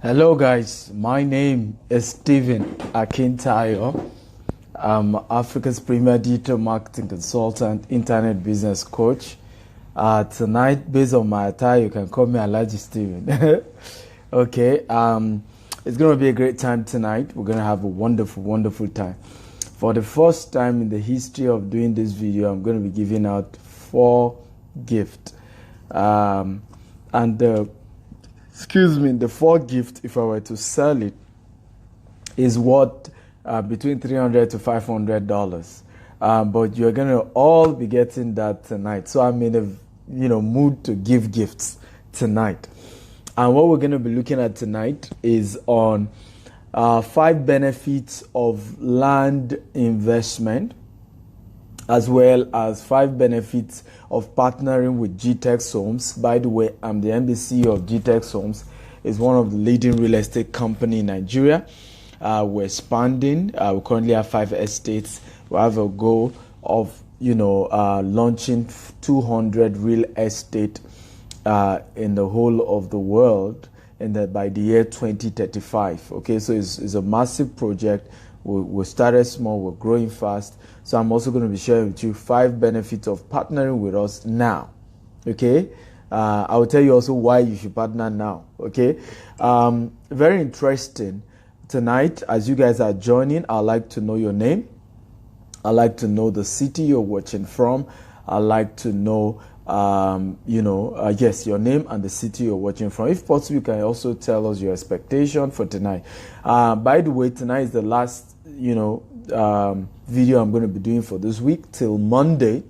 Hello guys, my name is Stephen Akintayo. I'm Africa's premier digital marketing consultant, internet business coach. Tonight, based on my attire, you can call me Alhaji Stephen. Okay, it's going to be a great time tonight. We're going to have a wonderful, wonderful time. For the first time in the history of doing this video, I'm going to be giving out 4 gifts. The 4 gift, if I were to sell it, is worth between $300 to $500. But you're gonna all be getting that tonight. So I'm in a mood to give gifts tonight. And what we're gonna be looking at tonight is on 5 benefits of land investment, as well as 5 benefits of partnering with GTEX Homes. By the way, I'm the MD of GTEX Homes. It's one of the leading real estate company in Nigeria. We're expanding. We currently have 5 estates. We have a goal of launching 200 real estate in the whole of the world by the year 2035. Okay, so it's a massive project. We started small, we're growing fast. So I'm also going to be sharing with you 5 benefits of partnering with us now. Okay, I will tell you also why you should partner now. Okay, very interesting. Tonight, as you guys are joining, I'd like to know your name. I'd like to know the city you're watching from. I'd like to know, your name and the city you're watching from. If possible, you can also tell us your expectation for tonight. By the way, tonight is the last, video I'm going to be doing for this week till Monday,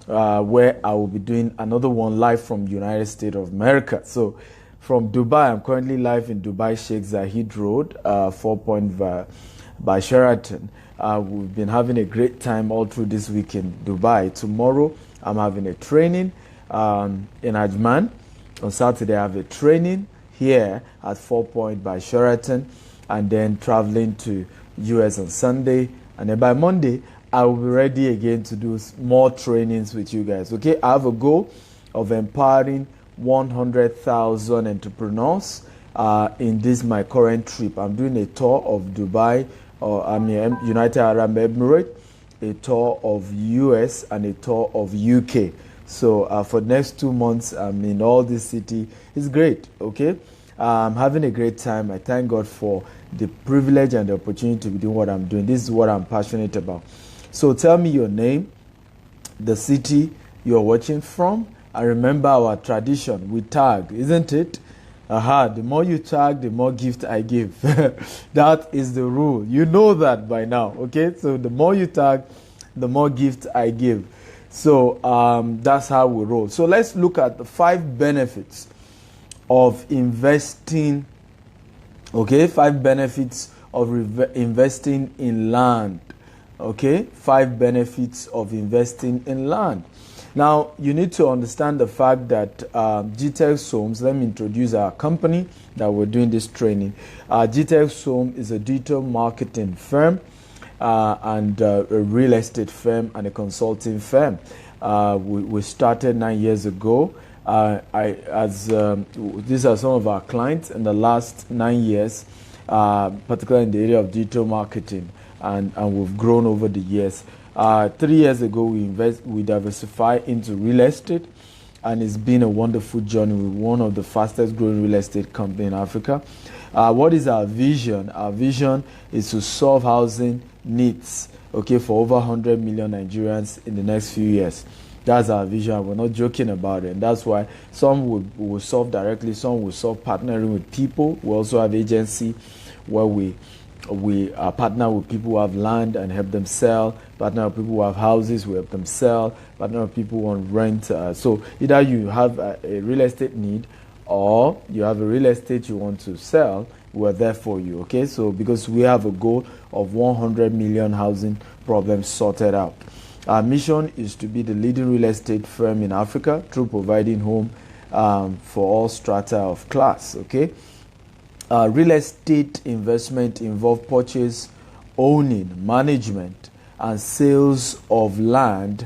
where I will be doing another one live from United States of America. So from Dubai, I'm currently live in Dubai, Sheikh Zayed Road, 4 Point by Sheraton. We've been having a great time all through this week in Dubai. Tomorrow, I'm having a training in Ajman. On Saturday, I have a training here at 4 Point by Sheraton, and then traveling to US on Sunday. And then by Monday, I will be ready again to do more trainings with you guys. Okay, I have a goal of empowering 100,000 entrepreneurs in this my current trip. I'm doing a tour of Dubai, United Arab Emirates, a tour of US, and a tour of UK. So for the next 2 months, I'm in all this city. It's great. Okay, I'm having a great time. I thank God for the privilege and the opportunity to be doing what I'm doing. This is what I'm passionate about. So tell me your name, the city you're watching from, and remember our tradition. We tag, isn't it? The more you tag, the more gift I give. That is the rule. You know that by now, okay? So the more you tag, the more gift I give. So that's how we roll. So let's look at the 5 benefits of investing. Okay, 5 benefits of investing in land. Okay, 5 benefits of investing in land. Now, you need to understand the fact that GTEX Homes, let me introduce our company that we're doing this training. GTEX Homes is a digital marketing firm and a real estate firm and a consulting firm. We started 9 years ago. These are some of our clients in the last 9 years, particularly in the area of digital marketing, and we've grown over the years. 3 years ago, we diversify into real estate, and it's been a wonderful journey. We're one of the fastest growing real estate company in Africa. What is our vision? Our vision is to solve housing needs, okay, for over 100 million Nigerians in the next few years. That's our vision. We're not joking about it. And that's why some will solve directly, some will solve partnering with people. We also have agency where we partner with people who have land and help them sell, partner with people who have houses, we help them sell, partner with people who want rent. So either you have a real estate need or you have a real estate you want to sell, we're there for you. Okay, so because we have a goal of 100 million housing problems sorted out. Our mission is to be the leading real estate firm in Africa through providing home for all strata of class. Okay, real estate investment involve purchase, owning, management, and sales of land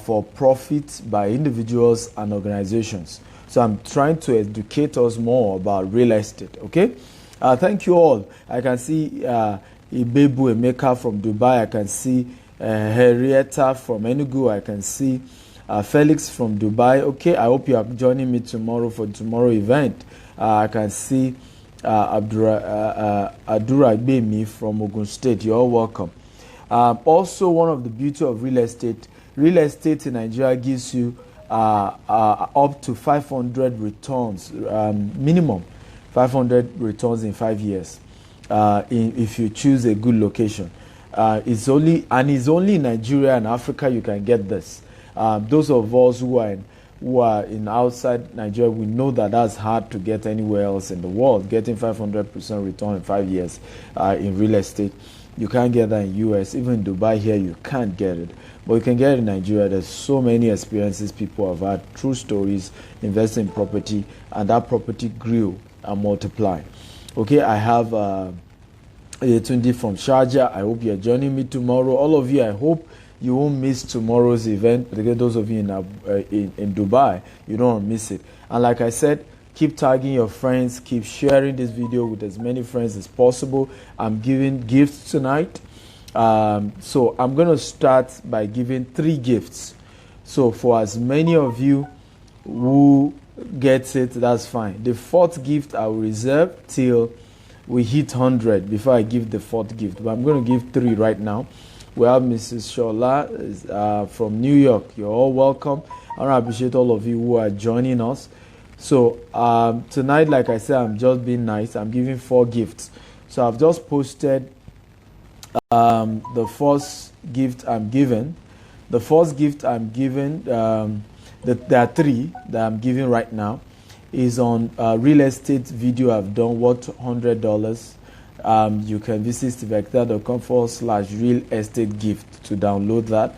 for profit by individuals and organizations. So I'm trying to educate us more about real estate. Okay, Thank you all. I can see Ibebu Emeka from Dubai. I can see Henrietta from Enugu. I can see Felix from Dubai. Okay, I hope you are joining me tomorrow for tomorrow event. I can see Adura Ibemi from Ogun State. You're all welcome. Also, one of the beauty of real estate in Nigeria gives you up to 500 returns, minimum 500 returns in 5 years, if you choose a good location. It's only in Nigeria and Africa you can get this. Those of us who are in outside Nigeria, we know that that's hard to get anywhere else in the world. Getting 500% return in 5 years in real estate, you can't get that in US. Even in Dubai here, you can't get it. But you can get it in Nigeria. There's so many experiences people have had, true stories, investing in property, and that property grew and multiplied. Okay, I have Yetundi from Sharjah. I hope you're joining me tomorrow. All of you, I hope you won't miss tomorrow's event. Particularly those of you in Dubai, you don't miss it. And like I said, keep tagging your friends, keep sharing this video with as many friends as possible. I'm giving gifts tonight. So I'm going to start by giving 3 gifts. So for as many of you who gets it, that's fine. The 4th gift I will reserve till we hit 100 before I give the 4th gift. But I'm going to give 3 right now. We have Mrs. Shola from New York. You're all welcome. I want to appreciate all of you who are joining us. So tonight, like I said, I'm just being nice. I'm giving 4 gifts. So I've just posted the first gift I'm giving. The first gift I'm giving, there are 3 that I'm giving right now, is on real estate video I've done worth $100. You can visit stevekta.com/real estate gift to download that.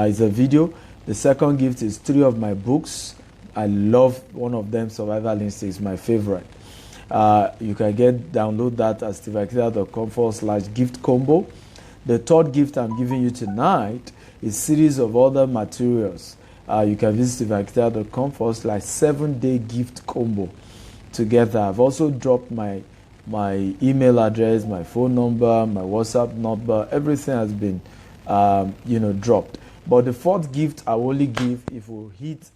It's a video. The second gift is 3 of my books. I love one of them, Survival Instinct, is my favorite. You can download that at stevekta.com/gift combo. The 3rd gift I'm giving you tonight is series of other materials. You can visit stevekta.com/7-day gift combo together. I've also dropped my email address, my phone number, my WhatsApp number. Everything has been dropped. But the 4th gift I will only give if we hit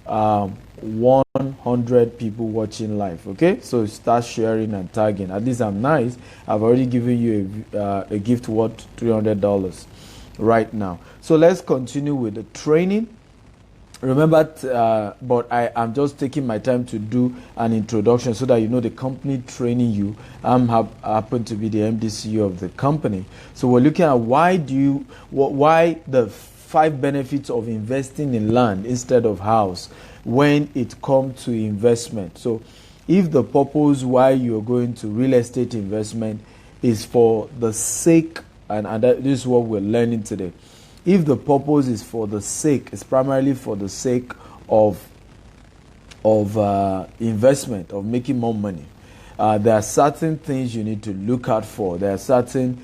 100 people watching live. Okay, so start sharing and tagging. At least I'm nice. I've already given you a gift worth $300 right now. So let's continue with the training. Remember, but I'm just taking my time to do an introduction so that you know the company training you. Happen to be the MD/CEO of the company. So we're looking at why the 5 benefits of investing in land instead of house when it comes to investment. So if the purpose why you're going to real estate investment is for the sake, and this is what we're learning today. If the purpose is for the sake, it's primarily for the sake of investment, of making more money, there are certain things you need to look out for. There are certain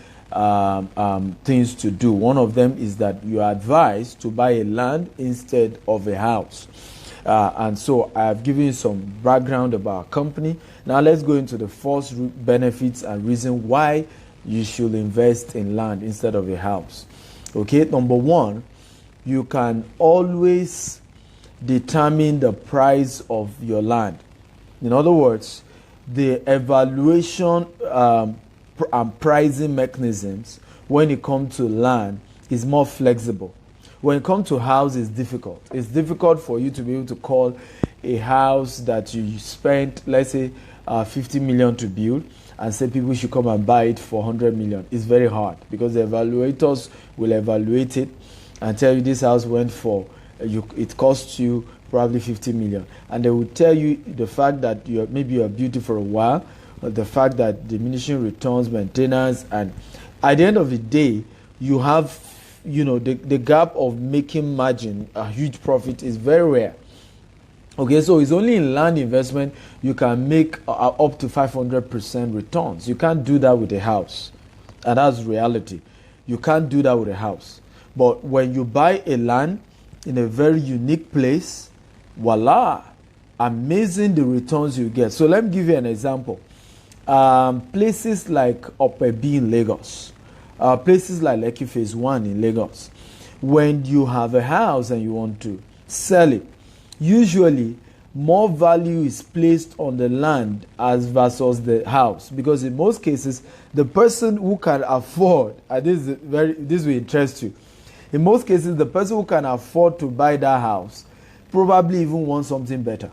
things to do. One of them is that you are advised to buy a land instead of a house. And so I have given you some background about our company. Now let's go into the first benefits and reason why you should invest in land instead of a house. Okay, number 1, you can always determine the price of your land. In other words, the evaluation and pricing mechanisms when it comes to land is more flexible. When it comes to house, it's difficult. It's difficult for you to be able to call a house that you spent, let's say, 50 million to build, and say people should come and buy it for 100 million. It's very hard because the evaluators will evaluate it and tell you this house went for, it costs you probably 50 million. And they will tell you the fact that maybe you are built it for a while, but the fact that diminishing returns, maintenance, and at the end of the day, you have, the gap of making margin, a huge profit, is very rare. Okay, so it's only in land investment you can make up to 500% returns. You can't do that with a house. And that's reality. You can't do that with a house. But when you buy a land in a very unique place, voila, amazing the returns you get. So let me give you an example. Places like Opebi in Lagos, places like Lekki Phase 1 in Lagos, when you have a house and you want to sell it, usually more value is placed on the land as versus the house, because in most cases the person who can afford, and this will interest you, in most cases the person who can afford to buy that house probably even wants something better.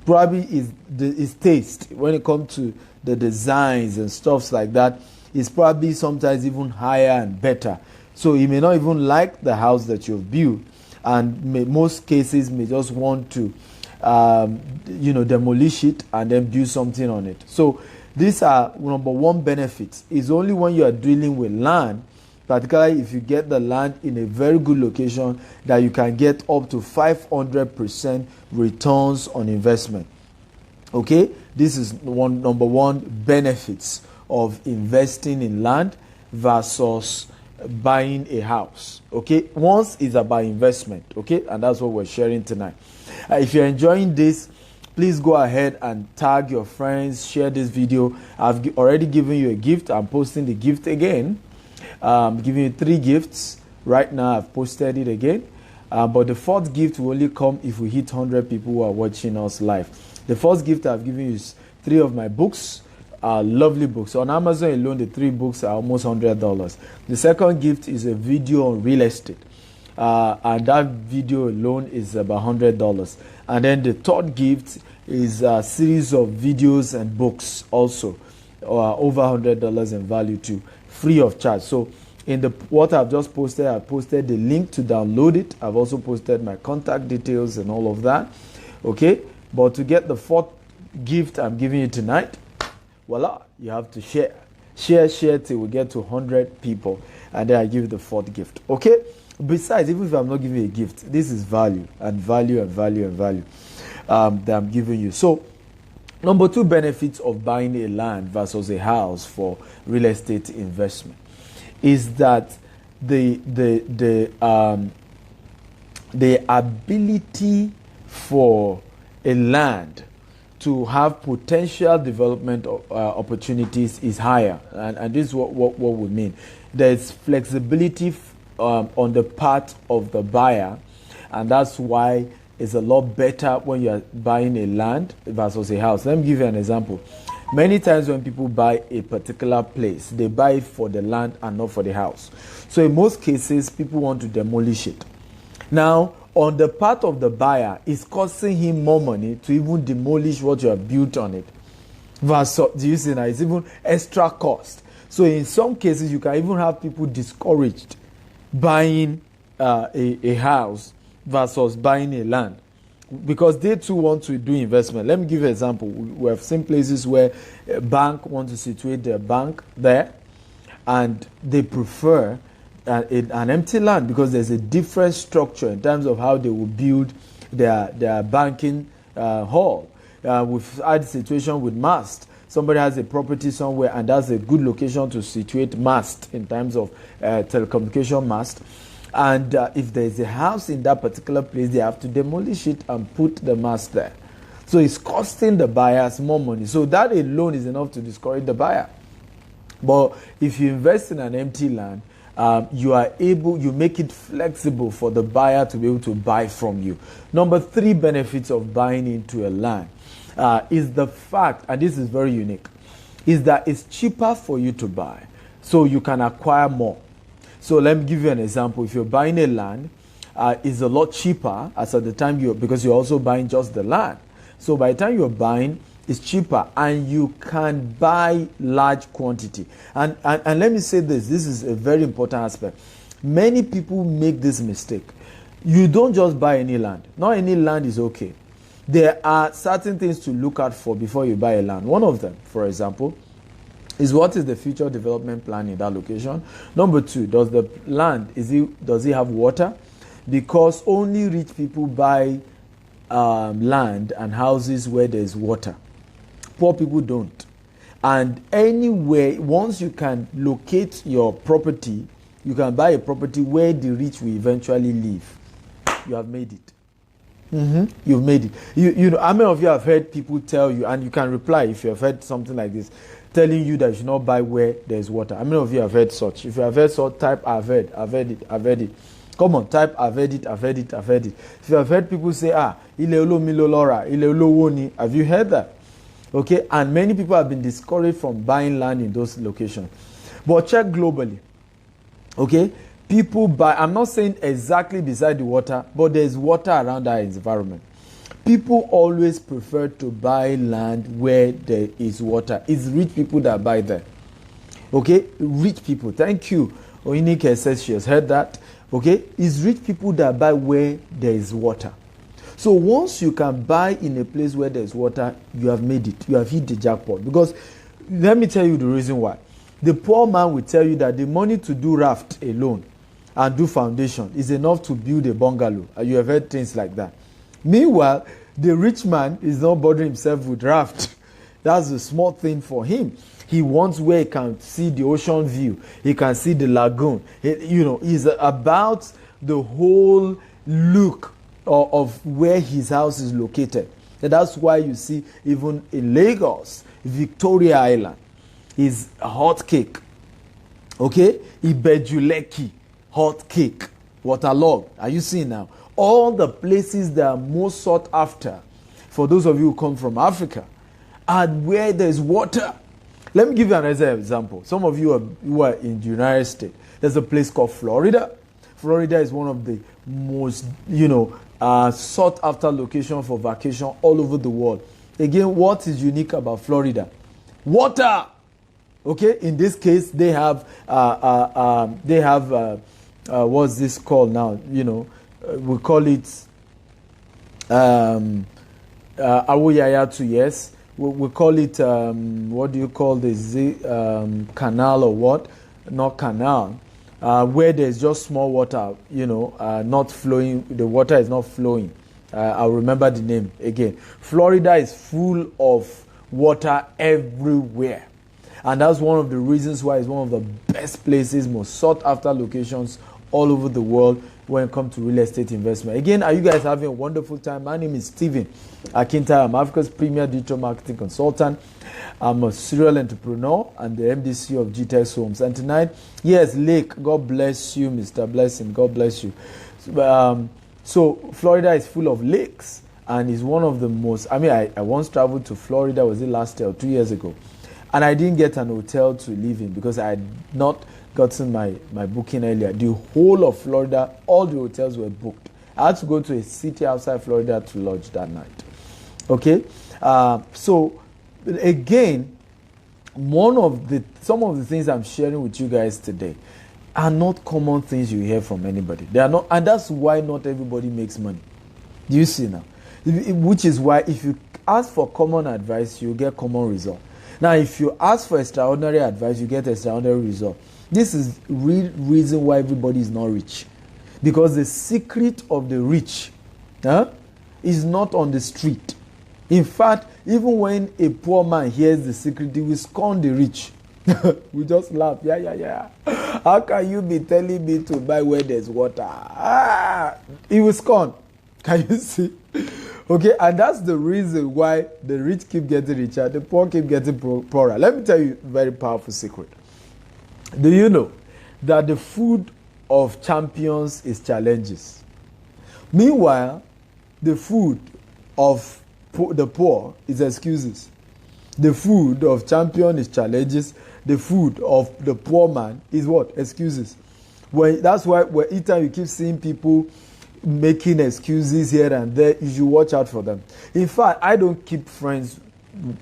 Probably his taste when it comes to the designs and stuffs like that is probably sometimes even higher and better. So he may not even like the house that you've built, and most cases may just want to demolish it and then build something on it. So these are number one benefits. Is only when you are dealing with land, particularly if you get the land in a very good location, that you can get up to 500% returns on investment. Okay, this is number one benefits of investing in land versus buying a house. Okay, once is about investment. Okay, and that's what we're sharing tonight. If you're enjoying this, please go ahead and tag your friends, share this video. I've already given you a gift. I'm posting the gift again. I'm giving you 3 gifts right now. I've posted it again, but the 4th gift will only come if we hit 100 people who are watching us live. The first gift I've given you is 3 of my books, lovely books. On Amazon alone, the 3 books are almost $100. The second gift is a video on real estate, and that video alone is about $100. And then the third gift is a series of videos and books, also over $100 in value too, free of charge. So in what I've just posted, I've posted the link to download it. I've also posted my contact details and all of that. Okay, but to get the 4th gift I'm giving you tonight, voila, you have to share till we get to 100 people, and then I give you the 4th gift. Okay, besides, even if I'm not giving you a gift, this is value and value and value and value that I'm giving you. So number 2 benefits of buying a land versus a house for real estate investment is that the ability for a land to have potential development opportunities is higher, and this is what we mean. There's flexibility on the part of the buyer, and that's why it's a lot better when you're buying a land versus a house. Let me give you an example. Many times when people buy a particular place, they buy it for the land and not for the house. So in most cases, people want to demolish it. Now, on the part of the buyer, it's costing him more money to even demolish what you have built on it. Versus, do you see now? It's even extra cost. So in some cases, you can even have people discouraged buying a house versus buying a land, because they too want to do investment. Let me give you an example. We have seen places where a bank wants to situate their bank there, and they prefer an empty land because there's a different structure in terms of how they will build their banking hall. We've had a situation with mast. Somebody has a property somewhere, and that's a good location to situate mast in terms of telecommunication mast. And if there's a house in that particular place, they have to demolish it and put the mast there. So it's costing the buyers more money. So that alone is enough to discourage the buyer. But if you invest in an empty land, you make it flexible for the buyer to be able to buy from you. Number 3 benefits of buying into a land is the fact, and this is very unique, is that it's cheaper for you to buy, so you can acquire more. So let me give you an example. If you're buying a land, it's a lot cheaper as at the time because you're also buying just the land. So by the time you're buying, it's cheaper, and you can buy large quantity. And let me say this is a very important aspect. Many people make this mistake. You don't just buy any land. Not any land is okay. There are certain things to look out for before you buy a land. One of them, for example, is what is the future development plan in that location. Number 2, does the land, does it have water? Because only rich people buy land and houses where there's water. Poor people don't. And anyway, once you can locate your property, you can buy a property where the rich will eventually live. You have made it. You've made it. You know, how many of you have heard people tell you, and you can reply if you have heard something like this, telling you that you should not buy where there's water. How many of you have heard such? If you have heard such, type I've heard it. Come on, type I've heard it. If you have heard people say, ile olo milo lora, ile olo woni, have you heard that? Okay, and many people have been discouraged from buying land in those locations. But check globally. Okay, people buy, I'm not saying exactly beside the water, but there's water around that environment. People always prefer to buy land where there is water. It's rich people that buy there. Okay, rich people. Thank you. Oinike says she has heard that. Okay, it's rich people that buy where there is water. So once you can buy in a place where there's water, you have made it. You have hit the jackpot. Because let me tell you the reason why. The poor man will tell you that the money to do raft alone and do foundation is enough to build a bungalow. You have heard things like that. Meanwhile, the rich man is not bothering himself with raft. That's a small thing for him. He wants where he can see the ocean view. He can see the lagoon. He's about the whole look of where his house is located. And that's why you see even in Lagos, Victoria Island is a hot cake. Okay? Ibejuleki, hot cake. Waterlog. Are you seeing now? All the places that are most sought after, for those of you who come from Africa, are where there's water. Let me give you another example. Some of you who are in the United States, there's a place called Florida. Florida is one of the most, sought after location for vacation all over the world. Again, what is unique about Florida? Water. Okay, in this case, they have what's this called now? We call it Awoyaya 2 years. We call it what do you call this? Canal or what? Not canal. Where there's just small water, not flowing. The water is not flowing. I'll remember the name again. Florida is full of water everywhere. And that's one of the reasons why it's one of the best places, most sought after locations all over the world when it comes to real estate investment. Again, are you guys having a wonderful time? My name is Stephen Akintayo. I'm Africa's premier digital marketing consultant. I'm a serial entrepreneur and the MDC of GTEX Homes. And tonight, yes, Lake, God bless you, Mr. Blessing. God bless you. So Florida is full of lakes and is one of the most, I once traveled to Florida, was it last year or 2 years ago? And I didn't get an hotel to live in because I had not gotten my booking earlier. The whole of Florida, all the hotels were booked. I had to go to a city outside Florida to lodge that night. Okay? So, again, some of the things I'm sharing with you guys today are not common things you hear from anybody. They are not, and that's why not everybody makes money. Do you see now? Which is why if you ask for common advice, you get common result. Now, if you ask for extraordinary advice, you get extraordinary result. This is the real reason why everybody is not rich. Because the secret of the rich is not on the street. In fact, even when a poor man hears the secret, he will scorn the rich. We just laugh. Yeah. How can you be telling me to buy where there's water? He will scorn. Can you see? Okay, and that's the reason why the rich keep getting richer, the poor keep getting poorer. Let me tell you a very powerful secret. Do you know that the food of champions is challenges? Meanwhile, the food of the poor is excuses. The food of champion is challenges. The food of the poor man is what? Excuses. That's why each time you keep seeing people making excuses here and there, you should watch out for them. In fact, I don't keep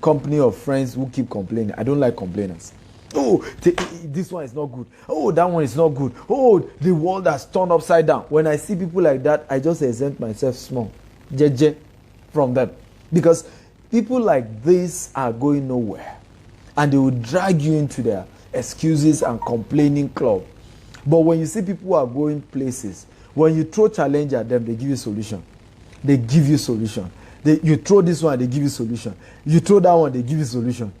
company of friends who keep complaining. I don't like complainers. Oh, this one is not good. Oh, that one is not good. Oh, the world has turned upside down. When I see people like that, I just exempt myself small, from them. Because people like this are going nowhere. And they will drag you into their excuses and complaining club. But when you see people who are going places, when you throw challenge at them, they give you solution. They give you solution. You throw this one, they give you solution. You throw that one, they give you solution.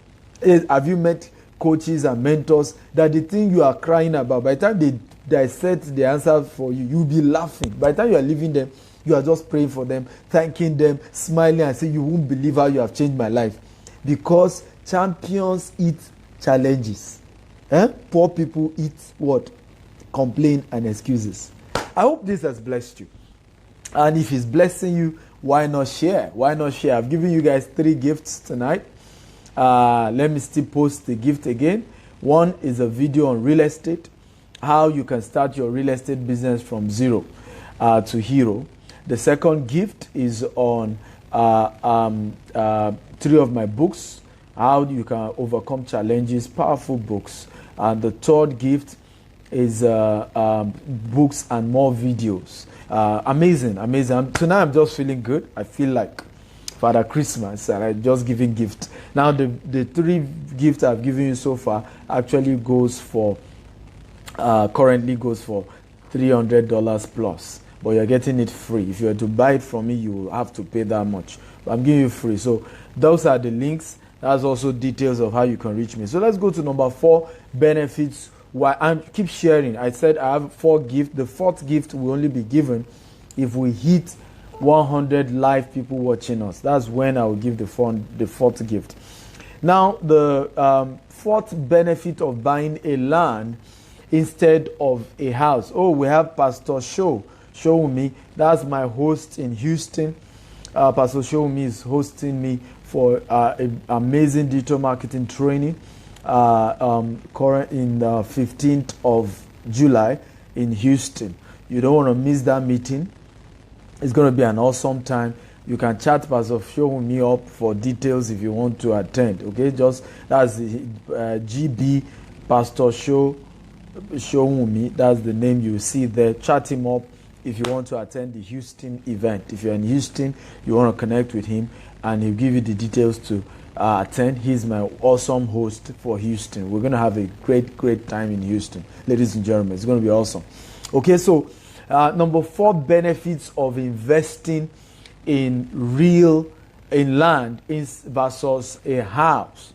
Have you met coaches and mentors that the thing you are crying about, by the time they dissect the answer for you, you'll be laughing. By the time you are leaving them, You are just praying for them, thanking them, smiling, and saying, you won't believe how you have changed my life. Because champions eat challenges. Poor people eat what? Complain and excuses. I hope this has blessed you. And if it's blessing you, why not share? Why not share? I've given you guys 3 gifts tonight. Let me still post the gift again. One is a video on real estate, how you can start your real estate business from zero to hero. The second gift is on 3 of my books, how you can overcome challenges, powerful books. And the third gift is books and more videos. Amazing. Tonight I'm just feeling good. I feel like Father Christmas, and I'm just giving gifts. Now the 3 gifts I've given you so far actually currently goes for $300 plus. But you're getting it free. If you were to buy it from me, you will have to pay that much. But I'm giving you free. So those are the links. That's also details of how you can reach me. So let's go to number 4, benefits. Why I keep sharing. I said I have 4 gifts. The 4th gift will only be given if we hit 100 live people watching us. That's when I will give the 4th gift. Now, the 4th benefit of buying a land instead of a house. Oh, we have Pastor Showumi. That's my host in Houston. Pastor Showumi is hosting me for an amazing digital marketing training current in the 15th of July in Houston. You don't want to miss that meeting. It's going to be an awesome time. You can chat Pastor Showumi up for details if you want to attend. Okay, just that's the GB Pastor Showumi. That's the name you see there. Chat him up if you want to attend the Houston event. If you're in Houston, you want to connect with him, and he'll give you the details to attend. He's my awesome host for Houston. We're going to have a great time in Houston, ladies and gentlemen. It's going to be awesome. Okay, so number 4 benefits of investing in land versus a house.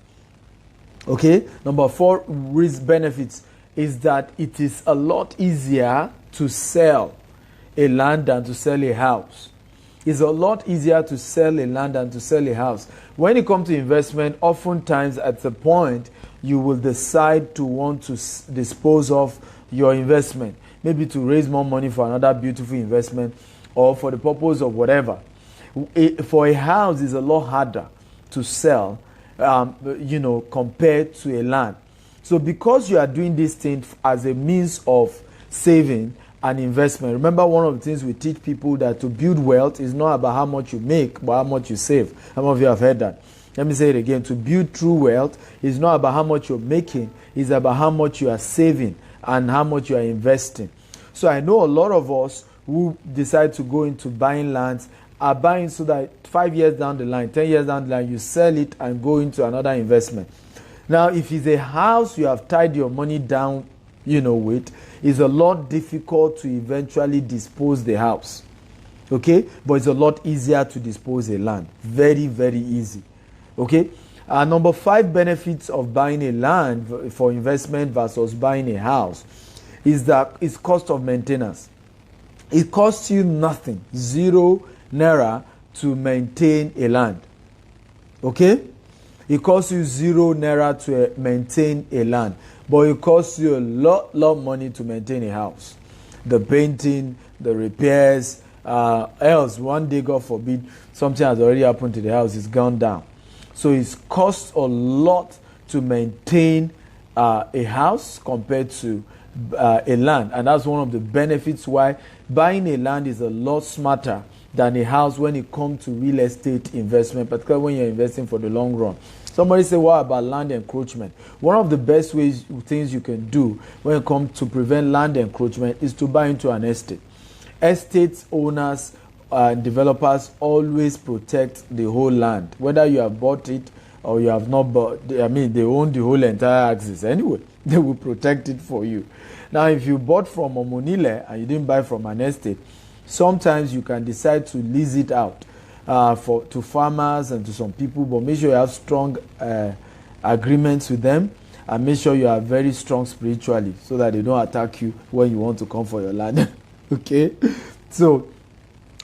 Okay, number 4 risk benefits is that it is a lot easier to sell a land than to sell a house. It's a lot easier to sell a land than to sell a house. When it comes to investment, oftentimes at the point you will decide to want to dispose of your investment, maybe to raise more money for another beautiful investment or for the purpose of whatever. For a house, it's a lot harder to sell, compared to a land. So because you are doing this thing as a means of saving and investment, remember one of the things we teach people, that to build wealth is not about how much you make, but how much you save. Some of you have heard that. Let me say it again. To build true wealth is not about how much you're making, it's about how much you are saving and how much you are investing. So I know a lot of us who decide to go into buying lands are buying so that 5 years down the line, 10 years down the line, you sell it and go into another investment. Now, if it's a house you have tied your money down, with, it's a lot difficult to eventually dispose the house. Okay? But it's a lot easier to dispose a land. Very, very easy. Okay? Number 5 benefits of buying a land for investment versus buying a house is that it's cost of maintenance. It costs you nothing, 0 naira to maintain a land. Okay? It costs you 0 naira to maintain a land, but it costs you a lot money to maintain a house. The painting, the repairs, else one day, God forbid, something has already happened to the house, it's gone down. So it costs a lot to maintain a house compared to a land, and that's one of the benefits why buying a land is a lot smarter than a house when it comes to real estate investment, particularly when you're investing for the long run. Somebody say, what about land encroachment? One of the best things you can do when it comes to prevent land encroachment is to buy into an estate. Estate owners and developers always protect the whole land, whether you have bought it or you have not bought. They own the whole entire axis anyway. They will protect it for you. Now, if you bought from Omonile and you didn't buy from an estate, sometimes you can decide to lease it out to farmers and to some people, but make sure you have strong agreements with them, and make sure you are very strong spiritually so that they don't attack you when you want to come for your land. Okay? So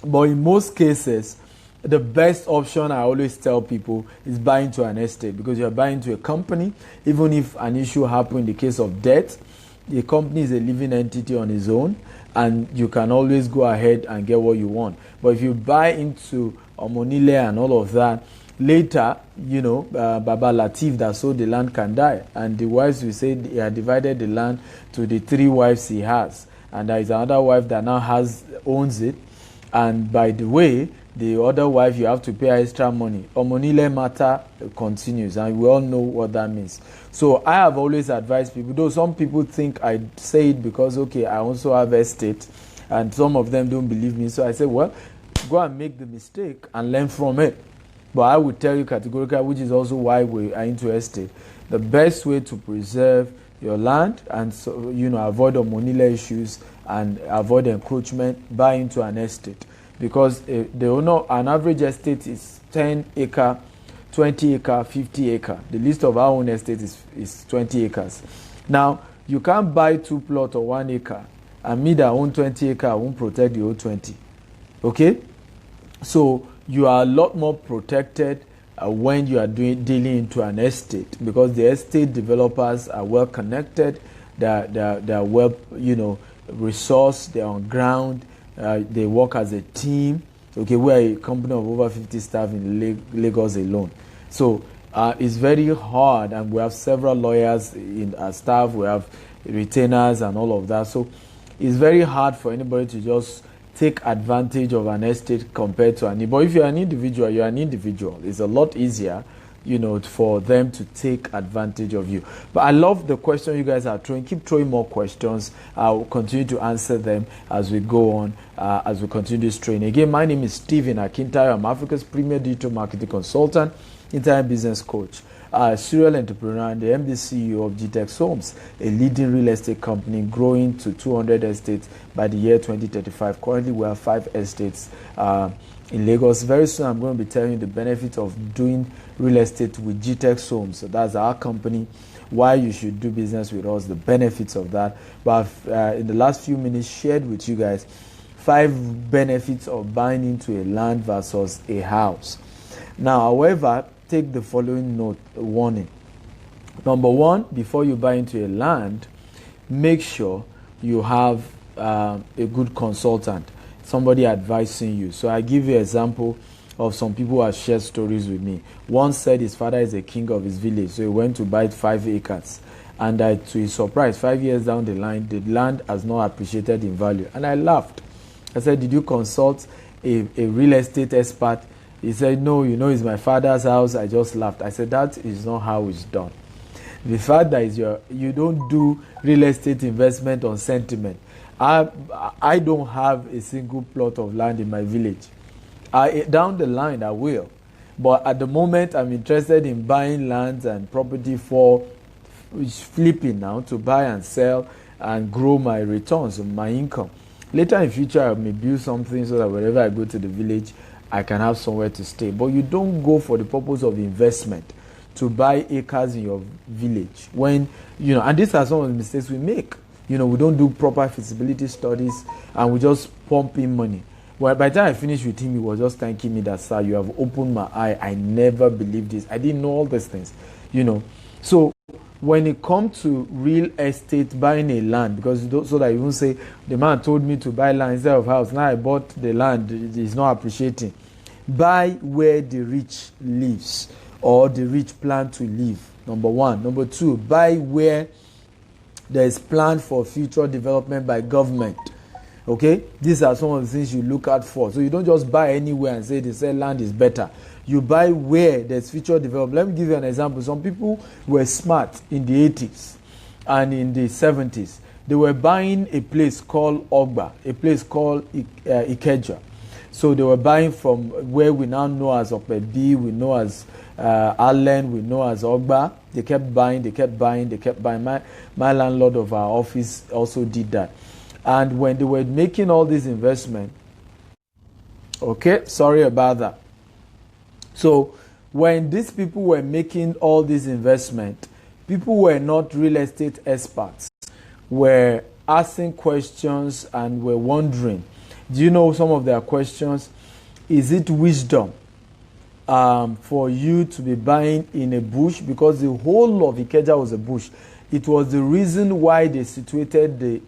But in most cases, the best option I always tell people is buying to an estate, because you're buying to a company. Even if an issue happens in the case of debt, the company is a living entity on its own, and you can always go ahead and get what you want. But if you buy into Omonile and all of that, later, Baba Latif that sold the land can die, and the wives will say he had divided the land to the 3 wives he has, and there is another wife that now owns it, and by the way, the other wife, you have to pay extra money. Omonile matter continues, and we all know what that means. So I have always advised people, though some people think I say it because, okay, I also have estate, and some of them don't believe me. So I say, well, go and make the mistake and learn from it. But I would tell you categorically, which is also why we are into estate, the best way to preserve your land and avoid Omonile issues and avoid encroachment, buy into an estate. Because an average estate is 10 acre, 20 acre, 50 acre. The list of our own estate is 20 acres. Now, you can't buy 2 plots or 1 acre, and me that own 20 acre, I won't protect the whole 20. Okay? So, you are a lot more protected when you are dealing into an estate, because the estate developers are well connected, they're well, resourced, they're on ground. They work as a team. Okay, we are a company of over 50 staff in Lagos alone. So it's very hard, and we have several lawyers in our staff. We have retainers and all of that. So it's very hard for anybody to just take advantage of an estate compared to an. But if you're an individual, you're an individual. It's a lot easier, for them to take advantage of you. But I love the question you guys are throwing. Keep throwing more questions. I'll continue to answer them as we go on, as we continue this training. Again, my name is Stephen Akintayo. I'm Africa's premier digital marketing consultant, internet business coach, serial entrepreneur, and the MD CEO of GTEX Homes, a leading real estate company growing to 200 estates by the year 2035. Currently, we have 5 estates in Lagos. Very soon, I'm going to be telling you the benefits of doing real estate with GTEX Homes. So that's our company, why you should do business with us, the benefits of that. But I've, in the last few minutes, shared with you guys 5 benefits of buying into a land versus a house. Now, however, take the following warning. Number 1, before you buy into a land, make sure you have a good consultant, somebody advising you. So I give you an example of some people who have shared stories with me. One said his father is a king of his village, so he went to buy 5 acres. And to his surprise, 5 years down the line, the land has not appreciated in value. And I laughed. I said, did you consult a real estate expert? He said, no, it's my father's house. I just laughed. I said, that is not how it's done. The fact that you don't do real estate investment on sentiment. I don't have a single plot of land in my village. Down the line, I will. But at the moment, I'm interested in buying lands and property for flipping now, to buy and sell and grow my returns and my income. Later in future, I may build something so that whenever I go to the village, I can have somewhere to stay. But you don't go for the purpose of investment to buy acres in your village. When, and these are some of the mistakes we make. We don't do proper feasibility studies, and we just pump in money. Well, by the time I finished with him, he was just thanking me that, sir, you have opened my eye. I never believed this. I didn't know all these things, So when it comes to real estate, buying a land, because so that you won't say, the man told me to buy land instead of house. Now I bought the land, it's not appreciating. Buy where the rich lives, or the rich plan to live, number 1. Number 2, buy where there is plan for future development by government. Okay, these are some of the things you look out for. So you don't just buy anywhere and say they say land is better. You buy where there's future development. Let me give you an example. Some people were smart in the 80s and in the 70s. They were buying a place called Ogba, a place called Ikeja. So they were buying from where we now know as Okpebi, we know as Allen, we know as Ogba. They kept buying. My landlord of our office also did that. And when they were making all this investment, okay, sorry about that. So when these people were making all this investment, people were not real estate experts, were asking questions and were wondering, Do you know some of their questions? Is it wisdom for you to be buying in a bush? Because the whole of Ikeja was a bush. It was the reason why they situated the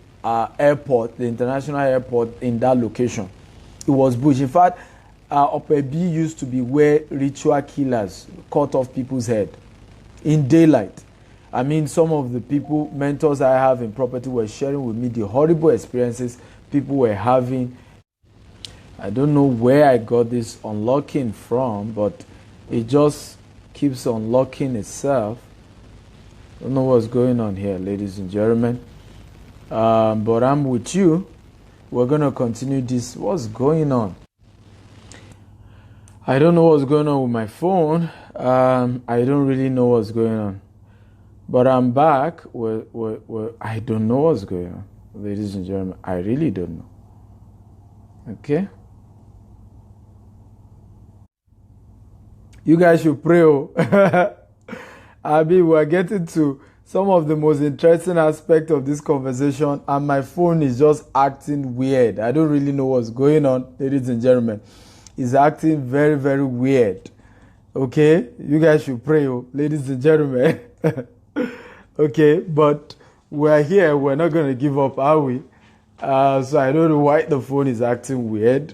airport, the international airport, in that location. It was bush. In fact, Opebi used to be where ritual killers cut off people's head in daylight. I mean, some of the people, mentors I have in property, were sharing with me the horrible experiences people were having. I don't know where I got this unlocking from, but it just keeps unlocking itself. I don't know what's going on here, ladies and gentlemen. But I'm with you. We're going to continue this. What's going on? I don't know what's going on with my phone. I don't really know what's going on. But I'm back. I don't know what's going on, ladies and gentlemen. I really don't know. Okay? You guys should pray. We're getting to some of the most interesting aspects of this conversation, and my phone is just acting weird. I don't really know what's going on, ladies and gentlemen. It's acting very, very weird. Okay? You guys should pray, ladies and gentlemen. Okay? But we're here. We're not going to give up, are we? So I don't know why the phone is acting weird.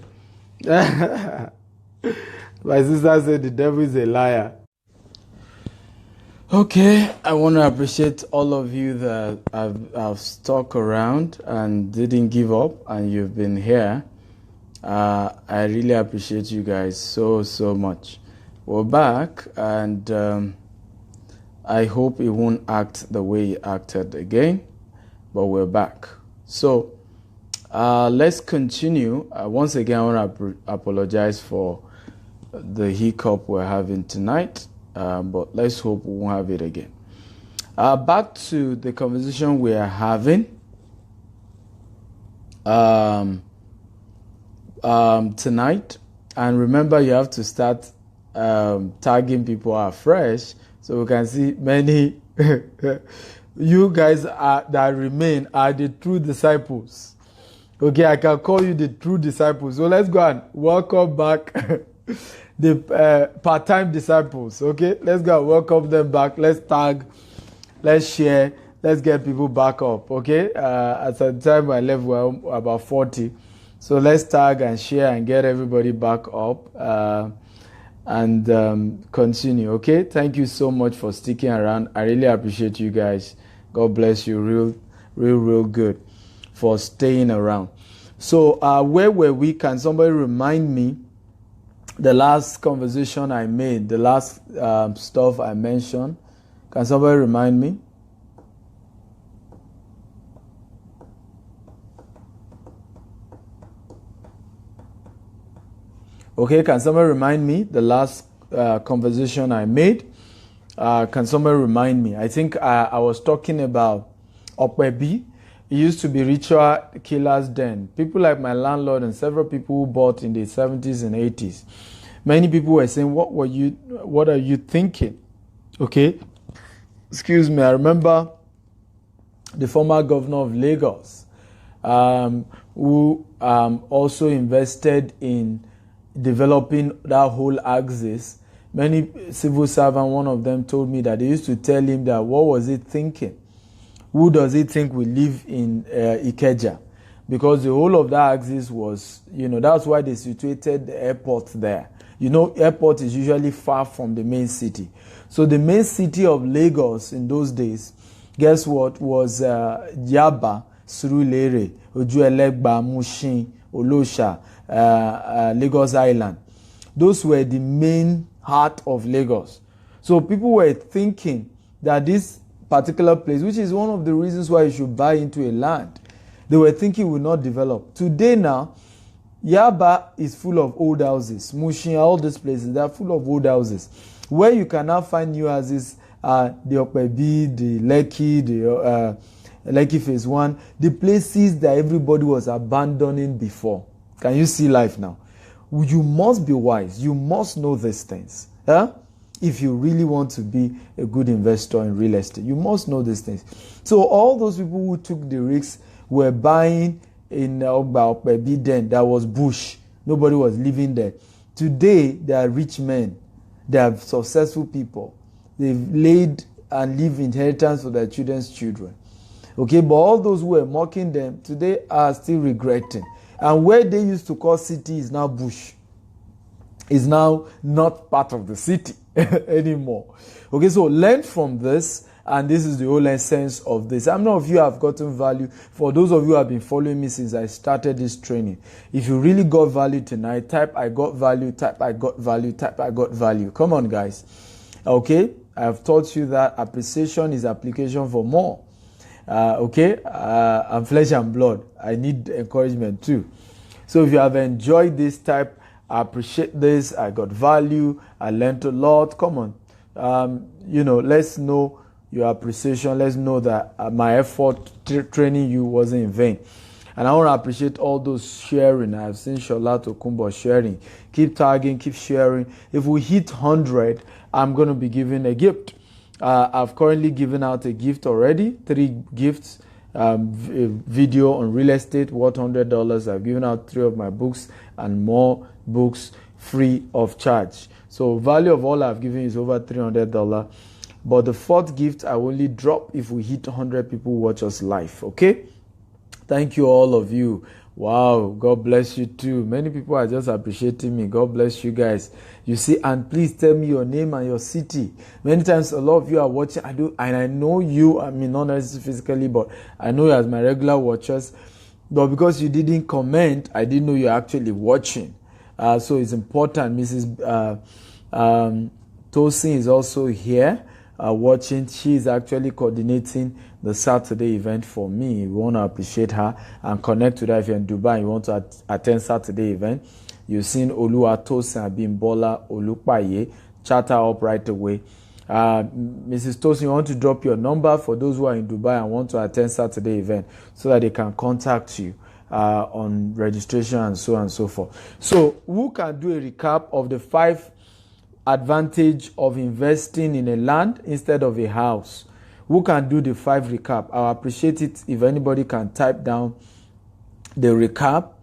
My sister said the devil is a liar. Okay, I want to appreciate all of you that have stuck around and didn't give up, and you've been here. I really appreciate you guys so much. We're back, and I hope it won't act the way it acted again, but we're back. So let's continue. Once again, I want to apologize for the hiccup we're having tonight, but let's hope we won't have it again. Back to the conversation we are having tonight, and remember, you have to start tagging people afresh so we can see many. You guys that remain are the true disciples. Okay, I can call you the true disciples. So let's go and welcome back the part-time disciples. Okay, let's go and welcome them back. Let's tag, let's share, let's get people back up. Okay, at the time I left, we're about 40. So let's tag and share and get everybody back up and continue. Okay, thank you so much for sticking around. I really appreciate you guys. God bless you, real good for staying around. So where were we? Can somebody remind me the last conversation I made, the last stuff I mentioned? Can somebody remind me? Okay, can somebody remind me the last conversation I made? Can somebody remind me? I think I was talking about Okwebi. It used to be ritual killers then. People like my landlord and several people who bought in the 70s and 80s. Many people were saying, what are you thinking? Okay. Excuse me. I remember the former governor of Lagos, who also invested in developing that whole axis. Many civil servants, one of them told me that they used to tell him that, what was he thinking? Who does he think will live in Ikeja? Because the whole of that axis was, that's why they situated the airport there. Airport is usually far from the main city. So the main city of Lagos in those days, guess what, was Yaba, Surulere, Ojuelegba, Mushin, Olosha, Lagos Island. Those were the main heart of Lagos. So people were thinking that this particular place, which is one of the reasons why you should buy into a land, they were thinking will not develop. Today now, Yaba is full of old houses. Mushin, all these places, they are full of old houses. Where you can now find new houses are the Opebi, the Lekki, the Lekki Phase 1, the places that everybody was abandoning before. Can you see life now? You must be wise. You must know these things. Huh? If you really want to be a good investor in real estate, you must know these things. So all those people who took the risks were buying in Ogba Okpebi then, there was bush. Nobody was living there. Today, they are rich men. They are successful people. They've laid and leave inheritance for their children's children. Okay, but all those who were mocking them today are still regretting. And where they used to call city is now bush. Is now not part of the city anymore. Okay, so learn from this, and this is the whole essence of this. How many of you have gotten value? For those of you who have been following me since I started this training, if you really got value tonight, type I got value, type I got value, type I got value. Come on, guys. Okay, I have taught you that appreciation is application for more. Okay, I'm flesh and blood. I need encouragement too. So if you have enjoyed this type, I appreciate this, I got value, I learned a lot. Come on, let's know your appreciation. Let's know that my effort training you wasn't in vain. And I want to appreciate all those sharing. I've seen Shola Tokumbo sharing. Keep tagging, keep sharing. If we hit 100, I'm going to be giving a gift. I've currently given out a gift already, 3 gifts. Video on real estate worth $100. I've given out 3 of my books and more books free of charge. So value of all I've given is over $300. But the 4th gift I will only drop if we hit 100 people watch us live. Okay? Thank you all of you. Wow, God bless you too. Many people are just appreciating me. God bless you guys. You see, and please tell me your name and your city. Many times a lot of you are watching. I know you, I mean not necessarily physically, but I know you as my regular watchers. But because you didn't comment, I didn't know you're actually watching. So it's important. Mrs. Tosin is also here watching. She is actually coordinating the Saturday event for me. We want to appreciate her and connect with her. If you're in Dubai and you want to attend Saturday event, you've seen Oluwatosin Abimbola Olupaye. Chat her up right away. Mrs. Tosin, you want to drop your number for those who are in Dubai and want to attend Saturday event so that they can contact you on registration and so on and so forth. So who can do a recap of the 5 advantage of investing in a land instead of a house? Who can do the 5 recap? I'll appreciate it if anybody can type down the recap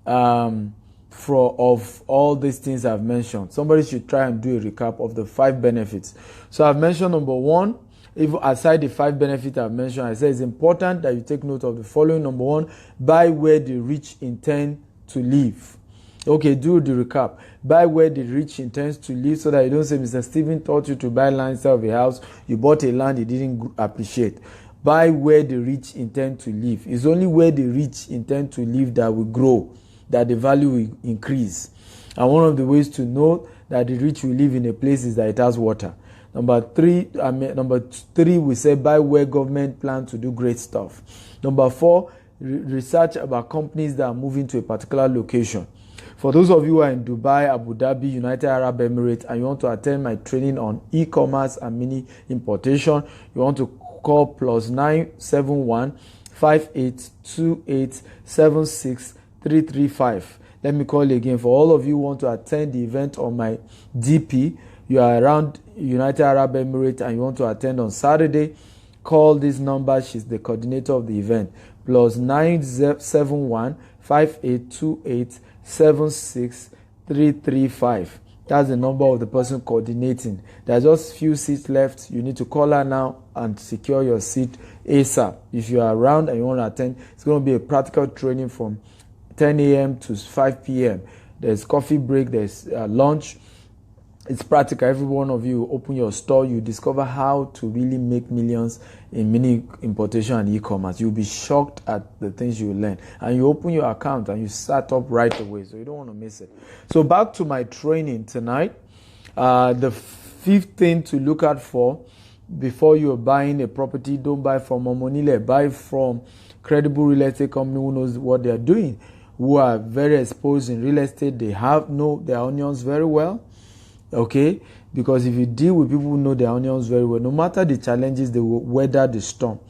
of all these things I've mentioned. Somebody should try and do a recap of the 5 benefits. So I've mentioned number 1. If aside the 5 benefits I've mentioned, I say it's important that you take note of the following. Number 1, buy where the rich intend to live. Okay, do the recap. Buy where the rich intends to live so that you don't say, Mr. Stephen taught you to buy land instead of a house. You bought a land you didn't appreciate. Buy where the rich intend to live. It's only where the rich intend to live that will grow, that the value will increase. And one of the ways to know that the rich will live in a place is that it has water. Number 3, we say buy where government plan to do great stuff. Number 4, research about companies that are moving to a particular location. For those of you who are in Dubai, Abu Dhabi, United Arab Emirates, and you want to attend my training on e-commerce and mini importation, you want to call +971 5828 76335. Let me call you again. For all of you who want to attend the event on my DP, you are around United Arab Emirates and you want to attend on Saturday, call this number. She's the coordinator of the event. +971 5828 76335. That's the number of the person coordinating. There's just few seats left. You need to call her now and secure your seat ASAP. If you are around and you want to attend, it's going to be a practical training from 10 a.m. to 5 p.m. There's coffee break, there's lunch. It's practical. Every one of you open your store, you discover how to really make millions in mini importation and e-commerce. You'll be shocked at the things you learn. And you open your account and you start up right away. So you don't want to miss it. So back to my training tonight. The 5th thing to look out for before you're buying a property, don't buy from Omonile. Buy from credible real estate company who knows what they're doing, who are very exposed in real estate. They know their onions very well. Okay, because if you deal with people who know their onions very well, no matter the challenges, they will weather the storm.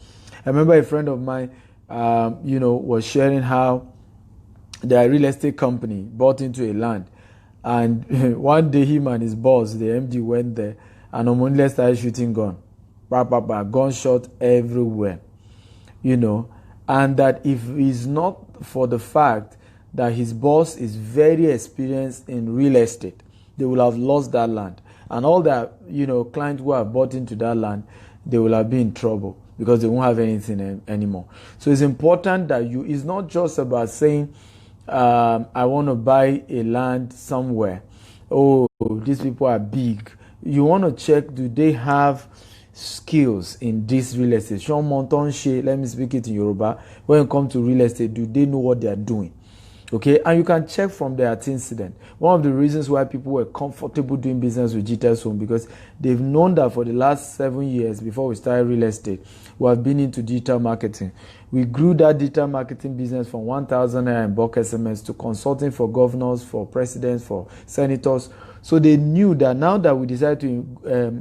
I remember a friend of mine, was sharing how their real estate company bought into a land, and one day him and his boss, the MD, went there, and Omonile started shooting gun, gunshot everywhere, And that if it's not for the fact that his boss is very experienced in real estate, they will have lost that land. And all that, clients who have bought into that land, they will have been in trouble because they won't have anything anymore. So it's important that it's not just about saying, I want to buy a land somewhere. Oh, these people are big. You want to check, do they have skills in this real estate? Let me speak it in Yoruba. When it comes to real estate, do they know what they are doing? Okay, and you can check from their incident. One of the reasons why people were comfortable doing business with GTEX Home, because they've known that for the last 7 years before we started real estate, we have been into digital marketing. We grew that digital marketing business from 1,000 naira in bulk SMS to consulting for governors, for presidents, for senators. So they knew that now that we decided to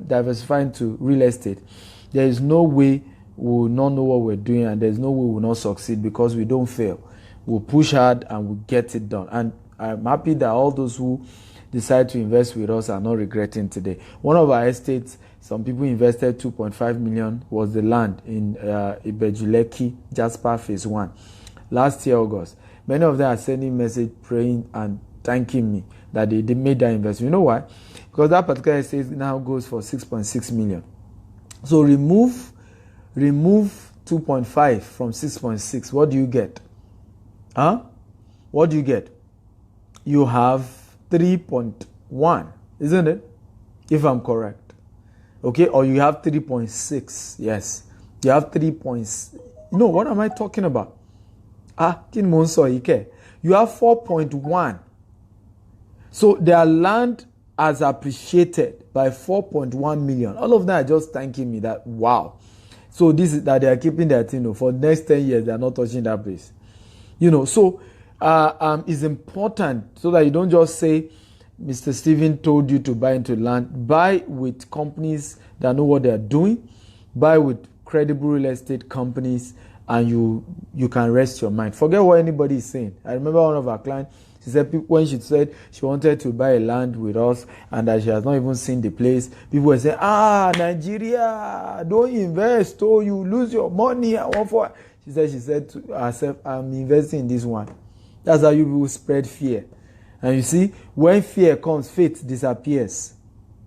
diversify into real estate, there is no way we will not know what we're doing, and there's no way we will not succeed because we don't fail. We'll push hard and we'll get it done. And I'm happy that all those who decide to invest with us are not regretting today. One of our estates, some people invested 2.5 million, was the land in Ibejuleki, Jasper Phase 1. Last year, August. Many of them are sending message, praying and thanking me that they made that investment. You know why? Because that particular estate now goes for 6.6 million. So remove 2.5 from 6.6. What do you get? What do you get? You have 3.1, isn't it? If I'm correct. Okay, or you have 3.6. Yes. You have 3. What am I talking about? You have 4.1. So their land has appreciated by 4.1 million. All of them are just thanking me that, wow. So this is that they are keeping their thing. For the next 10 years, they are not touching that place. So it's important so that you don't just say, Mr. Stephen told you to buy into land. Buy with companies that know what they are doing. Buy with credible real estate companies, and you can rest your mind. Forget what anybody is saying. I remember one of our clients, she said when she said she wanted to buy a land with us and that she has not even seen the place, people were saying, Nigeria, don't invest, you lose your money. She said to herself, I'm investing in this one. That's how you will spread fear. And you see, when fear comes, faith disappears.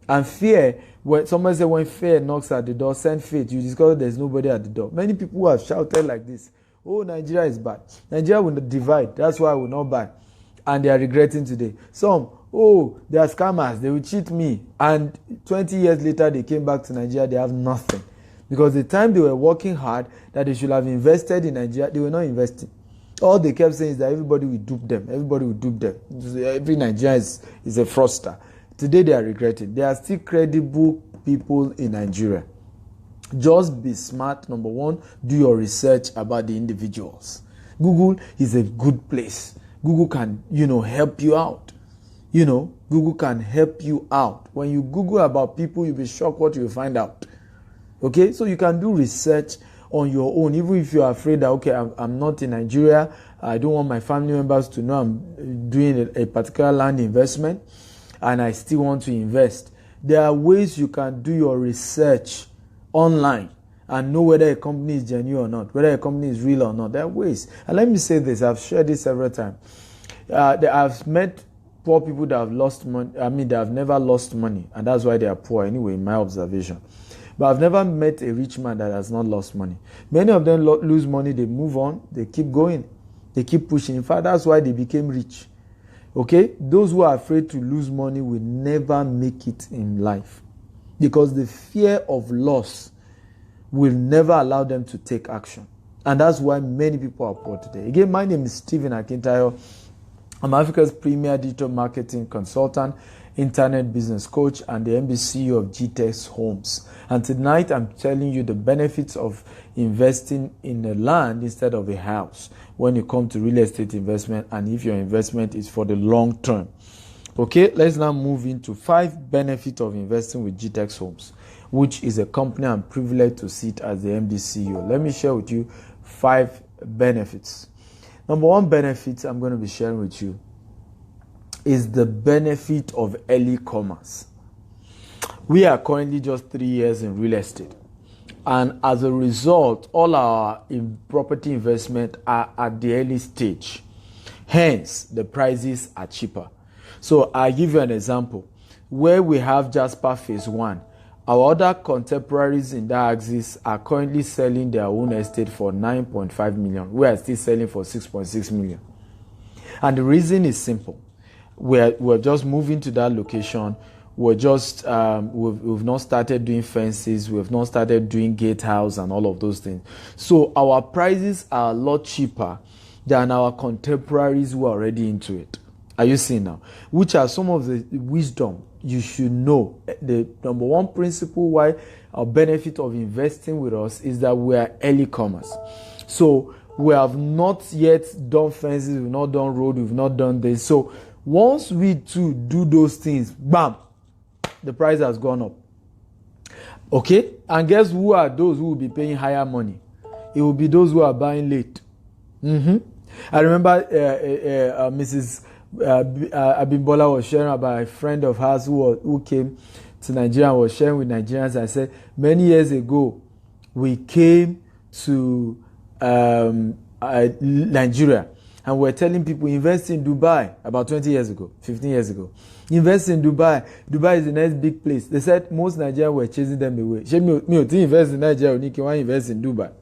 And fear, when somebody said when fear knocks at the door, send faith. You discover there's nobody at the door. Many people who have shouted like this, Nigeria is bad. Nigeria will not divide. That's why I will not buy. And they are regretting today. Some, they are scammers. They will cheat me. And 20 years later, they came back to Nigeria. They have nothing. Because the time they were working hard, that they should have invested in Nigeria, they were not investing. All they kept saying is that everybody will dupe them. Everybody will dupe them. Every Nigerian is a fraudster. Today they are regretting. There are still credible people in Nigeria. Just be smart. Number one, do your research about the individuals. Google is a good place. Google can, help you out. Google can help you out. When you Google about people, you'll be shocked what you'll find out. Okay, so you can do research on your own, even if you're afraid that, okay, I'm not in Nigeria, I don't want my family members to know I'm doing a particular land investment, and I still want to invest. There are ways you can do your research online and know whether a company is genuine or not, whether a company is real or not. There are ways. And let me say this, I've shared this several times. I've met poor people that have lost money, they have never lost money, and that's why they are poor anyway, in my observation. But I've never met a rich man that has not lost money. Many of them lose money, they move on, they keep going, they keep pushing. In fact, that's why they became rich. Okay? Those who are afraid to lose money will never make it in life. Because the fear of loss will never allow them to take action. And that's why many people are poor today. Again, my name is Stephen Akintayo. I'm Africa's premier digital marketing consultant, internet business coach, and the MD CEO of GTEX Homes. And tonight I'm telling you the benefits of investing in a land instead of a house when you come to real estate investment, and if your investment is for the long term. Okay, let's now move into 5 benefits of investing with GTEX Homes, which is a company I'm privileged to sit as the MD CEO. Let me share with you 5 benefits. Number 1 benefit I'm going to be sharing with you is the benefit of early commerce. We are currently just 3 years in real estate. And as a result, all our property investment are at the early stage. Hence, the prices are cheaper. So I'll give you an example. Where we have Jasper Phase 1, our other contemporaries in that axis are currently selling their own estate for 9.5 million. We are still selling for 6.6 million. And the reason is simple. We're just moving to that location. We're just we've not started doing fences, we've not started doing gatehouse and all of those things. So our prices are a lot cheaper than our contemporaries who are already into it. Are you seeing now? Which are some of the wisdom you should know. The number one principle why our benefit of investing with us is that we are early comers. So we have not yet done fences, we've not done road, we've not done this. So once we too do those things, bam, the price has gone up. Okay? And guess who are those who will be paying higher money? It will be those who are buying late. I remember Mrs. Abimbola was sharing about a friend of hers who came to Nigeria and was sharing with Nigerians. I said, many years ago, we came to Nigeria and we're telling people, invest in Dubai about 20 years ago, 15 years ago. Invest in Dubai. Dubai is the next big place. They said most Nigerians were chasing them away. Invest in Nigeria, invest in Dubai.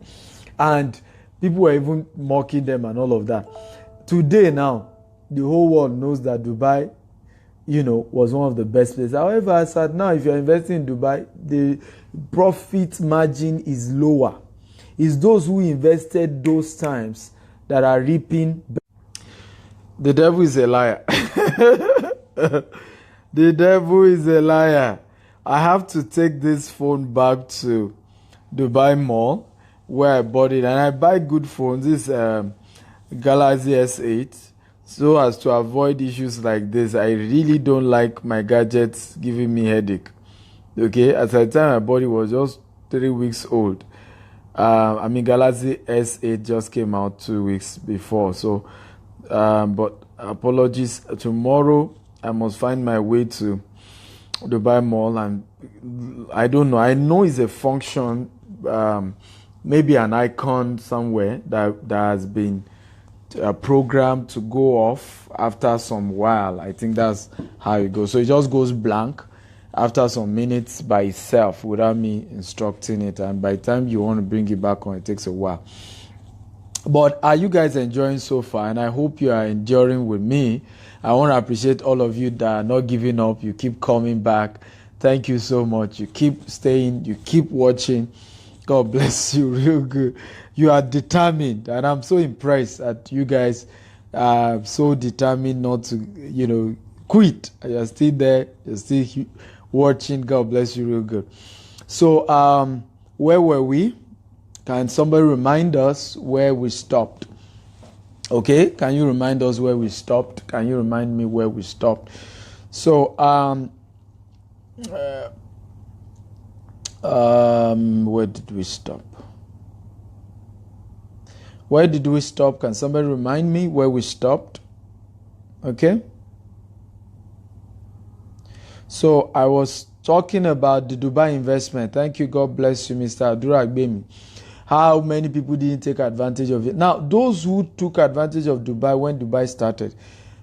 And people were even mocking them and all of that. Today now, the whole world knows that Dubai, was one of the best places. However, as at now, if you're investing in Dubai, the profit margin is lower. It's those who invested those times that are reaping. The devil is a liar. The devil is a liar. I have to take this phone back to Dubai Mall where I bought it, and I buy good phones. This Galaxy S8, so as to avoid issues like this. I really don't like my gadgets giving me headache. Okay, at the time I bought it was just 3 weeks old. Galaxy S8 just came out 2 weeks before. So, but apologies. Tomorrow I must find my way to Dubai Mall, and I don't know. I know it's a function, maybe an icon somewhere that has been programmed to go off after some while. I think that's how it goes. So it just goes blank after some minutes by itself without me instructing it, and by the time you want to bring it back on, it takes a while. But are you guys enjoying so far? And I hope you are enduring with me. I want to appreciate all of you that are not giving up. You keep coming back. Thank you so much. You keep staying. You keep watching. God bless you real good. You are determined, and I'm so impressed that you guys are so determined not to, quit. You're still there. You're still watching. God bless you real good. So, where were we? Can somebody remind us where we stopped? Okay, can you remind us where we stopped? Can you remind me where we stopped? So, where did we stop? Where did we stop? Can somebody remind me where we stopped? Okay. So I was talking about the Dubai investment. Thank you. God bless you, Mr. Adura Agbemi. How many people didn't take advantage of it? Now, those who took advantage of Dubai when Dubai started,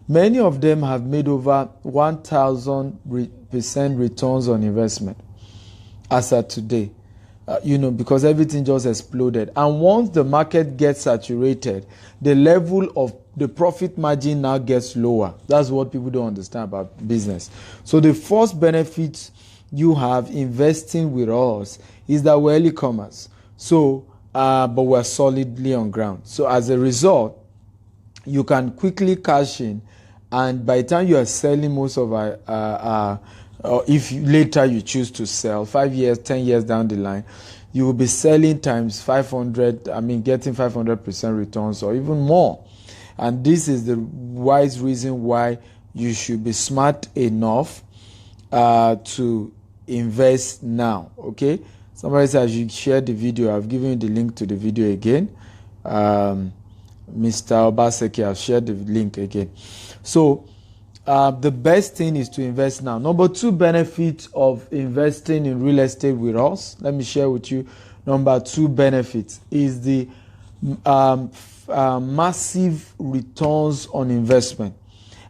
many of them have made over 1,000% returns on investment as of today. Because everything just exploded. And once the market gets saturated, the level of the profit margin now gets lower. That's what people don't understand about business. So the first benefit you have investing with us is that we're early comers. So, but we're solidly on ground. So as a result, you can quickly cash in, and by the time you are selling most of our if later you choose to sell 5 years, 10 years down the line, you will be selling times 500, getting 500% returns or even more. And this is the wise reason why you should be smart enough to invest now. Okay? Somebody says you share the video. I've given you the link to the video again. Mr. Obaseki, I've shared the link again. So, the best thing is to invest now. Number 2 benefit of investing in real estate with us, let me share with you. Number 2 benefit is the massive returns on investment.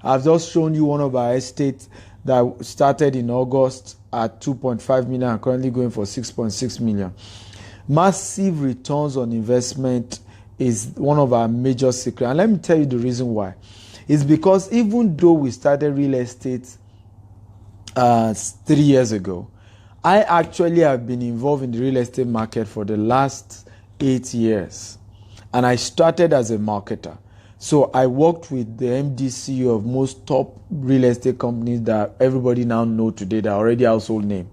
I've just shown you one of our estates that started in August at 2.5 million and currently going for 6.6 million. Massive returns on investment is one of our major secrets. And let me tell you the reason why. It's because even though we started real estate 3 years ago, I actually have been involved in the real estate market for the last 8 years. And I started as a marketer. So I worked with the MD CEO of most top real estate companies that everybody now know today, that are already household name.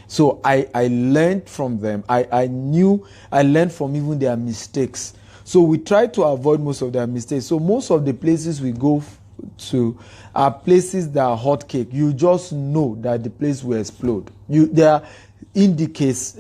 So I learned from them. I learned from even their mistakes. So we try to avoid most of their mistakes. So most of the places we go to are places that are hot cake. You just know that the place will explode. There are indices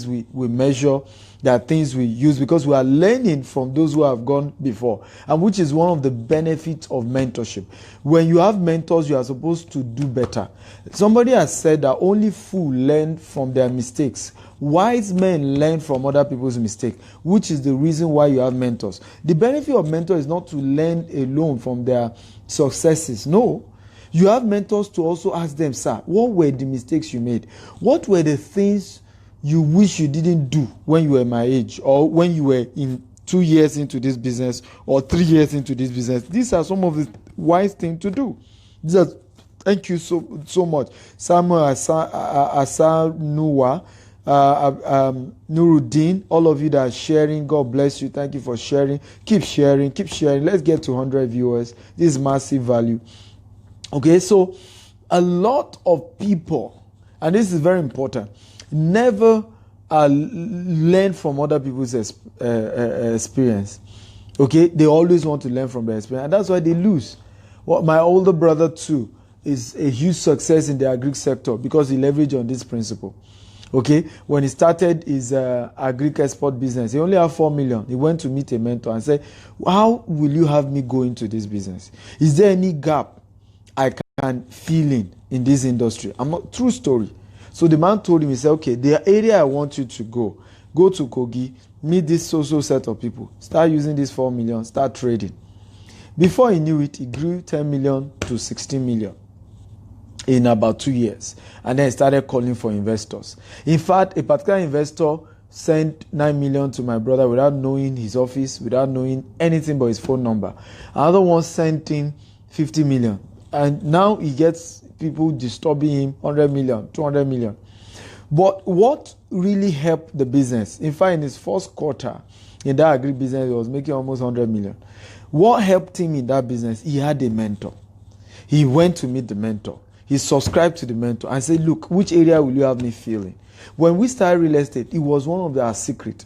we measure. There are things we use because we are learning from those who have gone before, and which is one of the benefits of mentorship. When you have mentors, you are supposed to do better. Somebody has said that only fools learn from their mistakes. Wise men learn from other people's mistakes, which is the reason why you have mentors. The benefit of mentors is not to learn alone from their successes. No. You have mentors to also ask them, sir, what were the mistakes you made? What were the things you wish you didn't do when you were my age, or when you were in 2 years into this business or 3 years into this business? These are some of the wise things to do. Thank you so much. Samuel Asar Nuwa, Nuruddin, all of you that are sharing, God bless you. Thank you for sharing. Keep sharing. Let's get to 100 viewers. This is massive value. Okay, so a lot of people, and this is very important, never learn from other people's experience. Okay, they always want to learn from their experience, and that's why they lose. Well, my older brother too is a huge success in the agri sector because he leveraged on this principle. Okay, when he started his agri export business, he only had 4 million. He went to meet a mentor and said, "How will you have me go into this business? Is there any gap I can fill in this industry?" True story. So the man told him, he said, okay, the area I want you to go to Kogi, meet this social set of people, start using this 4 million, start trading. Before he knew it, he grew 10 million to 16 million in about 2 years. And then he started calling for investors. In fact, a particular investor sent 9 million to my brother without knowing his office, without knowing anything but his phone number. Another one sent him 50 million. And now he gets people disturbing him 100 million, 200 million. But what really helped the business, in fact, in his first quarter in that agri business, he was making almost 100 million. What helped him in that business? He had a mentor. He went to meet the mentor. He subscribed to the mentor and said, look, which area will you have me feeling? When we started real estate, it was one of our secrets.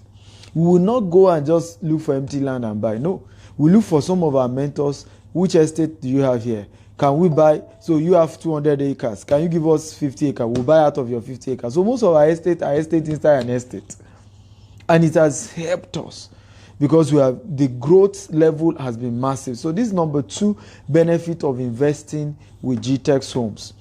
We will not go and just look for empty land and buy. No, we look for some of our mentors. Which estate do you have here? Can we buy? So you have 200 acres. Can you give us 50 acres? We'll buy out of your 50 acres. So most of our estate are estate inside an estate. And it has helped us because the growth level has been massive. So this number 2 benefit of investing with GTEX Homes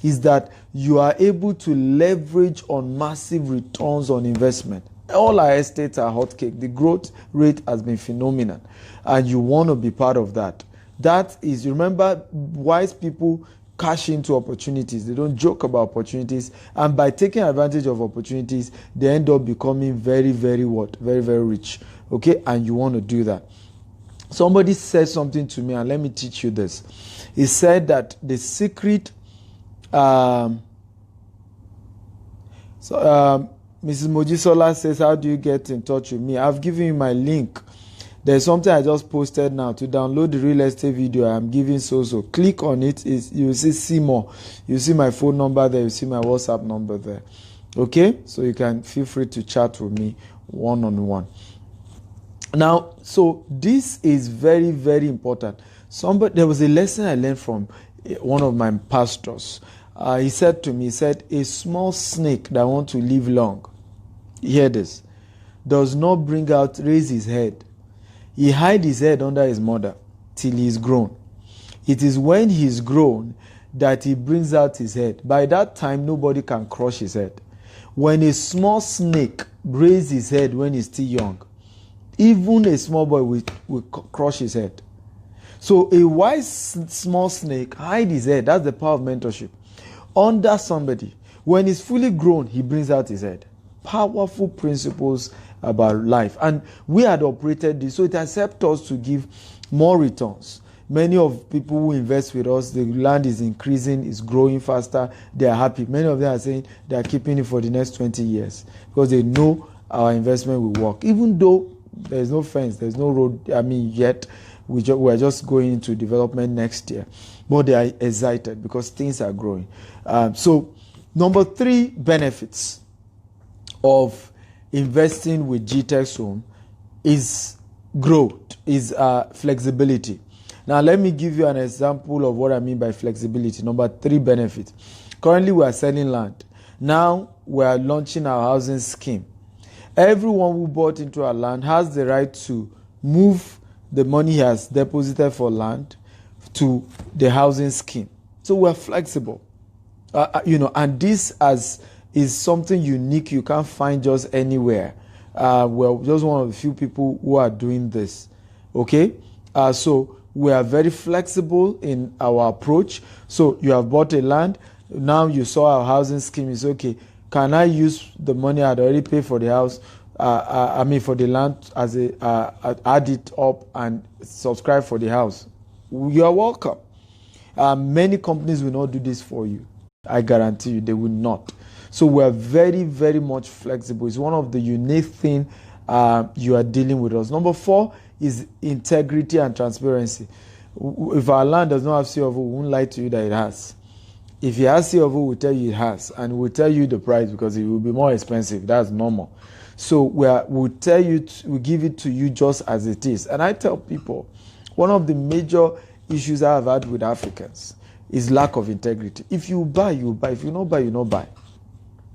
is that you are able to leverage on massive returns on investment. All our estates are hotcake. The growth rate has been phenomenal. And you want to be part of that. That is, remember, wise people cash into opportunities. They don't joke about opportunities. And by taking advantage of opportunities, they end up becoming very, very very rich. Okay? And you want to do that. Somebody said something to me, and let me teach you this. He said that the secret... Mrs. Mojisola says, how do you get in touch with me? I've given you my link. There's something I just posted now to download the real estate video I'm giving so. Click on it. You'll see more. You see my phone number there. You see my WhatsApp number there. Okay? So you can feel free to chat with me one-on-one. Now, so this is very, very important. There was a lesson I learned from one of my pastors. He said to me, a small snake that wants to live long, hear this, does not raise his head. He hides his head under his mother till he is grown. It is when he's grown that he brings out his head. By that time, nobody can crush his head. When a small snake raises his head when he's still young, even a small boy will crush his head. So a wise small snake hide his head. That's the power of mentorship. Under somebody. When he's fully grown, he brings out his head. Powerful principles about life. And we had operated this, so it has helped us to give more returns. Many of people who invest with us, the land is increasing, it's growing faster, they are happy. Many of them are saying they are keeping it for the next 20 years because they know our investment will work. Even though there's no fence, there's no road, yet we're just going into development next year. But they are excited because things are growing. So, number 3 benefits of investing with GTEx Home is growth, is flexibility. Now, let me give you an example of what I mean by flexibility. Number 3 benefit. Currently, we are selling land. Now, we are launching our housing scheme. Everyone who bought into our land has the right to move the money he has deposited for land to the housing scheme. So, we're flexible. And this is something unique you can't find just anywhere. We're just one of the few people who are doing this. Okay? So, we are very flexible in our approach. So you have bought a land. Now you saw our housing scheme. Is okay. Can I use the money I'd already paid for the house? For the land as add it up and subscribe for the house. You are welcome. Many companies will not do this for you. I guarantee you, they will not. So we are very, very much flexible. It's one of the unique things you are dealing with us. Number 4 is integrity and transparency. If our land does not have C of O, we won't lie to you that it has. If it has C of O, we'll tell you it has, and we'll tell you the price because it will be more expensive. That's normal. So we'll tell you, we'll give it to you just as it is. And I tell people, one of the major issues I have had with Africans is lack of integrity. If you buy, you buy. If you not buy, you not buy.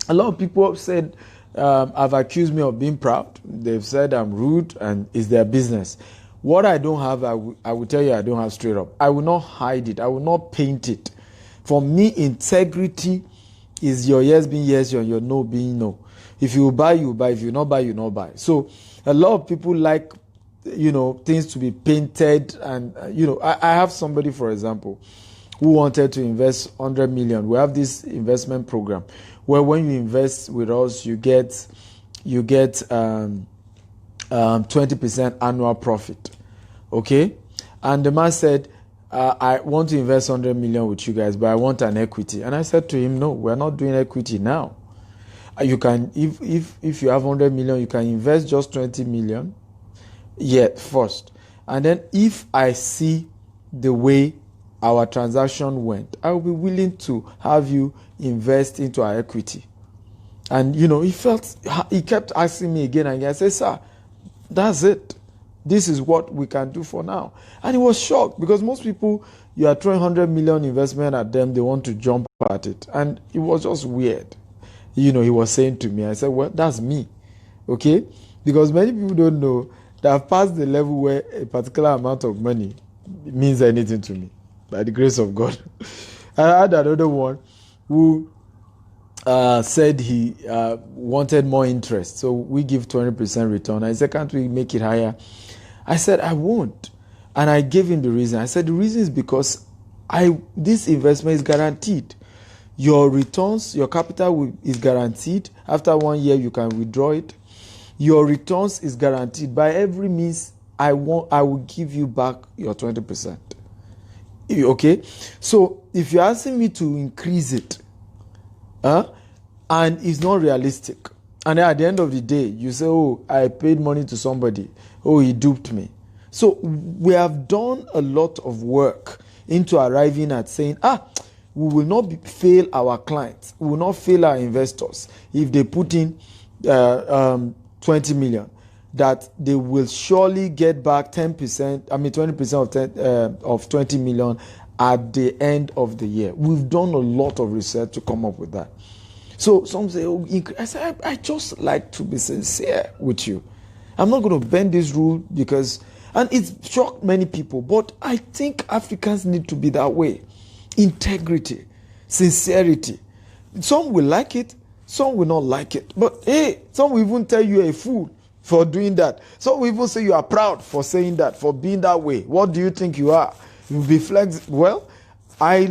A lot of people have said, have accused me of being proud. They've said I'm rude and it's their business. What I don't have, I will tell you I don't have straight up. I will not hide it. I will not paint it. For me, integrity is your yes being yes and your no being no. If you buy, you buy. If you not buy, you not buy. So a lot of people like, things to be painted. And, I have somebody, for example, who wanted to invest 100 million. We have this investment program where when you invest with us, you get 20% annual profit. Okay? And the man said, I want to invest 100 million with you guys, but I want an equity. And I said to him, no, we're not doing equity now. You can, if you have 100 million, you can invest just 20 million first. And then if I see the way our transaction went, I will be willing to have you invest into our equity. And, he kept asking me again and again. I said, sir, that's it. This is what we can do for now. And he was shocked because most people, you are throwing 100 million investment at them, they want to jump at it. And it was just weird. He was saying to me, I said, well, that's me. Okay? Because many people don't know that I've passed the level where a particular amount of money means anything to me. By the grace of God. I had another one who said he wanted more interest. So we give 20% return. I said, can't we make it higher? I said, I won't. And I gave him the reason. I said, the reason is because this investment is guaranteed. Your returns, your capital is guaranteed. After 1 year, you can withdraw it. Your returns is guaranteed. By every means, I will give you back your 20%. Okay? So, if you're asking me to increase it, and it's not realistic, and then at the end of the day, you say, oh, I paid money to somebody. Oh, he duped me. So, we have done a lot of work into arriving at saying, we will not fail our clients. We will not fail our investors if they put in 20 million. That they will surely get back 20% of 20 million at the end of the year. We've done a lot of research to come up with that. So some say, I say, I just like to be sincere with you. I'm not going to bend this rule because And it's shocked many people, but I think Africans need to be that way. Integrity, sincerity. Some will like it, some will not like it. But hey, some will even tell you a fool for doing that. Some will even say you are proud for saying that, for being that way. What do you think you are? You'll be flexible. Well, I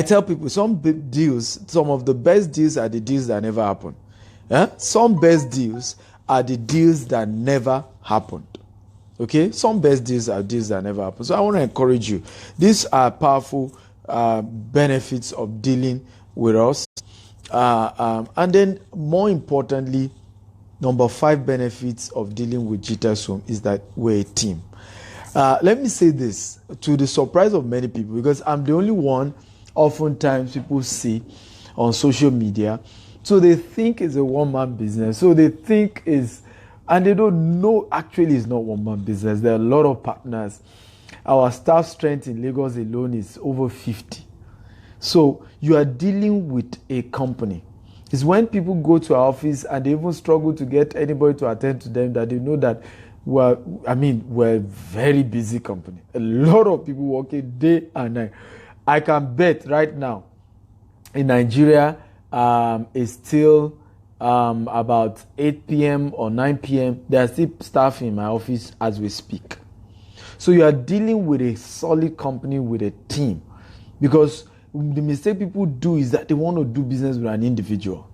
tell people some big deals, some of the best deals are the deals that never happen. Some best deals are the deals that never happened. Okay? Some best deals are deals that never happen. So I want to encourage you. These are powerful benefits of dealing with us. And then more importantly, number 5 benefits of dealing with Jitters Home is that we're a team. Let me say this to the surprise of many people, because I'm the only one oftentimes people see on social media. So they think it's a one-man business. So they think and they don't know actually it's not one-man business. There are a lot of partners. Our staff strength in Lagos alone is over 50. So you are dealing with a company. It's when people go to our office and they even struggle to get anybody to attend to them that they know that we're a very busy company. A lot of people working day and night. I can bet right now in Nigeria it's still about 8 p.m. or 9 p.m. There are still staff in my office as we speak. So you are dealing with a solid company, with a team. Because the mistake people do is that they want to do business with an individual.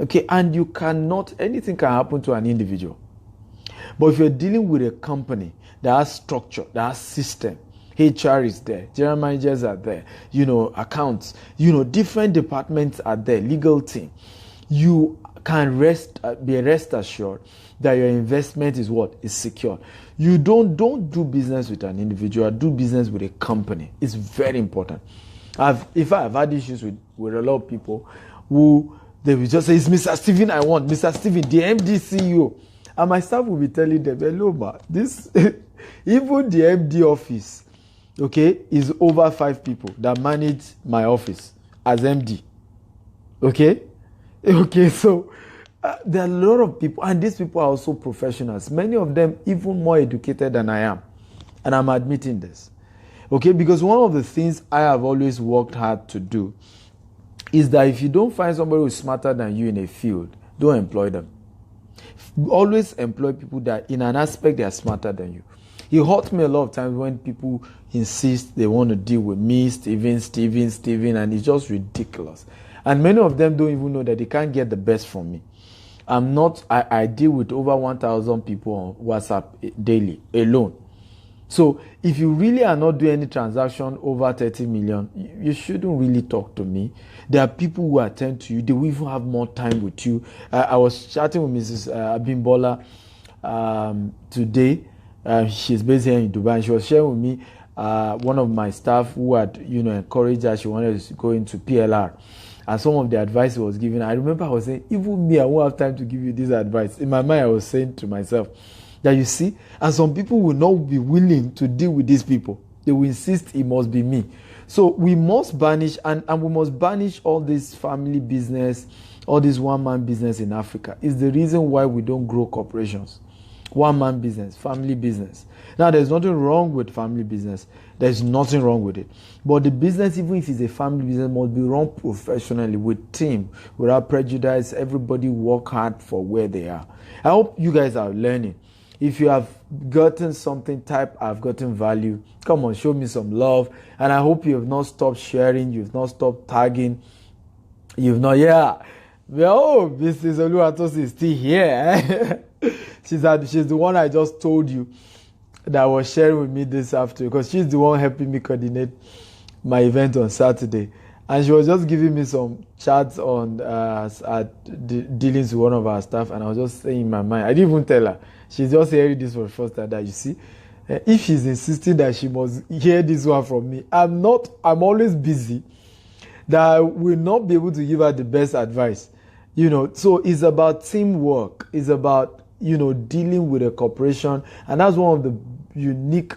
Okay, and anything can happen to an individual. But if you're dealing with a company that has structure, that has system, HR is there, general managers are there, accounts, different departments are there, legal team, you can be rest assured that your investment is secure. You don't do business with an individual, do business with a company. It's very important. I've had issues with a lot of people who they will just say, it's Mr. Stephen I want, Mr. Stephen, the MD CEO. And my staff will be telling them, hello, ma, this, even the MD office, okay, is over 5 people that manage my office as MD. Okay? Okay, so there are a lot of people, and these people are also professionals. Many of them even more educated than I am. And I'm admitting this. Okay, because one of the things I have always worked hard to do is that if you don't find somebody who's smarter than you in a field, don't employ them. Always employ people that in an aspect they are smarter than you. It hurts me a lot of times when people insist they want to deal with me, Steven, and it's just ridiculous. And many of them don't even know that they can't get the best from me. I deal with over 1,000 people on WhatsApp daily alone. So if you really are not doing any transaction over 30 million, you shouldn't really talk to me. There are people who attend to you. They will even have more time with you. I was chatting with Mrs. Abimbola today. She's based here in Dubai. And she was sharing with me one of my staff who had encouraged her. She wanted to go into PLR. And some of the advice he was giving, I remember I was saying, even me, I won't have time to give you this advice. In my mind, I was saying to myself, that you see, and some people will not be willing to deal with these people. They will insist it must be me. So we must banish, and we must banish all this family business, all this one-man business in Africa. It's the reason why we don't grow corporations. One-man business, family business. Now, there's nothing wrong with family business. There's nothing wrong with it. But the business, even if it's a family business, must be run professionally, with team, without prejudice. Everybody work hard for where they are. I hope you guys are learning. If you have gotten something, type I've gotten value. Come on, show me some love. And I hope you have not stopped sharing. You've not stopped tagging. You've not, oh, Mrs. Oluwatosi is still here. She's the one I just told you that was sharing with me this afternoon, because she's the one helping me coordinate my event on Saturday. And she was just giving me some chats on dealings with one of our staff, and I was just saying in my mind, I didn't even tell her. She's just hearing this for the first time, that you see, if she's insisting that she must hear this one from me, I'm always busy, that I will not be able to give her the best advice. So it's about teamwork. It's about, dealing with a corporation. And that's one of the unique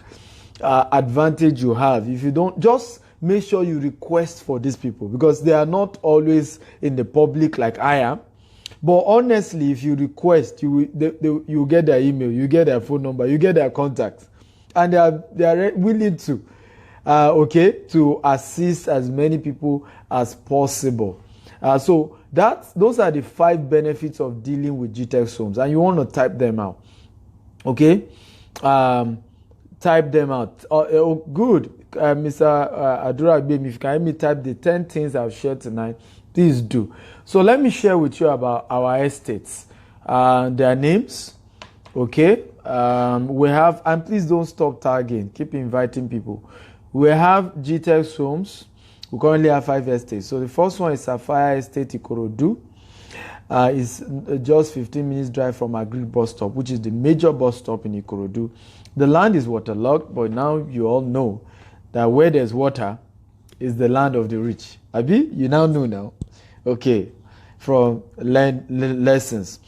advantage you have. If you don't, just make sure you request for these people, because they are not always in the public like I am. But honestly, if you request, you will get their email, you get their phone number, you get their contact, and they are willing to, to assist as many people as possible. So those are the 5 benefits of dealing with GTEx homes, and you want to type them out. Okay, type them out. Good, Mr. Adura Bim, if you can help me type the 10 things I've shared tonight, please do. So let me share with you about our estates, their names. Okay, we have, and please don't stop tagging, keep inviting people. We have GTEx homes. We currently have 5 estates. So the first one is Sapphire Estate Ikorodu. It's just 15 minutes drive from Agri bus stop, which is the major bus stop in Ikorodu. The land is waterlogged, but now you all know that where there's water is the land of the rich. Abi, you now know now. Okay, from lessons.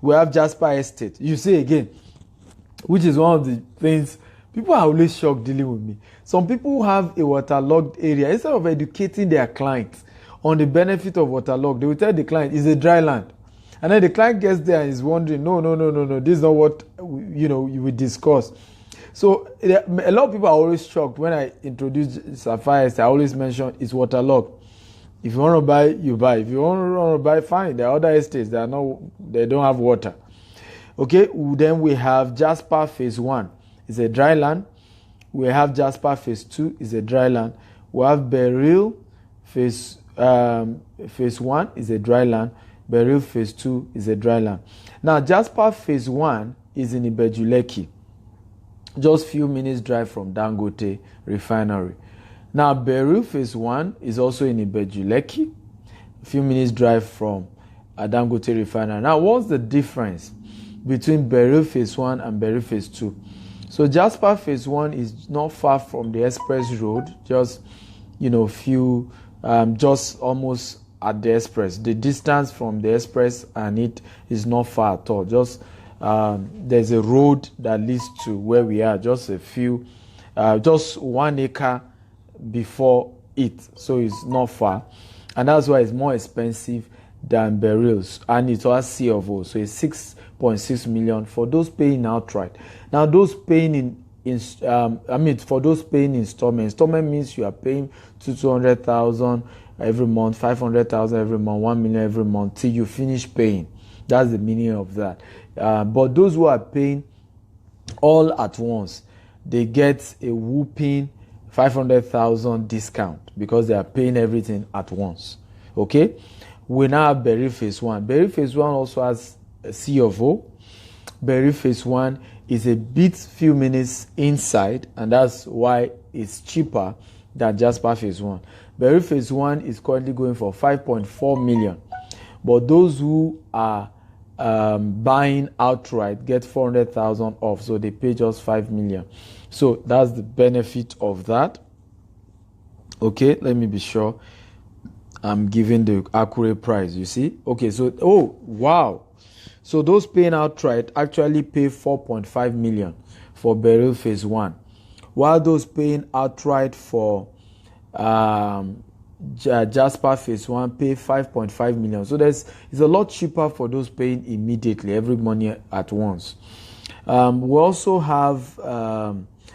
We have Jasper Estate. You see again, which is one of the things people are always shocked dealing with me. Some people have a waterlogged area. Instead of educating their clients on the benefit of waterlogged, they will tell the client it's a dry land. And then the client gets there and is wondering, no, this is not what you will discuss. So a lot of people are always shocked when I introduce Sapphire. I always mention it's waterlogged. If you want to buy, you buy. If you want to buy, fine. There are other estates they don't have water. Okay, then we have Jasper Phase 1. It's a dry land. We have Jasper Phase 2. It's a dry land. We have Beryl Phase 1 is a dry land. Beryl Phase 2 is a dry land. Now, Jasper Phase 1 is in Ibejuleki, just few minutes drive from Dangote Refinery. Now, Beryl Phase 1 is also in Ibejuleki, a few minutes drive from Dangote Refinery. Now, what's the difference between Beryl Phase 1 and Beryl Phase 2? So, Jasper Phase 1 is not far from the express road, just, just almost at the express. The distance from the express and it is not far at all. Just there's a road that leads to where we are, just a few, just 1 acre before it. So it's not far. And that's why it's more expensive than Beryl's. And it has C of O. So it's 6.6 million for those paying outright. Now, those paying for those paying installment. Installment means you are paying 200,000 every month, 500,000 every month, 1 million every month till you finish paying. That's the meaning of that. But those who are paying all at once, they get a whooping 500,000 discount because they are paying everything at once. Okay, we now have Beryl Phase 1. Beryl Phase 1 also has a C of O. Beryl Phase 1 is a few minutes inside, and that's why it's cheaper than Jasper Phase 1. Beryl Phase 1 is currently going for 5.4 million. But those who are buying outright get 400,000 off, so they pay just 5 million. So that's the benefit of that. Okay, let me be sure I'm giving the accurate price. You see? Okay, so wow. So those paying outright actually pay 4.5 million for Beryl Phase 1, while those paying outright for Jasper Phase 1 pay 5.5 million. So it's a lot cheaper for those paying immediately, every money at once. We also have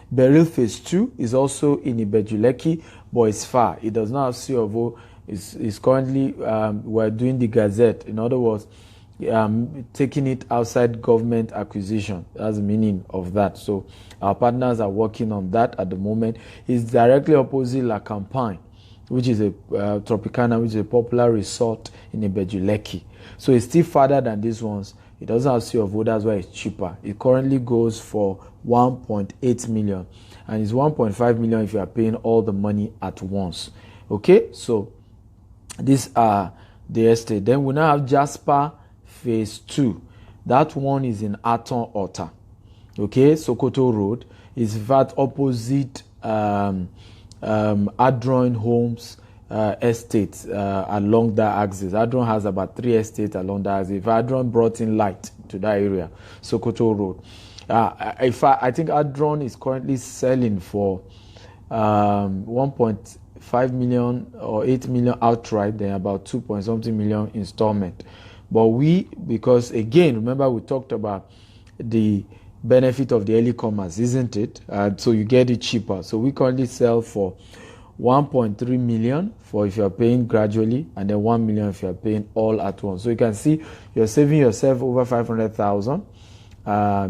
Beryl Phase 2 is also in Ibejuleki, but it's far. It does not have C of O. It's currently we're doing the Gazette. In other words, taking it outside government acquisition. That's the meaning of that. So our partners are working on that at the moment. It's directly opposite La Campagne, which is a Tropicana, which is a popular resort in Ibejuleki. So it's still farther than these ones. It doesn't have C of O, that's why it's cheaper. It currently goes for 1.8 million. And it's 1.5 million if you are paying all the money at once. Okay, so these are the estate. Then we now have Jasper Phase 2. That one is in Aton Ota. Okay, Sokoto Road is that opposite Adron Homes estates along that axis. Adron has about 3 estates along that axis. If Adron brought in light to that area, Sokoto Road. I think Adron is currently selling for 1.5 million or 8 million outright, then about 2 point something million installment. But because again, remember we talked about the benefit of the early commerce, isn't it? So you get it cheaper. So we currently sell for 1.3 million for if you're paying gradually, and then 1 million if you're paying all at once. So you can see you're saving yourself over 500,000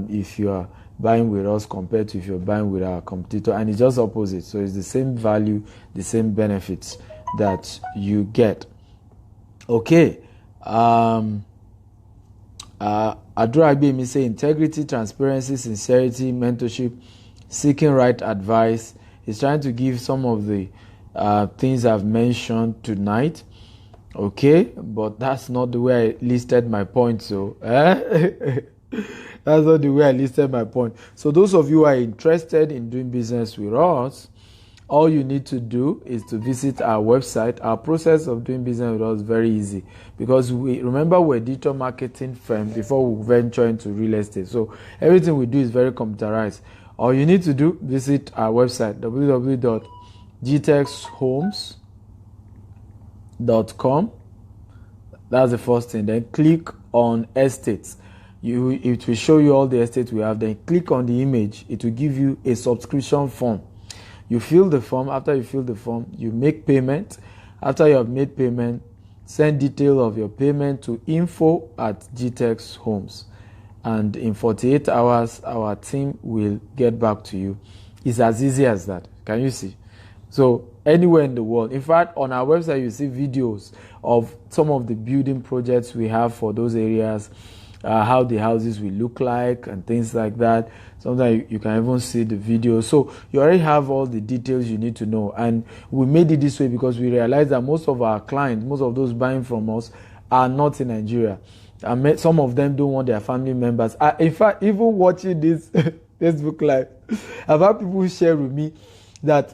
if you are buying with us compared to if you're buying with our competitor, and it's just opposite. So it's the same value, the same benefits that you get. Okay. Adura Agbemi say integrity, transparency, sincerity, mentorship, seeking right advice. He's trying to give some of the things I've mentioned tonight. Okay, but that's not the way I listed my point. So that's not the way I listed my point. So those of you who are interested in doing business with us, all you need to do is to visit our website. Our process of doing business with us is very easy, because we're a digital marketing firm before we venture into real estate. So everything we do is very computerized. All you need to do, visit our website, www.gtexhomes.com. That's the first thing. Then click on estates. It will show you all the estates we have. Then click on the image. It will give you a subscription form. You fill the form. After you fill the form, you make payment. After you have made payment, send detail of your payment to info@GTEX Homes. And in 48 hours, our team will get back to you. It's as easy as that. Can you see? So anywhere in the world. In fact, on our website, you see videos of some of the building projects we have for those areas, how the houses will look like and things like that. Sometimes you can even see the video. So you already have all the details you need to know. And we made it this way because we realized that most of our clients, most of those buying from us, are not in Nigeria. And some of them don't want their family members. In fact, even watching this Facebook Live, I've had people share with me that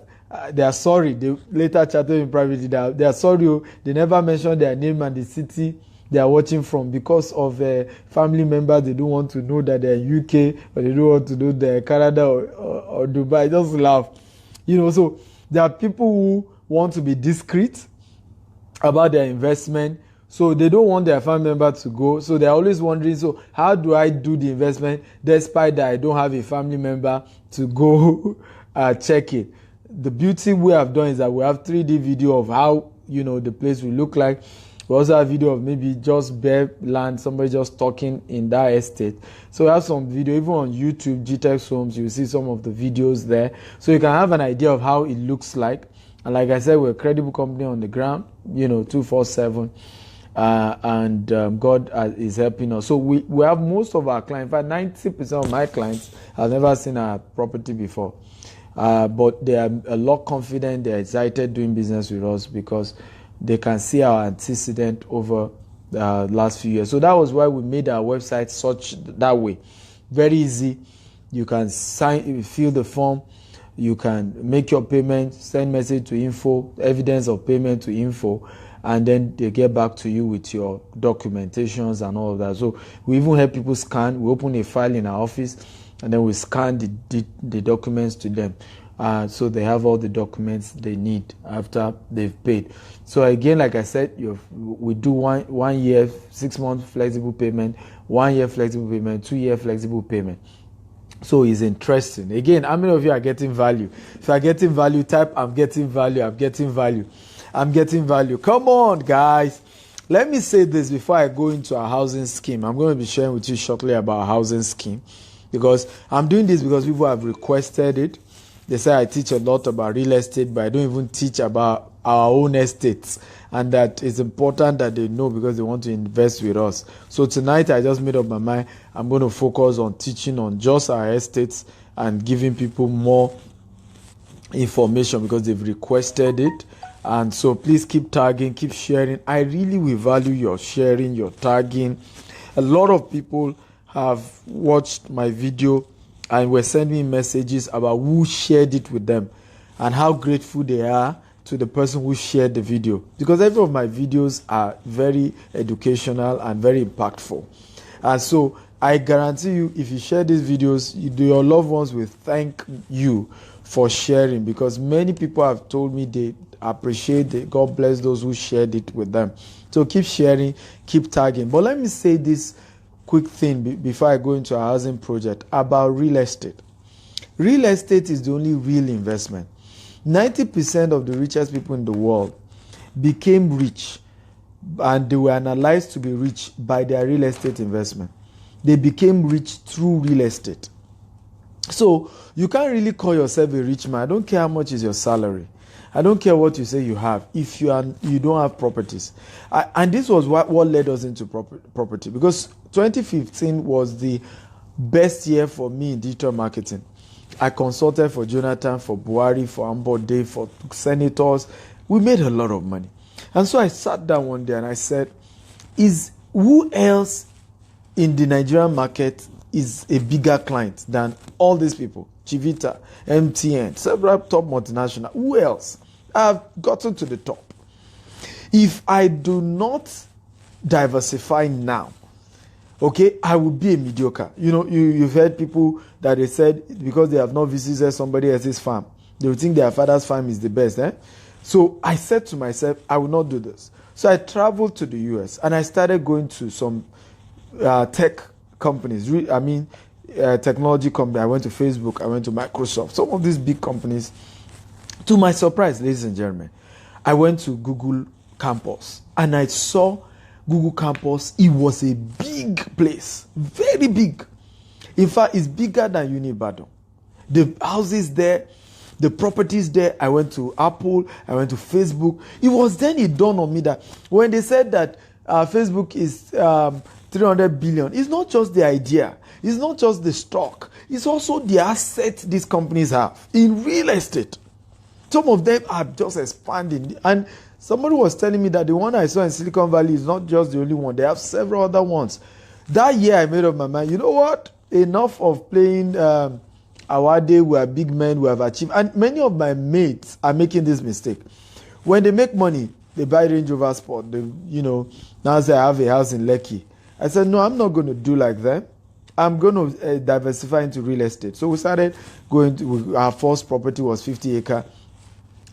they are sorry. They later chatted in privately that they are sorry. They never mentioned their name and the city they are watching from because of family members. They don't want to know that they're in UK, or they don't want to know they're Canada or Dubai. Just laugh. So there are people who want to be discreet about their investment. So they don't want their family member to go. So they're always wondering, so how do I do the investment despite that I don't have a family member to go check it? The beauty we have done is that we have 3D video of how, the place will look like. We also have video of maybe just bare land, somebody just talking in that estate. So we have some video, even on YouTube, GTEX Homes, you will see some of the videos there. So you can have an idea of how it looks like. And like I said, we're a credible company on the ground, 247. And God is helping us. So we have most of our clients. In fact, 90% of my clients have never seen our property before. But they are a lot confident, they're excited doing business with us because they can see our antecedent over the last few years. So that was why we made our website that way. Very easy. You can fill the form, you can make your payment, send message to info, evidence of payment to info, and then they get back to you with your documentations and all of that. So we even help people scan. We open a file in our office, and then we scan the documents to them. So they have all the documents they need after they've paid. So again, like I said, we do 1 year, 6 months flexible payment, 1 year flexible payment, 2 year flexible payment. So it's interesting. Again, how many of you are getting value? If you are getting value, type I'm getting value, I'm getting value, I'm getting value. Come on, guys. Let me say this before I go into our housing scheme. I'm going to be sharing with you shortly about our housing scheme, because I'm doing this because people have requested it. They say I teach a lot about real estate, but I don't even teach about our own estates. And that it's important that they know because they want to invest with us. So tonight I just made up my mind. I'm going to focus on teaching on just our estates and giving people more information because they've requested it. And so please keep tagging, keep sharing. I really will value your sharing, your tagging. A lot of people have watched my video and were sending me messages about who shared it with them and how grateful they are to the person who shared the video, because every of my videos are very educational and very impactful. And so I guarantee you, if you share these videos, your loved ones will thank you for sharing, because many people have told me they appreciate it. God bless those who shared it with them. So keep sharing, keep tagging. But let me say this quick thing before I go into a housing project about real estate. Real estate is the only real investment. 90% of the richest people in the world became rich, and they were analyzed to be rich by their real estate investment. They became rich through real estate. So you can't really call yourself a rich man. I don't care how much is your salary. I don't care what you say you have if you don't have properties. And this was what led us into property, because 2015 was the best year for me in digital marketing. I consulted for Jonathan, for Buhari, for Ambode, for senators. We made a lot of money. And so I sat down one day and I said, who else in the Nigerian market is a bigger client than all these people? Chivita, MTN, several top multinational. Who else? I've gotten to the top. If I do not diversify now, okay, I will be a mediocre. You know, you've heard people that they said because they have not visited somebody else's farm, they will think their father's farm is the best. So I said to myself, I will not do this. So I traveled to the US and I started going to some tech companies. Technology company. I went to Facebook, I went to Microsoft, some of these big companies. To my surprise, ladies and gentlemen, I went to Google Campus and I saw Google Campus. It was a big place, very big. In fact, it's bigger than Unibadan. The houses there, the properties there. I went to Apple, I went to Facebook. It was then it dawned on me that when they said that Facebook is 300 billion, it's not just the idea, it's not just the stock, it's also the assets these companies have in real estate. Some of them are just expanding. And somebody was telling me that the one I saw in Silicon Valley is not just the only one. They have several other ones. That year I made up my mind, you know what? Enough of playing our day, we are big men, we have achieved. And many of my mates are making this mistake. When they make money, they buy Range Rover Sport. Now say I have a house in Lekki. I said, no, I'm not going to do like that. I'm going to diversify into real estate. So we started going to, our first property was 50 acre.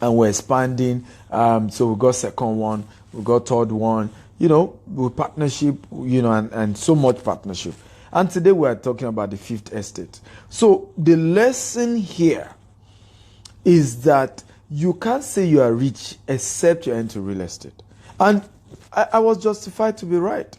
And we're expanding. So we got second one, we got third one, with partnership, and so much partnership. And today we are talking about the fifth estate. So the lesson here is that you can't say you are rich except you're into real estate. And I was justified to be right.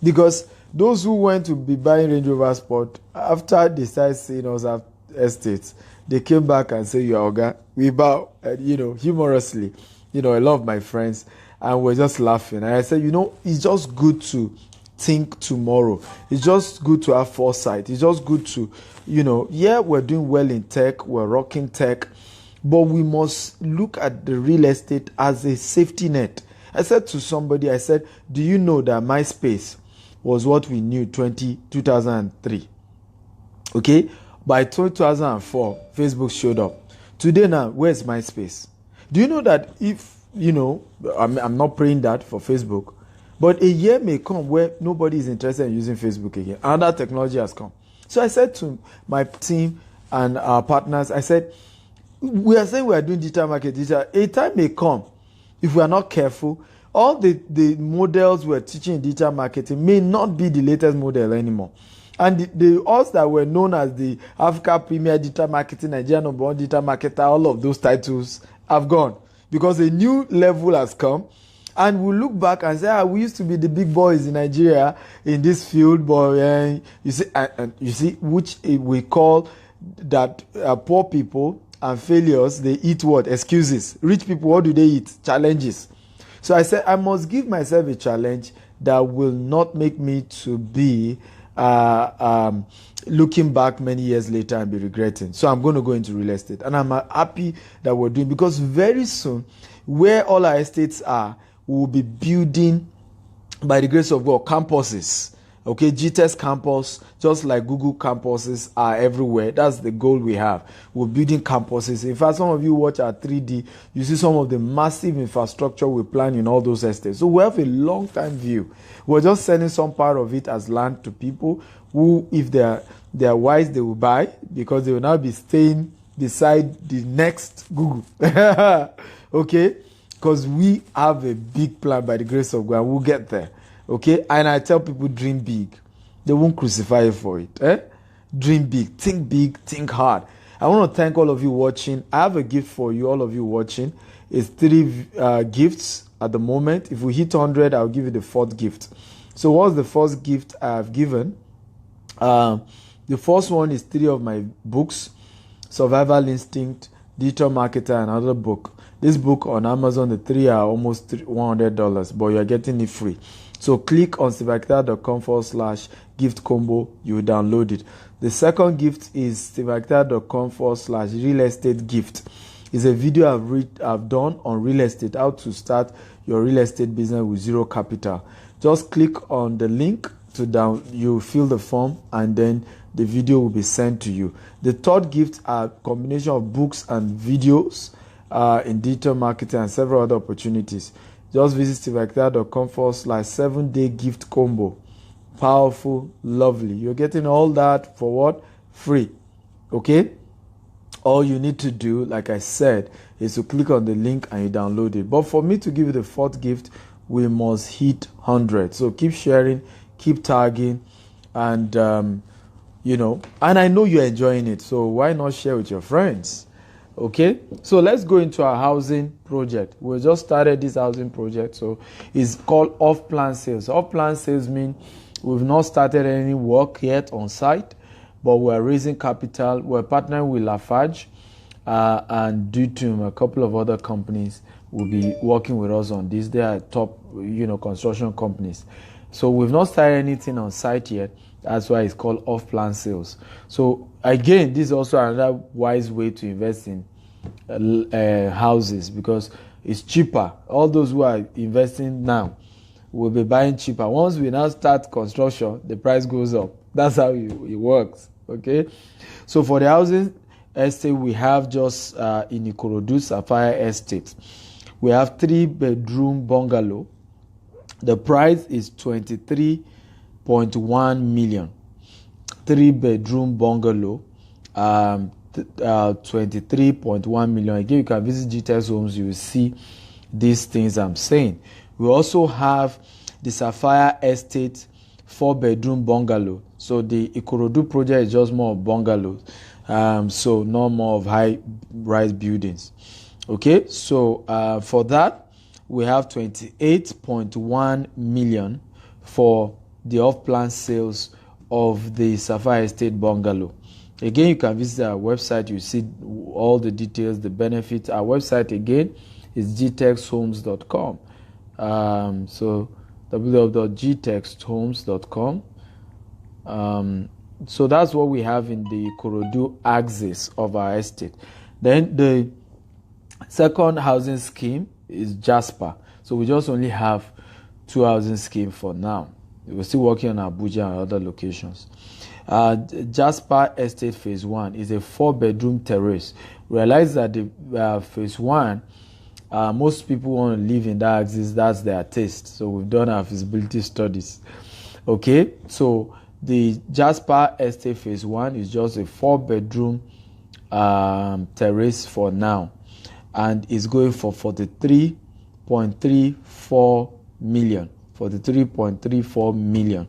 Because those who went to be buying Range Rover Sport, after they started seeing us have estates, they came back and said, "You are Oga." We bow, and, humorously. A lot of my friends, and we're just laughing. And I said, it's just good to think tomorrow. It's just good to have foresight. It's just good to, we're doing well in tech, we're rocking tech, but we must look at the real estate as a safety net. I said to somebody, do you know that MySpace was what we knew 2003? Okay? By 2004, Facebook showed up. Today now, where's MySpace? Do you know that if, I'm not praying that for Facebook, but a year may come where nobody is interested in using Facebook again. Another technology has come. So I said to my team and our partners, I said, we are saying we are doing digital marketing. A time may come, if we are not careful, all the models we're teaching in digital marketing may not be the latest model anymore. And the us that were known as the Africa Premier Digital Marketing, Nigeria number one digital marketer, all of those titles have gone because a new level has come. And we look back and say, we used to be the big boys in Nigeria in this field, but you see, which we call that poor people and failures, they eat what? Excuses. Rich people, what do they eat? Challenges. So I said, I must give myself a challenge that will not make me to be looking back many years later and be regretting. So I'm going to go into real estate, and I'm happy that we're doing, because very soon, where all our estates are, we will be building, by the grace of God, campuses. Okay, GTES campus, just like Google campuses are everywhere. That's the goal we have. We're building campuses. In fact, some of you watch our 3D, you see some of the massive infrastructure we plan in all those estates. So we have a long-time view. We're just sending some part of it as land to people who, if they are wise, they will buy, because they will now be staying beside the next Google. Okay? because we have a big plan by the grace of God. We'll get there. Okay? And I tell people, dream big. They won't crucify you for it. Dream big, think hard. I want to thank all of you watching. I have a gift for you, all of you watching. It's 3 gifts at the moment. If we hit 100, I'll give you the 4th gift. So what's the first gift I've given? The first one is 3 of my books: Survival Instinct, Digital Marketer, and another book. This book on Amazon, the 3 are almost $100, but you're getting it free. So click on steveakintayo.com/gift combo. You download it. The second gift is steveakintayo.com/real estate gift. It's a video I've done on real estate, how to start your real estate business with 0 capital. Just click on the link to you fill the form, and then the video will be sent to you. The third gift are a combination of books and videos in digital marketing and several other opportunities. Just visit steveakintayo.com/7-day gift combo. Powerful, lovely. You're getting all that for what? Free. Okay? All you need to do, like I said, is to click on the link and you download it. But for me to give you the 4th gift, we must hit 100. So keep sharing, keep tagging, and and I know you're enjoying it. So why not share with your friends? Okay, so let's go into our housing project. We just started this housing project, so it's called off-plan sales. Off-plan sales mean we've not started any work yet on site, but we're raising capital. We're partnering with Lafarge and Dutum, a couple of other companies will be working with us on this. They are top, construction companies. So we've not started anything on site yet. That's why it's called off-plan sales. So again, this is also another wise way to invest in houses, because it's cheaper. All those who are investing now will be buying cheaper. Once we now start construction, the price goes up. That's how it works. Okay. So for the housing estate, we have just in Ikorodu Sapphire Estate, we have 3-bedroom bungalow. The price is 23.1 million. 3-bedroom bungalow, 23.1 million. Again, you can visit GTEX Homes. You will see these things I'm saying. We also have the Sapphire Estate 4-bedroom bungalow. So the Ikorodu project is just more of bungalows. So no more of high-rise buildings. Okay, so for that, we have 28.1 million for the off-plan sales of the Sapphire Estate bungalow. Again, you can visit our website. You see all the details, the benefits. Our website again is gtexhomes.com. So www.gtexhomes.com. So that's what we have in the Ikorodu axis of our estate. Then the second housing scheme is Jasper. So we just only have 2 housing schemes for now. We're still working on Abuja and other locations. Jasper Estate Phase 1 is a 4-bedroom terrace. Realize that the Phase 1, most people want to live in that axis. That's their taste. So we've done our feasibility studies. Okay, so the Jasper Estate Phase 1 is just a 4-bedroom terrace for now, and is going for 43.34 million. 43.34 million.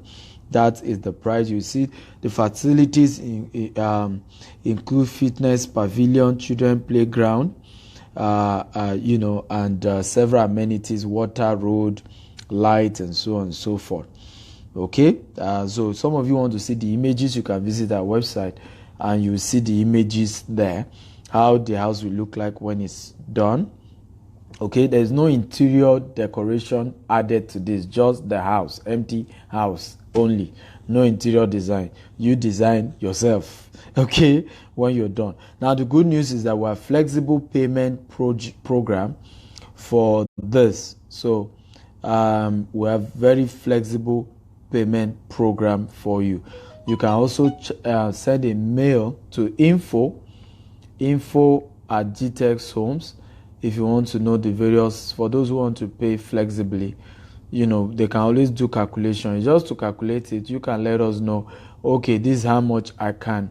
That is the price. You see, the facilities include fitness pavilion, children playground, and several amenities, water, road, light, and so on and so forth. Okay, so some of you want to see the images, you can visit our website and you will see the images there, how the house will look like when it's done. Okay, there's no interior decoration added to this, just the house, empty house only. No interior design. You design yourself, okay, when you're done. Now, the good news is that we have flexible payment program for this. So we have very flexible payment program for you. You can also send a mail to info@GTEX Homes. If you want to know the various, for those who want to pay flexibly, they can always do calculation. Just to calculate it, you can let us know, okay, this is how much I can,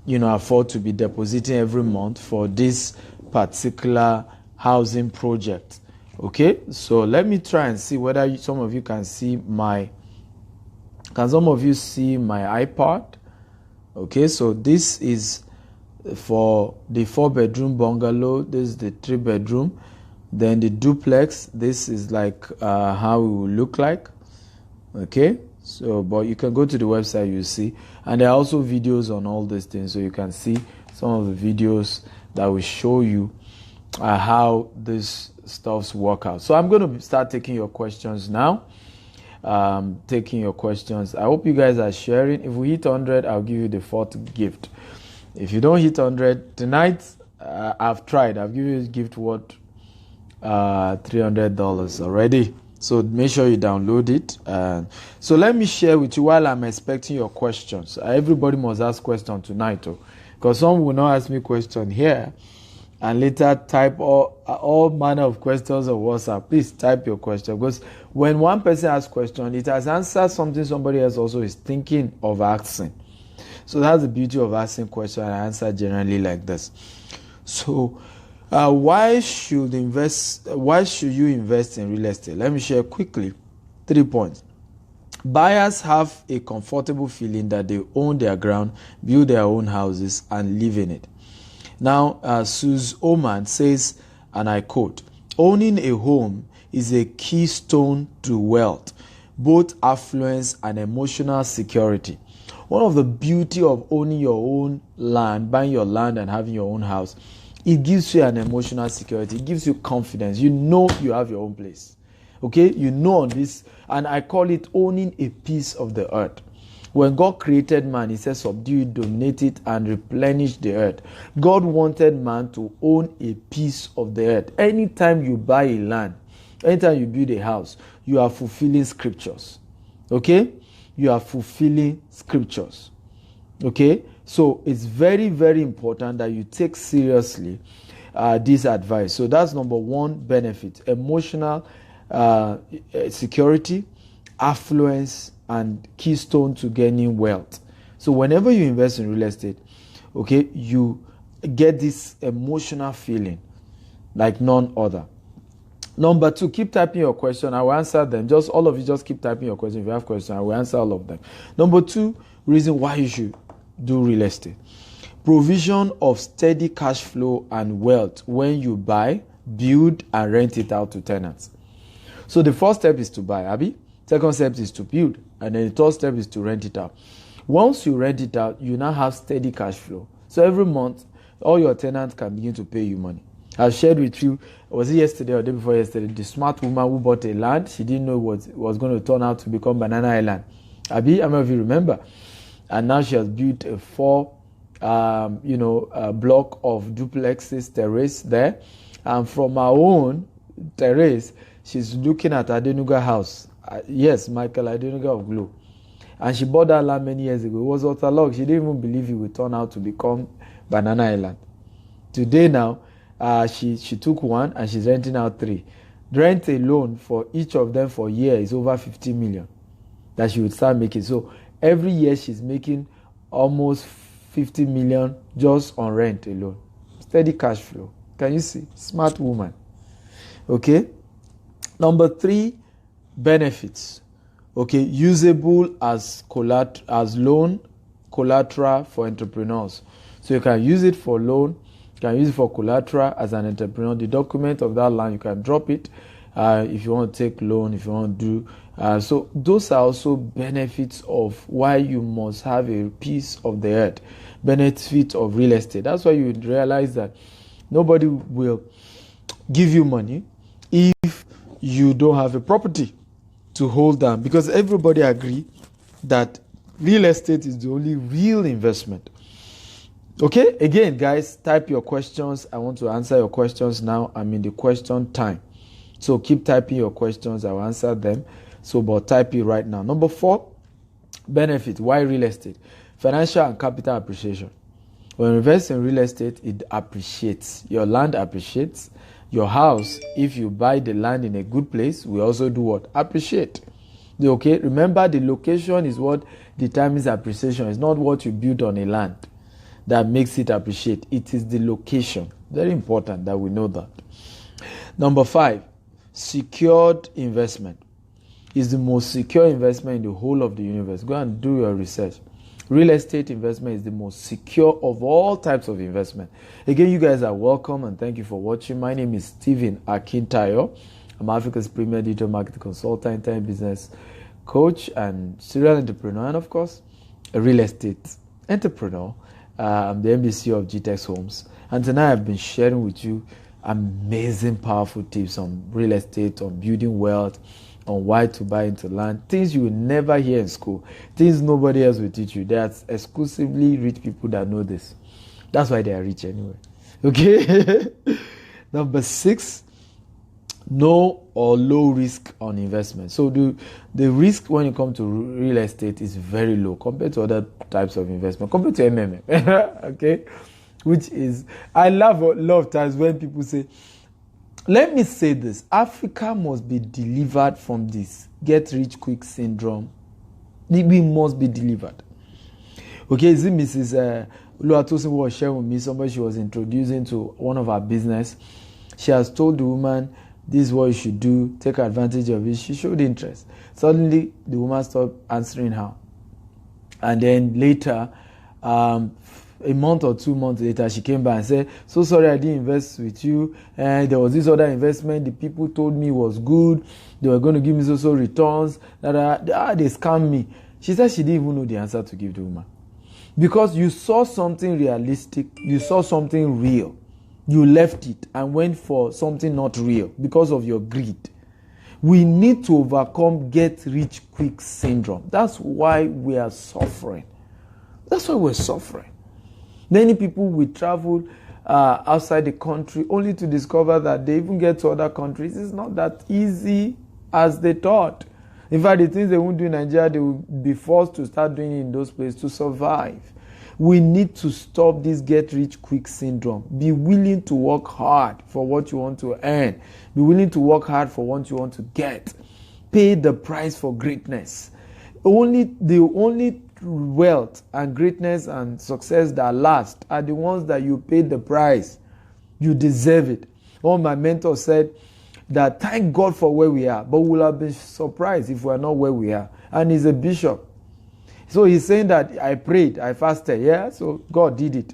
afford to be depositing every month for this particular housing project. Okay, so let me try and see whether some of you can see my iPad. Okay, so this is for the 4-bedroom bungalow. This is the 3-bedroom. Then the duplex, this is like how it will look like. Okay, so but you can go to the website, you see, and there are also videos on all these things, so you can see some of the videos that will show you how this stuffs work out. So I'm going to start taking your questions now. Taking your questions. I hope you guys are sharing. If we hit 100, I'll give you the 4th gift. If you don't hit 100 tonight, I've tried. I've given you a gift worth $300 already. So make sure you download it. So let me share with you while I'm expecting your questions. Everybody must ask questions tonight, because some will not ask me question here and later type all manner of questions on WhatsApp. Please type your question, because when one person asks question, it has answered something somebody else also is thinking of asking. So that's the beauty of asking question and answer generally like this. So why should you invest in real estate? Let me share quickly 3 points. Buyers have a comfortable feeling that they own their ground, build their own houses, and live in it. Now, Suze Oman says, and I quote, "Owning a home is a keystone to wealth, both affluence and emotional security." One of the beauty of owning your own land, buying your land and having your own house, it gives you an emotional security. It gives you confidence. You know you have your own place. Okay? You know on this, and I call it owning a piece of the earth. When God created man, he said, subdue it, dominate it, and replenish the earth. God wanted man to own a piece of the earth. Anytime you buy a land, anytime you build a house, you are fulfilling scriptures. Okay? You are fulfilling scriptures. Okay? So it's very, very important that you take seriously this advice. So that's number 1 benefit: emotional security, affluence, and keystone to gaining wealth. So whenever you invest in real estate, okay, you get this emotional feeling like none other. Number 2, keep typing your question. I will answer them. Just all of you, just keep typing your question. If you have questions, I will answer all of them. Number 2, reason why you should do real estate: provision of steady cash flow and wealth when you buy, build, and rent it out to tenants. So the first step is to buy, Abby. Second step is to build, and then the third step is to rent it out. Once you rent it out, you now have steady cash flow. So every month, all your tenants can begin to pay you money. I shared with you, was it yesterday or the day before yesterday, the smart woman who bought a land. She didn't know what was going to turn out to become Banana Island. Abi, I don't know if you remember. And now she has built a 4 block of duplexes terrace there. And from her own terrace, she's looking at Adenuga house. Yes, Michael Adenuga of Glow. And she bought that land many years ago. It was waterlogged. She didn't even believe it would turn out to become Banana Island. Today now, she took 1 and she's renting out 3. Rent alone for each of them for a year is over 50 million that she would start making. So every year she's making almost 50 million just on rent alone. Steady cash flow. Can you see? Smart woman. Okay. Number 3, benefits. Okay, usable as loan collateral for entrepreneurs. So you can use it for loan, you can use it for collateral as an entrepreneur. The document of that land, you can drop it if you want to take loan, if you want to do. So those are also benefits of why you must have a piece of the earth. Benefit of real estate. That's why you realize that nobody will give you money if you don't have a property to hold down, because everybody agree that real estate is the only real investment. Okay, again, guys, type your questions. I want to answer your questions now. I'm in the question time. So keep typing your questions. I will answer them. So, but type it right now. Number 4, benefit. Why real estate? Financial and capital appreciation. When you invest in real estate, it appreciates. Your land appreciates. Your house, if you buy the land in a good place, we also do what? Appreciate. Okay, remember the location is what determines appreciation. It's not what you build on a land that makes it appreciate. It is the location. Very important that we know that. Number 5, secured investment. It's the most secure investment in the whole of the universe. Go and do your research. Real estate investment is the most secure of all types of investment. Again, you guys are welcome and thank you for watching. My name is Stephen Akintayo. I'm Africa's premier digital marketing consultant, internet business coach, and serial entrepreneur, and of course, a real estate entrepreneur. I'm the MBC of GTEx Homes. And tonight I've been sharing with you amazing, powerful tips on real estate, on building wealth, on why to buy into land, things you will never hear in school, things nobody else will teach you. There's exclusively rich people that know this. That's why they are rich anyway. Okay? Number 6, no or low risk on investment. So the risk when it comes to real estate is very low compared to other types of investment, compared to MMM. Okay? Which is, I love a lot of times when people say, let me say this, Africa must be delivered from this get rich quick syndrome. We must be delivered. Okay, is it Mrs. Luatosin was sharing with me, somebody she was introducing to one of her business. She has told the woman, this is what you should do, take advantage of it. She showed interest. Suddenly, the woman stopped answering her. And then later, a month or 2 months later, she came back and said, so sorry I didn't invest with you. And there was this other investment. The people told me was good. They were going to give me so returns. They scammed me. She said she didn't even know the answer to give the woman. Because you saw something realistic. You saw something real. You left it and went for something not real because of your greed. We need to overcome get rich quick syndrome. That's why we are suffering. That's why we're suffering. Many people will travel outside the country only to discover that they even get to other countries. It's not that easy as they thought. In fact, the things they won't do in Nigeria, they will be forced to start doing it in those places to survive. We need to stop this get rich quick syndrome. Be willing to work hard for what you want to earn. Be willing to work hard for what you want to get. Pay the price for greatness. The only wealth and greatness and success that last are the ones that you paid the price. You deserve it. One of my mentors said that thank God for where we are, but we'll have been surprised if we are not where we are. And he's a bishop. So he's saying that I prayed, I fasted, yeah, so God did it.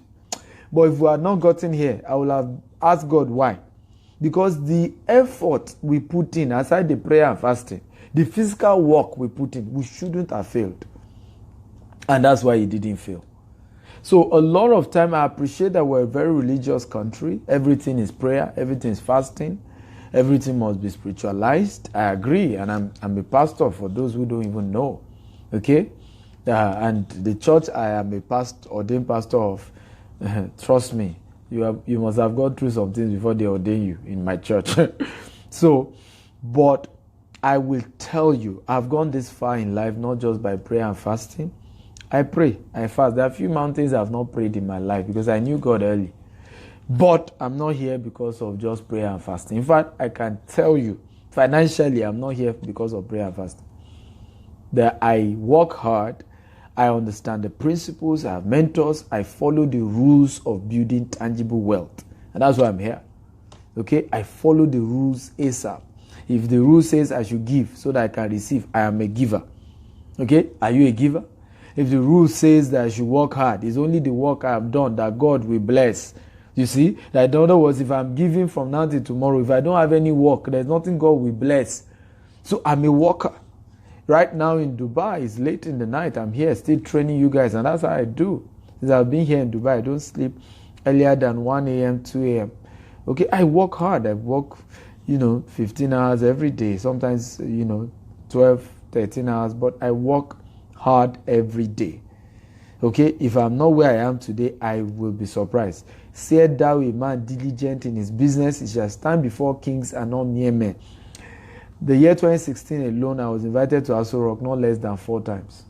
But if we had not gotten here, I will have asked God why. Because the effort we put in, aside the prayer and fasting, the physical work we put in, we shouldn't have failed. And that's why he didn't fail. So a lot of time, I appreciate that we're a very religious country. Everything is prayer, everything is fasting, everything must be spiritualized. I agree, and I'm a pastor for those who don't even know. Okay? And the church I am a ordained pastor of, trust me, you must have gone through some things before they ordain you in my church. So, but I will tell you, I've gone this far in life, not just by prayer and fasting. I pray, I fast. There are a few mountains I have not prayed in my life because I knew God early. But I'm not here because of just prayer and fasting. In fact, I can tell you, financially, I'm not here because of prayer and fasting. That I work hard, I understand the principles, I have mentors, I follow the rules of building tangible wealth. And that's why I'm here. Okay? I follow the rules ASAP. If the rule says I should give so that I can receive, I am a giver. Okay? Are you a giver? If the rule says that I should work hard, it's only the work I have done that God will bless. You see? Like in other words, if I'm giving from now till tomorrow, if I don't have any work, there's nothing God will bless. So I'm a worker. Right now in Dubai, it's late in the night. I'm here still training you guys, and that's how I do. Since I've been here in Dubai, I don't sleep earlier than 1 a.m., 2 a.m. Okay, I work hard. I work, 15 hours every day. Sometimes, 12, 13 hours, but I work hard every day. Okay, if I'm not where I am today, I will be surprised. Said thou a man diligent in his business, he shall stand before kings and not mere men. The year 2016 alone, I was invited to Aso Rock not less than 4 times.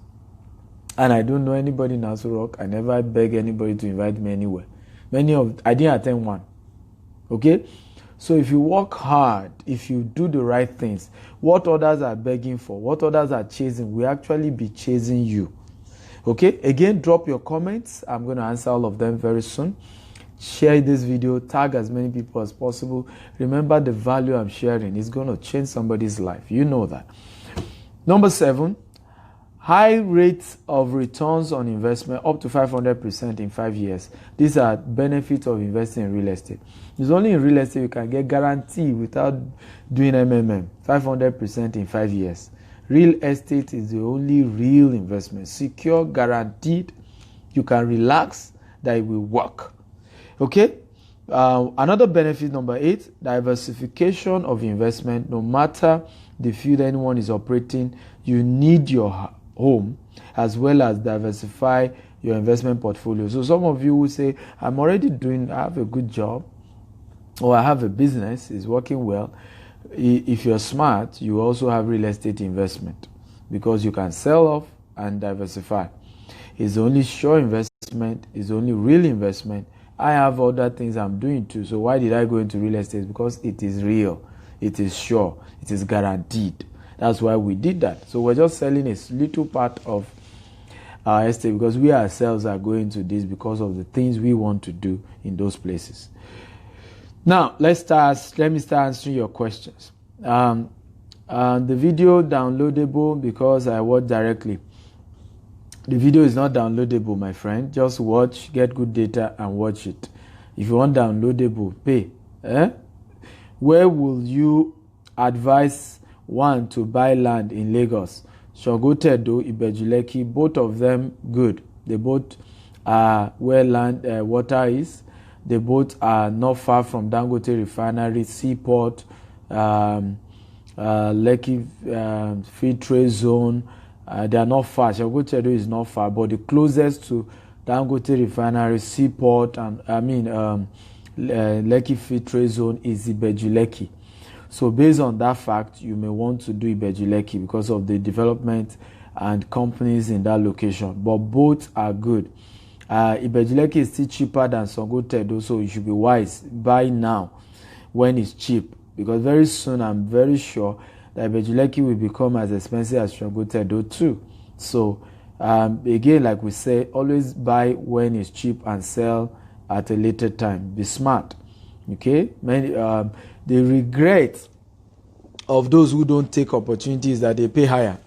And I don't know anybody in Aso Rock. I never beg anybody to invite me anywhere. I didn't attend one. Okay? So if you work hard, if you do the right things, what others are begging for, what others are chasing, will actually be chasing you. Okay? Again, drop your comments. I'm going to answer all of them very soon. Share this video, tag as many people as possible. Remember, the value I'm sharing is going to change somebody's life. You know that. Number 7, high rates of returns on investment, up to 500% in 5 years. These are benefits of investing in real estate. It's only in real estate you can get guarantee without doing MMM, 500% in 5 years. Real estate is the only real investment. Secure, guaranteed. You can relax that it will work. Okay? Another benefit, number 8, diversification of investment. No matter the field anyone is operating, you need your home as well as diversify your investment portfolio. So some of you will say, I have a good job, or I have a business, it's working well. If you're smart, you also have real estate investment because you can sell off and diversify. It's only sure investment, it's only real investment. I have other things I'm doing too. So why did I go into real estate? Because it is real, it is sure, it is guaranteed. That's why we did that. So we're just selling a little part of our estate because we ourselves are going to this because of the things we want to do in those places. Now, let me start answering your questions. The video downloadable because I watch directly. The video is not downloadable, my friend. Just watch, get good data and watch it. If you want downloadable, pay. Where will you advise one to buy land in Lagos? Shogotedo, Ibejuleki, both of them good. They both are where land water is. They both are not far from Dangote Refinery, Seaport, Lekki Free Trade Zone. They are not far. Shogotedo is not far, but the closest to Dangote Refinery, Seaport, and Lekki Free Trade Zone is Ibejuleki. So based on that fact, you may want to do Ibejuleki because of the development and companies in that location. But both are good. Ibejuleki is still cheaper than Shogotedo, so you should be wise. Buy now when it's cheap, because very soon I'm very sure that Ibejuleki will become as expensive as Shogotedo too. So again, like we say, always buy when it's cheap and sell at a later time. Be smart. Okay? The regret of those who don't take opportunities that they pay higher.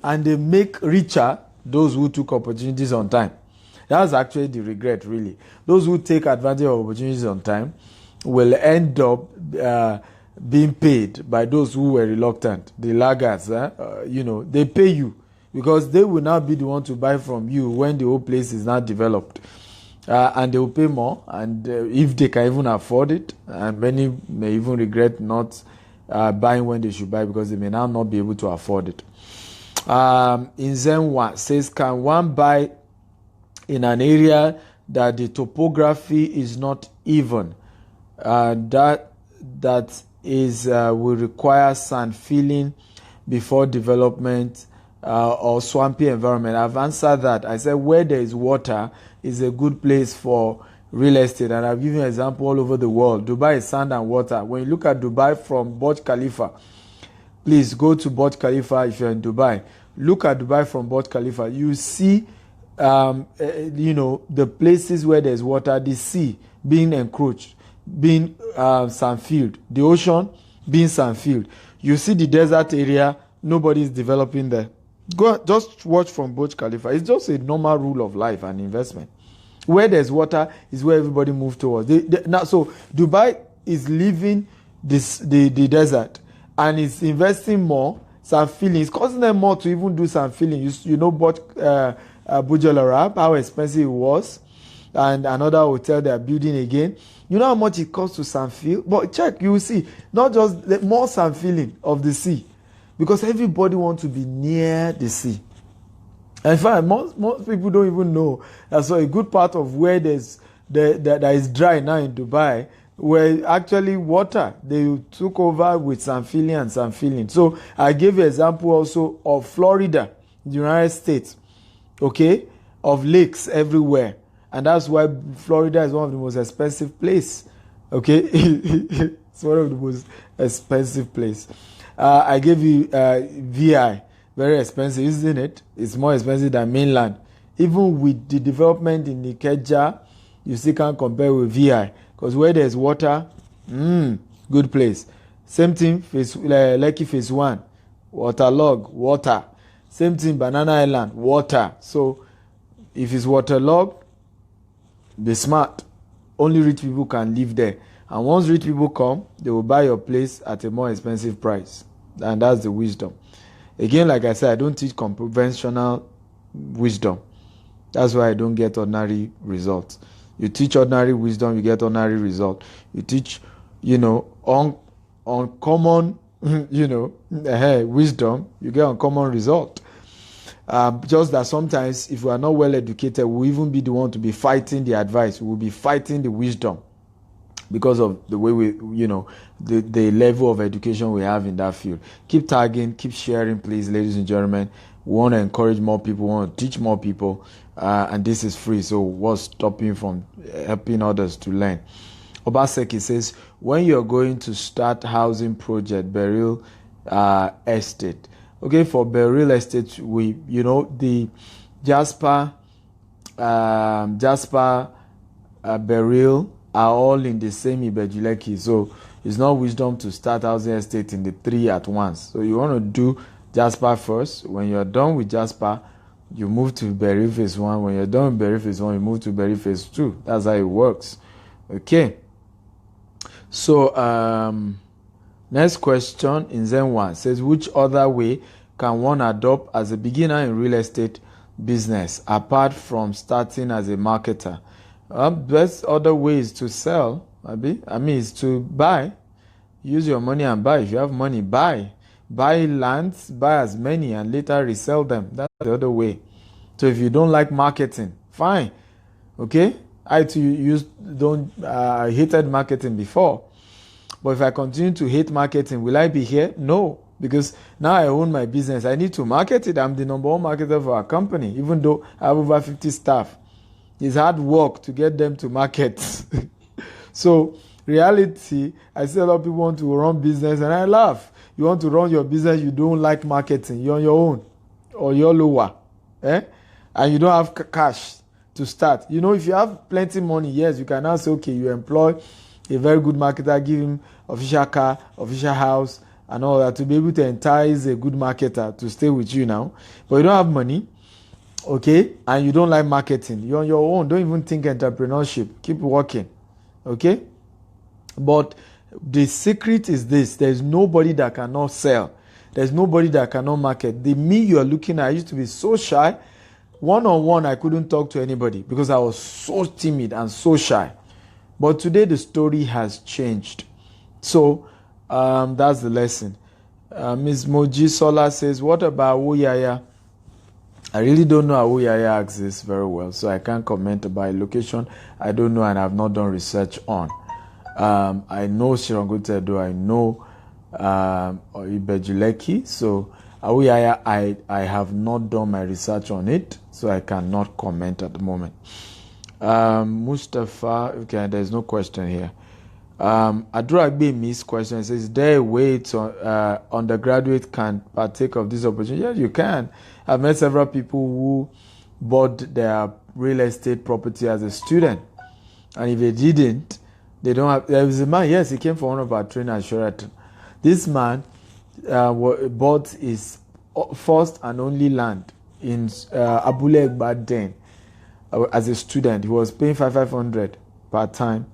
And they make richer those who took opportunities on time. That's actually the regret, really. Those who take advantage of opportunities on time will end up being paid by those who were reluctant, the laggards. They pay you because they will now be the one to buy from you when the whole place is not developed. And they will pay more, and if they can even afford it, and many may even regret not buying when they should buy because they may now not be able to afford it. In Zenwa says, can one buy in an area that the topography is not even? That is will require sand filling before development or swampy environment. I've answered that. I said where there is water is a good place for real estate, and I've given an example all over the world. Dubai is sand and water. When you look at Dubai from Burj Khalifa, please go to Burj Khalifa if you're in Dubai. Look at Dubai from Burj Khalifa. You see, the places where there's water, the sea being encroached, being sandfield, the ocean being sandfield. You see the desert area, nobody is developing there. Go just watch from Burj Khalifa. It's just a normal rule of life and investment. Where there's water is where everybody moves towards. So Dubai is leaving the desert and is investing more. Sand filling, it's costing them more to even do sand filling. You know Burj Al Arab, how expensive it was, and another hotel they are building again. You know how much it costs to sand fill? But check, you will see, not just more sand filling of the sea, because everybody wants to be near the sea. In fact, most people don't even know. So a good part of where that is dry now in Dubai were actually water. They took over with sand filling and sand filling. So I gave you an example also of Florida, the United States, okay, of lakes everywhere. And that's why Florida is one of the most expensive places. Okay, it's one of the most expensive places. I gave you VI, very expensive, isn't it? It's more expensive than mainland. Even with the development in Ikeja, you still can't compare with VI. Because where there's water, good place. Same thing, Lekki phase 1, waterlog, water. Same thing, Banana Island, water. So if it's waterlogged, be smart. Only rich people can live there. And once rich people come, they will buy your place at a more expensive price. And that's the wisdom. Again, like I said, I don't teach conventional wisdom. That's why I don't get ordinary results. You teach ordinary wisdom, you get ordinary result. You teach, uncommon, wisdom, you get uncommon result. Just that sometimes, if we are not well educated, we'll even be the one to be fighting the advice. We'll be fighting the wisdom because of the way the level of education we have in that field. Keep tagging, keep sharing, please, ladies and gentlemen. We want to encourage more people, we want to teach more people, and this is free. So what's stopping you from helping others to learn? Obaseki says, when you're going to start housing project, Beryl Estate. Okay, for Beryl Estate, the Jasper, Beryl are all in the same Ibejuleki. So it's not wisdom to start housing estate in the 3 at once. So you want to do Jasper first. When you're done with Jasper, you move to Beryl phase 1. When you're done with Beryl phase 1, you move to Beryl phase 2. That's how it works. Okay. So next question in Zen 1 says, which other way can one adopt as a beginner in real estate business apart from starting as a marketer? Best other way is to sell. Is to buy. Use your money and buy. If you have money, buy. Buy lands, buy as many, and later resell them. That's the other way. So if you don't like marketing, fine. Okay? I hated marketing before. But if I continue to hate marketing, will I be here? No. Because now I own my business. I need to market it. I'm the number 1 marketer for our company, even though I have over 50 staff. It's hard work to get them to market. So, reality, I see a lot of people want to run business, and I laugh. You want to run your business, you don't like marketing. You're on your own, or you're lower. And you don't have cash to start. If you have plenty money, yes, you can now say, okay, you employ a very good marketer, give him official car, official house, and all that to be able to entice a good marketer to stay with you now. But you don't have money. Okay, and you don't like marketing. You're on your own. Don't even think entrepreneurship. Keep working. Okay, but the secret is this: there's nobody that cannot sell. There's nobody that cannot market. The me you are looking at, I used to be so shy. One-on-one, I couldn't talk to anybody because I was so timid and so shy. But today the story has changed. So that's the lesson. Ms. Moji Sola says, what about Woyaya? I really don't know how Woyaya exists very well, so I can't comment about a location I don't know and I've not done research on. I know Shirangotedo, I know Ibejuleki, so Woyaya, I have not done my research on it, so I cannot comment at the moment. Mustafa, okay, there's no question here. Aduragbe missed question. It says, is there a way to undergraduate can partake of this opportunity? Yes, you can. I've met several people who bought their real estate property as a student, and if they didn't, they don't have. There was a man, yes, he came for one of our trainers, Sheraton. This man bought his first and only land in Abule Egbaden as a student. He was paying 500 per time.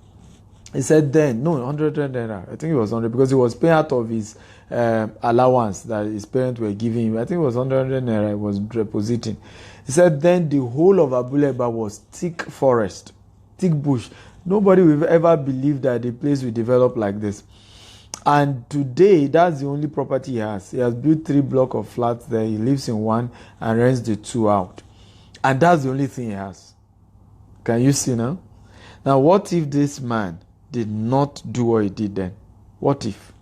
He said then, no, 100 naira. I think it was 100 because he was paying out of his allowance that his parents were giving him. I think it was 100 naira he was depositing. He said then the whole of Abuleba was thick forest, thick bush. Nobody will ever believe that the place will develop like this. And today, that's the only property he has. He has built 3 blocks of flats there. He lives in one and rents the 2 out. And that's the only thing he has. Can you see now? Now, what if this man did not do what he did then? What if?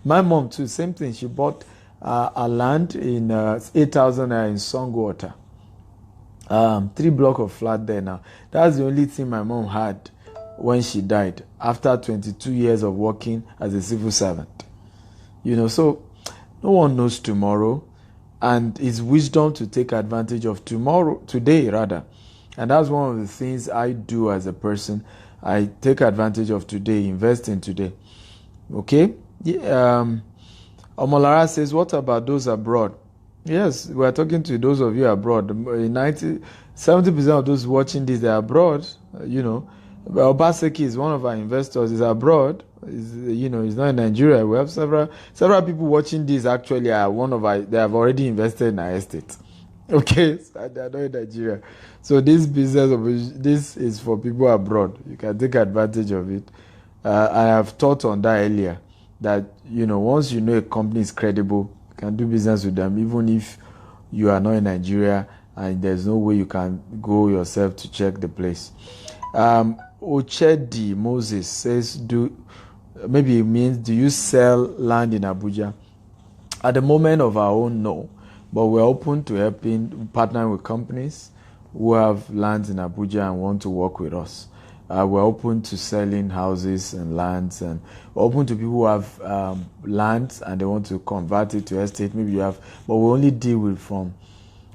My mom too, same thing. She bought a land in 8,000 in Songwater. 3 blocks of flat there now. That's the only thing my mom had when she died after 22 years of working as a civil servant. So no one knows tomorrow, and it's wisdom to take advantage of today rather. And that's one of the things I do as a person. I take advantage of today, invest in today. Okay? Omolara says, what about those abroad? Yes, we are talking to those of you abroad. 70% of those watching this, they're abroad. Obaseki is one of our investors, is abroad. He's not in Nigeria. We have several people watching this actually are they have already invested in our estate. Okay, so they're not in Nigeria. So this this is for people abroad. You can take advantage of it. I have taught on that earlier, that once you know a company is credible, you can do business with them even if you are not in Nigeria and there's no way you can go yourself to check the place. Ochedi Moses says, maybe it means, do you sell land in Abuja? At the moment of our own, no, but we're open to partnering with companies who have lands in Abuja and want to work with us. We're open to selling houses and lands, and we're open to people who have lands and they want to convert it to estate. Maybe you have, but we only deal with from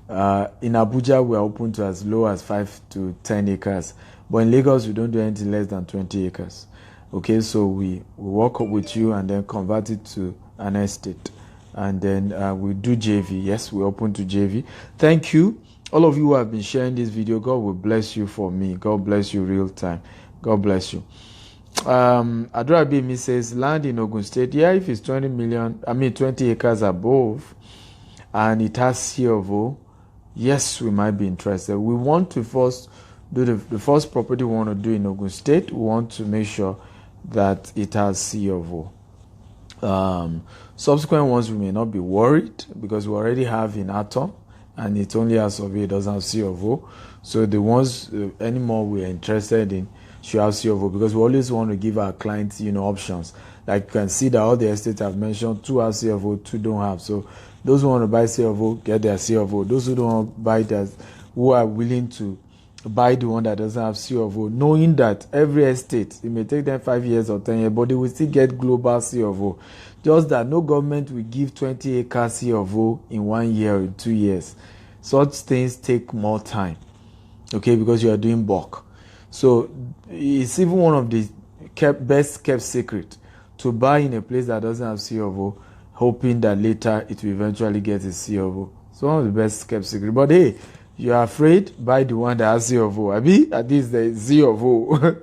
in Abuja. We're open to as low as 5 to 10 acres, but in Lagos we don't do anything less than 20 acres. Okay, so we work up with you and then convert it to an estate, and then we do JV. Yes, we're open to JV. Thank you. All of you who have been sharing this video, God will bless you for me. God bless you real time. God bless you. Adora Bimi says, land in Ogun State. Yeah, if it's 20 acres above, and it has C of O, yes, we might be interested. We want to first do the first property we want to do in Ogun State. We want to make sure that it has C of O. Subsequent ones, we may not be worried because we already have in Atom, and it only has survey, it doesn't have C of O. So the ones anymore we're interested in should have C of O, because we always want to give our clients, options. Like you can see that all the estates I've mentioned, 2 have C of O, 2 don't have. So those who want to buy C of O, get their C of O. Those who don't want to buy that, who are willing to buy the one that doesn't have C of O, knowing that every estate, it may take them 5 years or 10 years, but they will still get global C of O. Just that no government will give 20 acres C of O in 1 year or 2 years. Such things take more time, okay, because you are doing bulk. So it's even one of the best kept secret to buy in a place that doesn't have C of O, hoping that later it will eventually get a C of O. It's one of the best kept secret. But hey, you are afraid, buy the one that has C of O. At least there is C of O.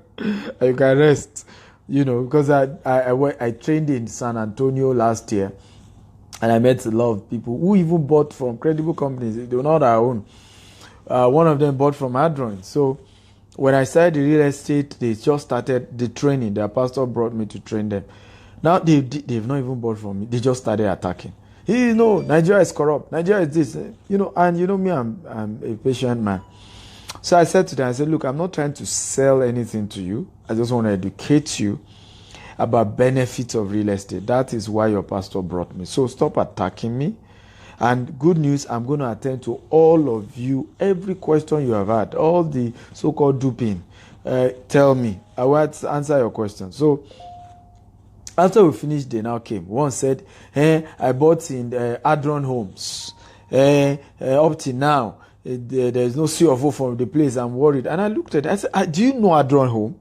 You can rest. Because I trained in San Antonio last year, and I met a lot of people who even bought from credible companies. They were not our own. One of them bought from Adron. So when I started the real estate, they just started the training. Their pastor brought me to train them. Now they've not even bought from me. They just started attacking. Nigeria is corrupt. Nigeria is this. And me, I'm a patient man. So I said to them, look, I'm not trying to sell anything to you. I just want to educate you about benefits of real estate. That is why your pastor brought me. So stop attacking me. And good news, I'm going to attend to all of you, every question you have had, all the so-called duping. Tell me. I will answer your question. So after we finished, they now came. One said, I bought in Adron Homes. Up till now, there's no C of O from the place. I'm worried. And I looked at it. I said, do you know Adron Home?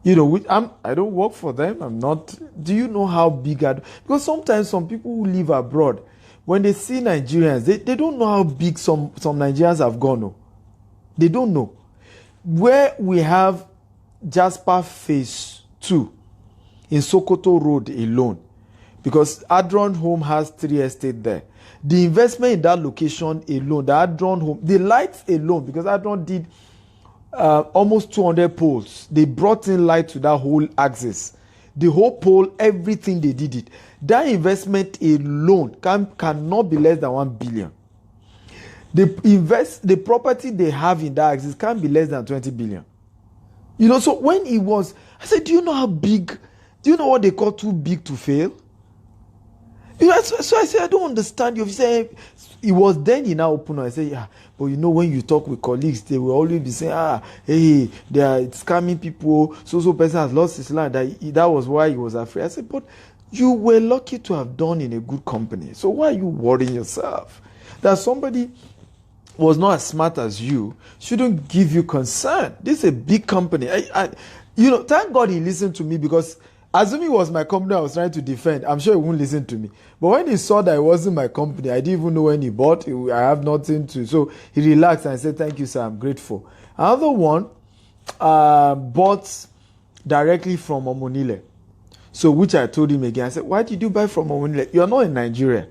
I don't work for them. I'm not. Do you know how big because sometimes some people who live abroad, when they see Nigerians, they don't know how big some Nigerians have gone. No. They don't know. Where we have Jasper Phase 2 in Sokoto Road alone, because Adron Home has 3 estates there. The investment in that location alone, the Adron Home, the lights alone, because Adron did almost 200 poles. They brought in light to that whole axis. The whole pole, everything they did it. That investment alone cannot be less than 1 billion. The property they have in that axis can't be less than 20 billion. So when it was, I said, do you know how big? Do you know what they call too big to fail? So I said, I don't understand you. He said, it was then he now opened up. I said, yeah, but when you talk with colleagues, they will always be saying, hey, they are scamming people. So person has lost his land. That was why he was afraid. I said, but you were lucky to have done in a good company. So why are you worrying yourself? That somebody was not as smart as you shouldn't give you concern. This is a big company. Thank God he listened to me, because assuming it was my company I was trying to defend, I'm sure he wouldn't listen to me. But when he saw that it wasn't my company, I didn't even know when he bought. I have nothing to. So he relaxed and said, "Thank you, sir. I'm grateful." Another one bought directly from Omonile. So which I told him again. I said, "Why did you buy from Omonile? You are not in Nigeria.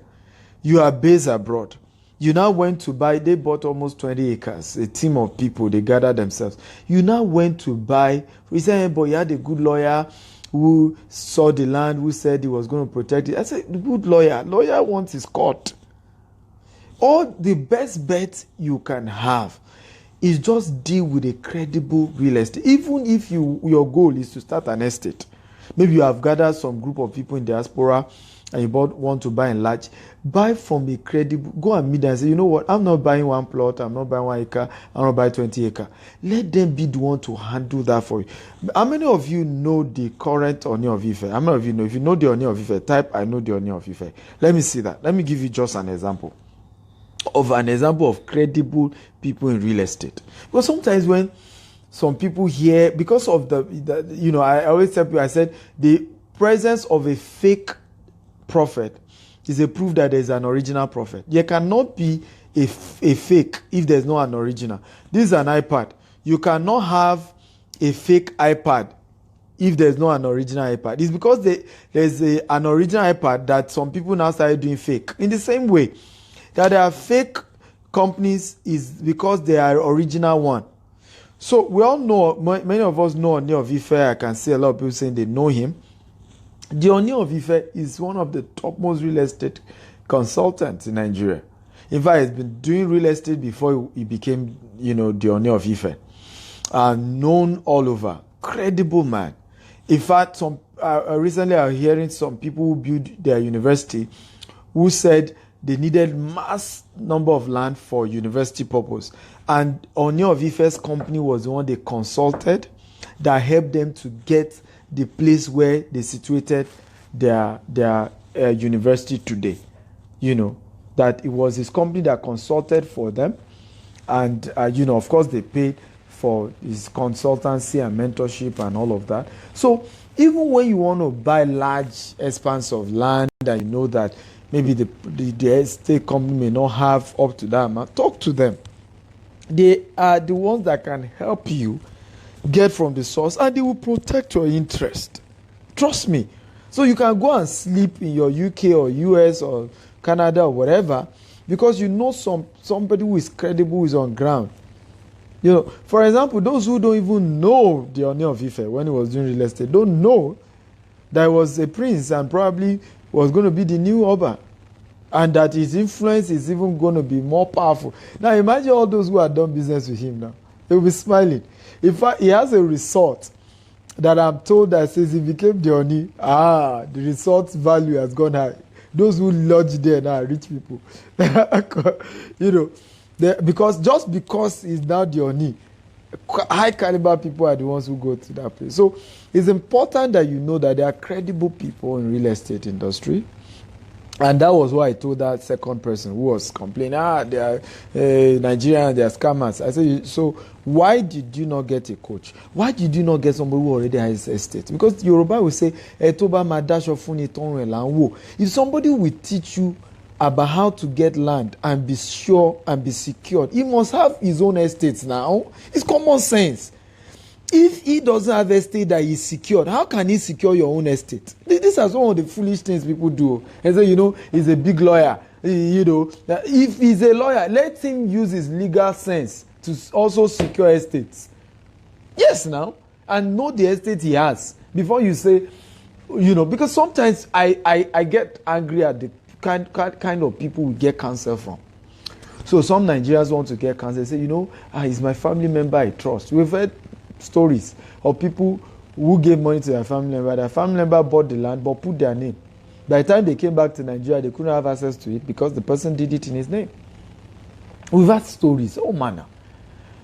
You are based abroad. You now went to buy." They bought almost 20 acres. A team of people, they gathered themselves. You now went to buy. We said, "Hey, boy, you had a good lawyer who saw the land, who said he was going to protect it." I said, "Good lawyer. Lawyer wants his court." Or the best bet you can have is just deal with a credible real estate. Even if your goal is to start an estate. Maybe you have gathered some group of people in diaspora and you want to buy in large. Buy from a credible. Go and meet them and say, "You know what? I'm not buying one plot. I'm not buying 1 acre. I'm not buying 20 acres. Let them be the one to handle that for you." How many of you know the current Oni of Ife? How many of you know? If you know the Oni of Ife, type "I know the Oni of Ife." Let me see that. Let me give you just an example of credible people in real estate. Because sometimes when some people hear, because of I always tell people, I said the presence of a fake prophet is a proof that there's an original prophet. There cannot be a fake if there's no an original. This is an iPad. You cannot have a fake iPad if there's no an original iPad. It's because there's an original iPad that some people now started doing fake. In the same way that there are fake companies is because they are original one. So we all know, many of us know Oni of Ife. I can see a lot of people saying they know him. The Oni of Ife is one of the topmost real estate consultants in Nigeria. In fact, he's been doing real estate before he became, the Oni of Ife. Known all over. Credible man. In fact, recently I was hearing some people who built their university who said they needed mass number of land for university purpose. And Oni of Ife's company was the one they consulted that helped them to get the place where they situated their university today. That it was his company that consulted for them. And, of course, they paid for his consultancy and mentorship and all of that. So even when you want to buy large expanse of land and you know that maybe the estate company may not have up to that amount, talk to them. They are the ones that can help you get from the source, and they will protect your interest. Trust me. So you can go and sleep in your UK or US or Canada or whatever, because you know somebody who is credible, who is on ground. For example, those who don't even know the Oni of Ife when he was doing real estate don't know that he was a prince and probably was going to be the new Oba, and that his influence is even going to be more powerful. Now imagine all those who have done business with him now. They will be smiling. In fact, he has a resort that I'm told that says he became the Oni. The resort's value has gone high. Those who lodge there now are rich people. Because he's now the Oni, high caliber people are the ones who go to that place. So it's important that you know that there are credible people in real estate industry. And that was why I told that second person who was complaining, they are Nigerians, they are scammers. I said, so why did you not get a coach? Why did you not get somebody who already has estate? Because Yoruba will say, if somebody will teach you about how to get land and be sure and be secured, he must have his own estates now. It's common sense. If he doesn't have estate that is secured, how can he secure your own estate? This is one of the foolish things people do. And say, he's a big lawyer. If he's a lawyer, let him use his legal sense to also secure estates. Yes, now. And know the estate he has. Before you say, because sometimes I get angry at the kind of people we get counsel from. So some Nigerians want to get counsel. They say, he's my family member I trust. We've heard stories of people who gave money to their family member. Their family member bought the land but put their name. By the time they came back to Nigeria, they couldn't have access to it because the person did it in his name. We've had stories, manner.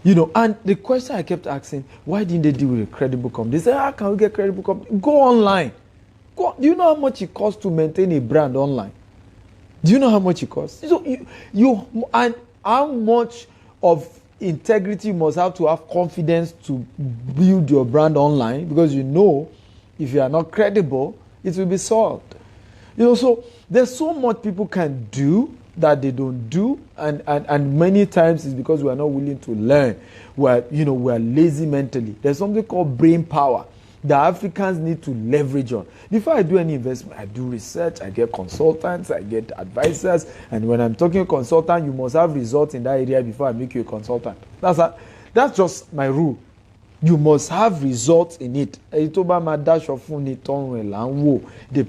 And the question I kept asking, why didn't they deal with a credible company? They say, how can we get credible company? Go online. Do you know how much it costs to maintain a brand online? Do you know how much it costs? So and how much of integrity you must have to have confidence to build your brand online, because if you are not credible, it will be solved. So there's so much people can do that they don't do, and many times it's because we are not willing to learn. We are lazy mentally. There's something called brain power that Africans need to leverage on. Before I do any investment, I do research, I get consultants, I get advisors, and when I'm talking consultant, you must have results in that area before I make you a consultant. That's just my rule. You must have results in it. The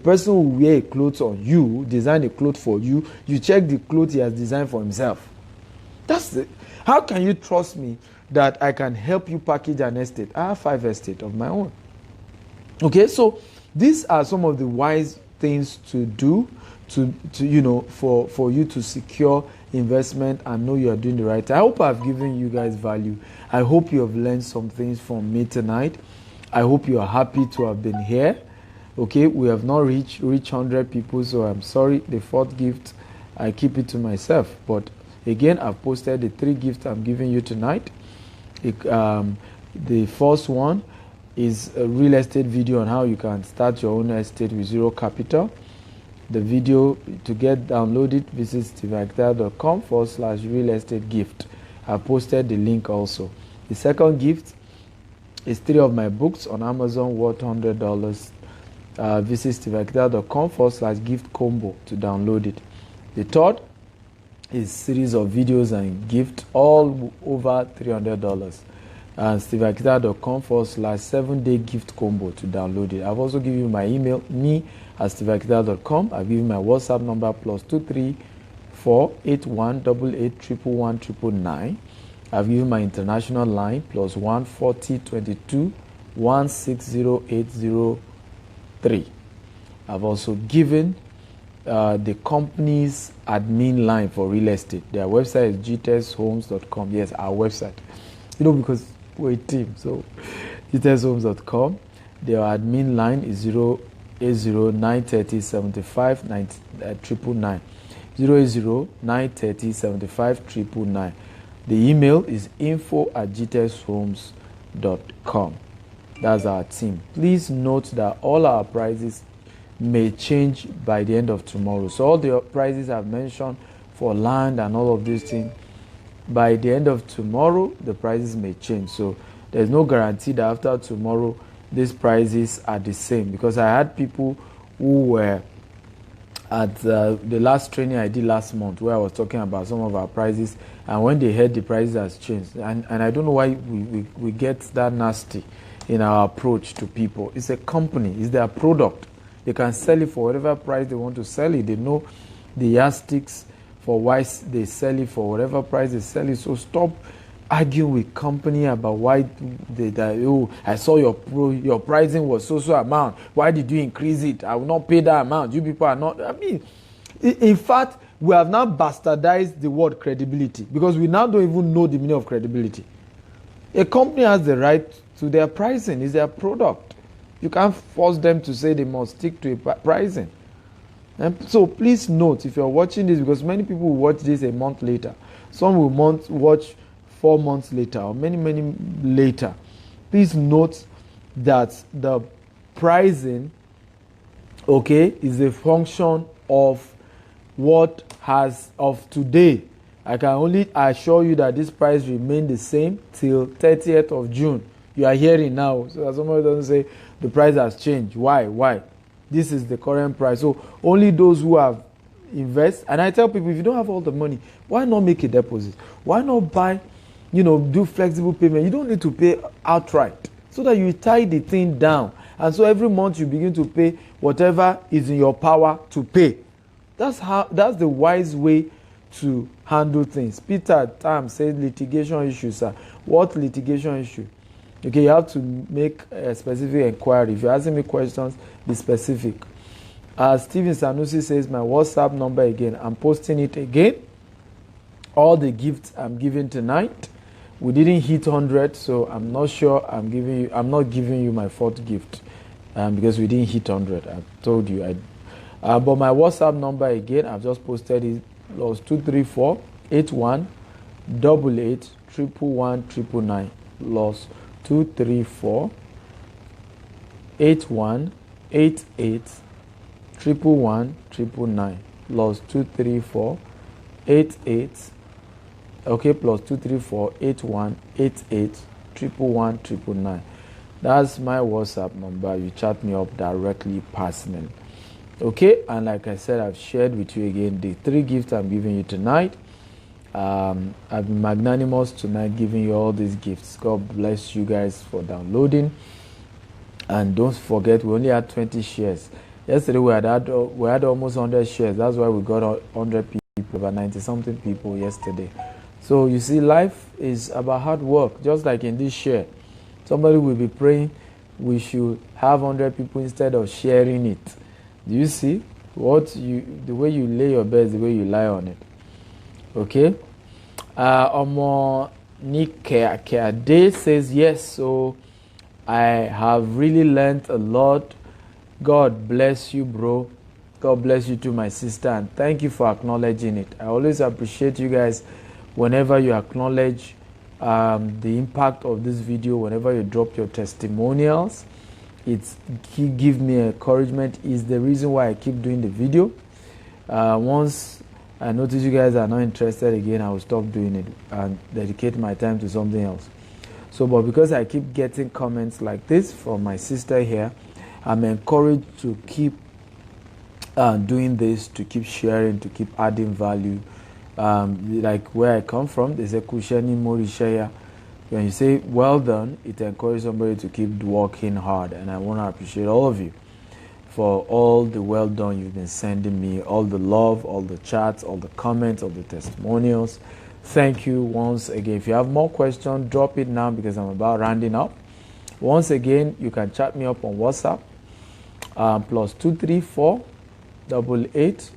person who wear a clothes on you, design a clothes for you, you check the clothes he has designed for himself. That's it. How can you trust me that I can help you package an estate? I have 5 estates of my own. Okay, so these are some of the wise things to do for you to secure investment and know you are doing the right thing. I hope I've given you guys value. I hope you have learned some things from me tonight. I hope you are happy to have been here. Okay, we have not reached 100 people, so I'm sorry. The 4th gift, I keep it to myself. But again, I've posted the 3 gifts I'm giving you tonight. The first one is a real estate video on how you can start your own estate with 0 capital. The video, to get downloaded, visit steveakintayo.com/real estate gift. I posted the link also. The second gift is 3 of my books on Amazon worth $100. Visit steveakintayo.com/gift combo to download it. The third is series of videos and gift, all over $300. steveakintayo.com/7-day gift combo to download it. I've also given you my email, me@steveakintayo.com. I've given my WhatsApp number +23481881199. I've given my international line +14022160803. I've also given the company's admin line for real estate. Their website is gteshomes.com. Yes, our website. Because we're a team, so gteshomes.com. Their admin line is 080-930-75-999. 080-930-75-999. The email is info@gteshomes.com. That's our team. Please note that all our prices may change by the end of tomorrow. So all the prices I've mentioned for land and all of these things, by the end of tomorrow, the prices may change. So there's no guarantee that after tomorrow, these prices are the same. Because I had people who were at the last training I did last month, where I was talking about some of our prices, and when they heard the prices has changed, and I don't know why we get that nasty in our approach to people. It's a company, it's their product. They can sell it for whatever price they want to sell it. They know the yardsticks for why they sell it for whatever price they sell it. So stop arguing with company about why I saw your pricing was so amount. Why did you increase it? I will not pay that amount. You people are not. In fact, we have now bastardized the word credibility, because we now don't even know the meaning of credibility. A company has the right to their pricing. It's their product. You can't force them to say they must stick to a pricing. And so please note, if you're watching this, because many people will watch this a month later, some will watch 4 months later, or many later, please note that the pricing, is a function of what has of today. I can only assure you that this price remain the same till 30th of June. You are hearing now, so that somebody doesn't say the price has changed. Why? This is the current price. So only those who have invest. And I tell people, if you don't have all the money, why not make a deposit? Why not buy, do flexible payment? You don't need to pay outright, so that you tie the thing down. And so every month you begin to pay whatever is in your power to pay. That's the wise way to handle things. Peter Tam said litigation issues, sir. What litigation issue? Okay, you have to make a specific inquiry. If you're asking me questions, be specific. Steven Sanusi says, my WhatsApp number again. I'm posting it again. All the gifts I'm giving tonight. We didn't hit 100, so I'm not sure I'm not giving you my 4th gift because we didn't hit 100. I told you. But my WhatsApp number again, I've just posted it, +23481 88 111 999 plus 234 81 88 111 999 plus 234 88 okay plus 234 81 88 111 999. That's my WhatsApp number. You chat me up directly personally. Okay, and like I said, I've shared with you again the 3 gifts I'm giving you tonight. I've been magnanimous tonight giving you all these gifts. God bless you guys for downloading. And don't forget, we only had 20 shares. Yesterday we had almost 100 shares. That's why we got 100 people, about 90 something people yesterday. So you see, life is about hard work. Just like in this share, somebody will be praying we should have 100 people instead of sharing it. Do you see the way you lay your bed is the way you lie on it? Okay. Omo Nike says yes. So I have really learned a lot. God bless you, bro. God bless you too, my sister, and thank you for acknowledging it. I always appreciate you guys whenever you acknowledge the impact of this video, whenever you drop your testimonials. It give me encouragement. Is the reason why I keep doing the video. Once I notice you guys are not interested again, I will stop doing it and dedicate my time to something else. So, but because I keep getting comments like this from my sister here, I'm encouraged to keep doing this, to keep sharing, to keep adding value. Like where I come from, they say Kushani Morishaya. When you say well done, it encourages somebody to keep working hard. And I want to appreciate all of you for all the well done you've been sending me, all the love, all the chats, all the comments, all the testimonials. Thank you once again. If you have more questions, drop it now because I'm about rounding up. Once again, you can chat me up on WhatsApp, plus 234 88.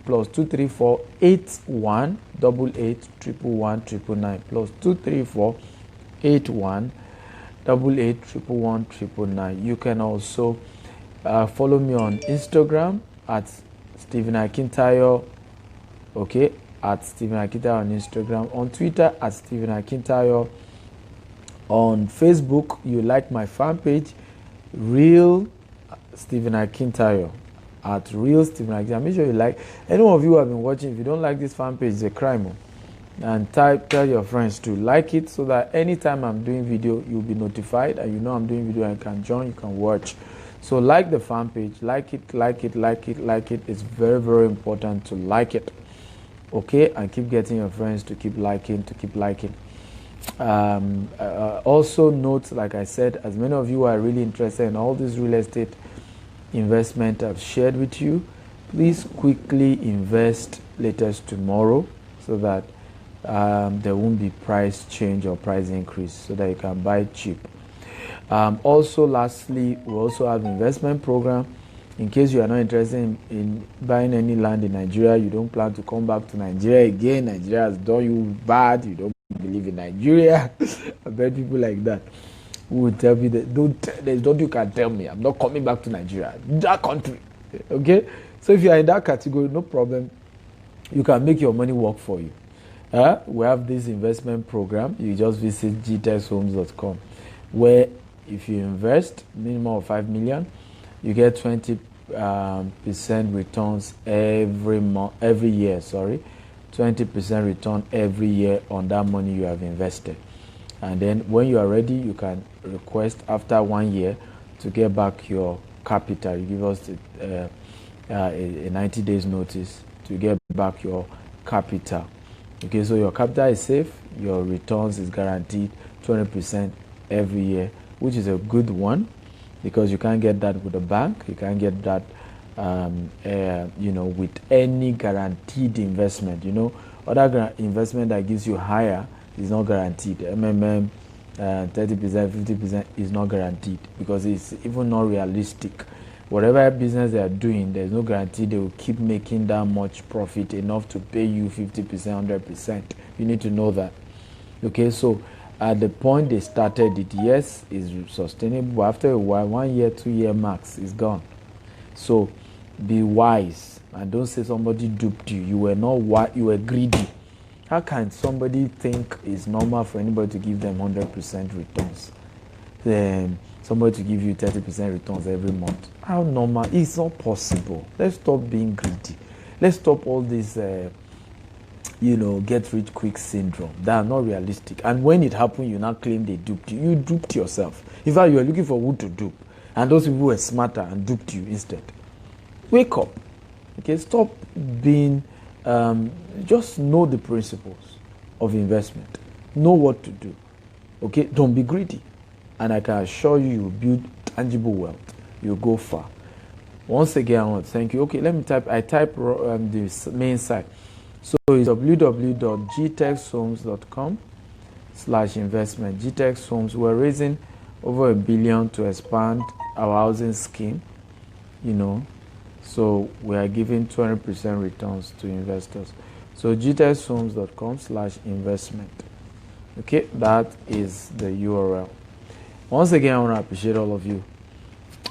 Plus 234 81 88 111 999 plus 234 81 88 111 999. You can also follow me on Instagram at Stephen Akintayo. Okay, at Stephen Akintayo on Instagram. On Twitter at Stephen Akintayo. On Facebook, you like my fan page, Real Stephen Akintayo. At Real Stephen Akintayo. Make sure you like. Any of you who have been watching, if you don't like this fan page, it's a crime. And tell your friends to like it so that anytime I'm doing video, you'll be notified and you know I'm doing video and you can join, you can watch. So like the fan page, like it, like it, like it, like it. It's very, very important to like it. Okay, and keep getting your friends to keep liking, also note, like I said, as many of you are really interested in all this real estate investment I've shared with you, please quickly invest latest tomorrow so that there won't be price change or price increase, so that you can buy cheap. Also, lastly, we also have investment program. In case you are not interested in buying any land in Nigeria, you don't plan to come back to Nigeria again, Nigeria has done you bad, you don't believe in Nigeria. I bet people like that who will tell me that there's nothing you can tell me, I'm not coming back to Nigeria, that country. Okay, so if you are in that category, no problem, you can make your money work for you. We have this investment program. You just visit gtexhomes.com, where if you invest minimum of 5 million, you get 20% returns every year. 20% return every year on that money you have invested. And then when you are ready, you can request after 1 year to get back your capital. You give us a 90 days notice to get back your capital. Okay, so your capital is safe, your returns is guaranteed 20% every year, which is a good one because you can't get that with a bank. You can't get that with any guaranteed investment. Other investment that gives you higher is not guaranteed. 30%, 50% is not guaranteed because it's even not realistic. Whatever business they are doing, there's no guarantee they will keep making that much profit enough to pay you 50%, 100%. You need to know that. Okay, so at the point they started it, yes, it's sustainable. But after a while, 1 year, 2 year max is gone. So be wise and don't say somebody duped you. You were not you were greedy. How can somebody think it's normal for anybody to give them 100% returns? Then somebody to give you 30% returns every month. How normal? It's not possible. Let's stop being greedy. Let's stop all this, get rich quick syndrome. That are not realistic. And when it happened, you now claim they duped you. You duped yourself. In fact, you are looking for who to dupe. And those people were smarter and duped you instead. Wake up. Okay, stop being, just know the principles of investment. Know what to do. Okay, don't be greedy. And I can assure you, you build tangible wealth. You'll go far. Once again, I want to thank you. Okay, let me type. I type the main site. So it's www.gtexhomes.com/investment. GTEX Homes, we're raising over $1 billion to expand our housing scheme. So we are giving 20% returns to investors. So gtexhomes.com/investment. Okay, that is the URL. Once again, I want to appreciate all of you.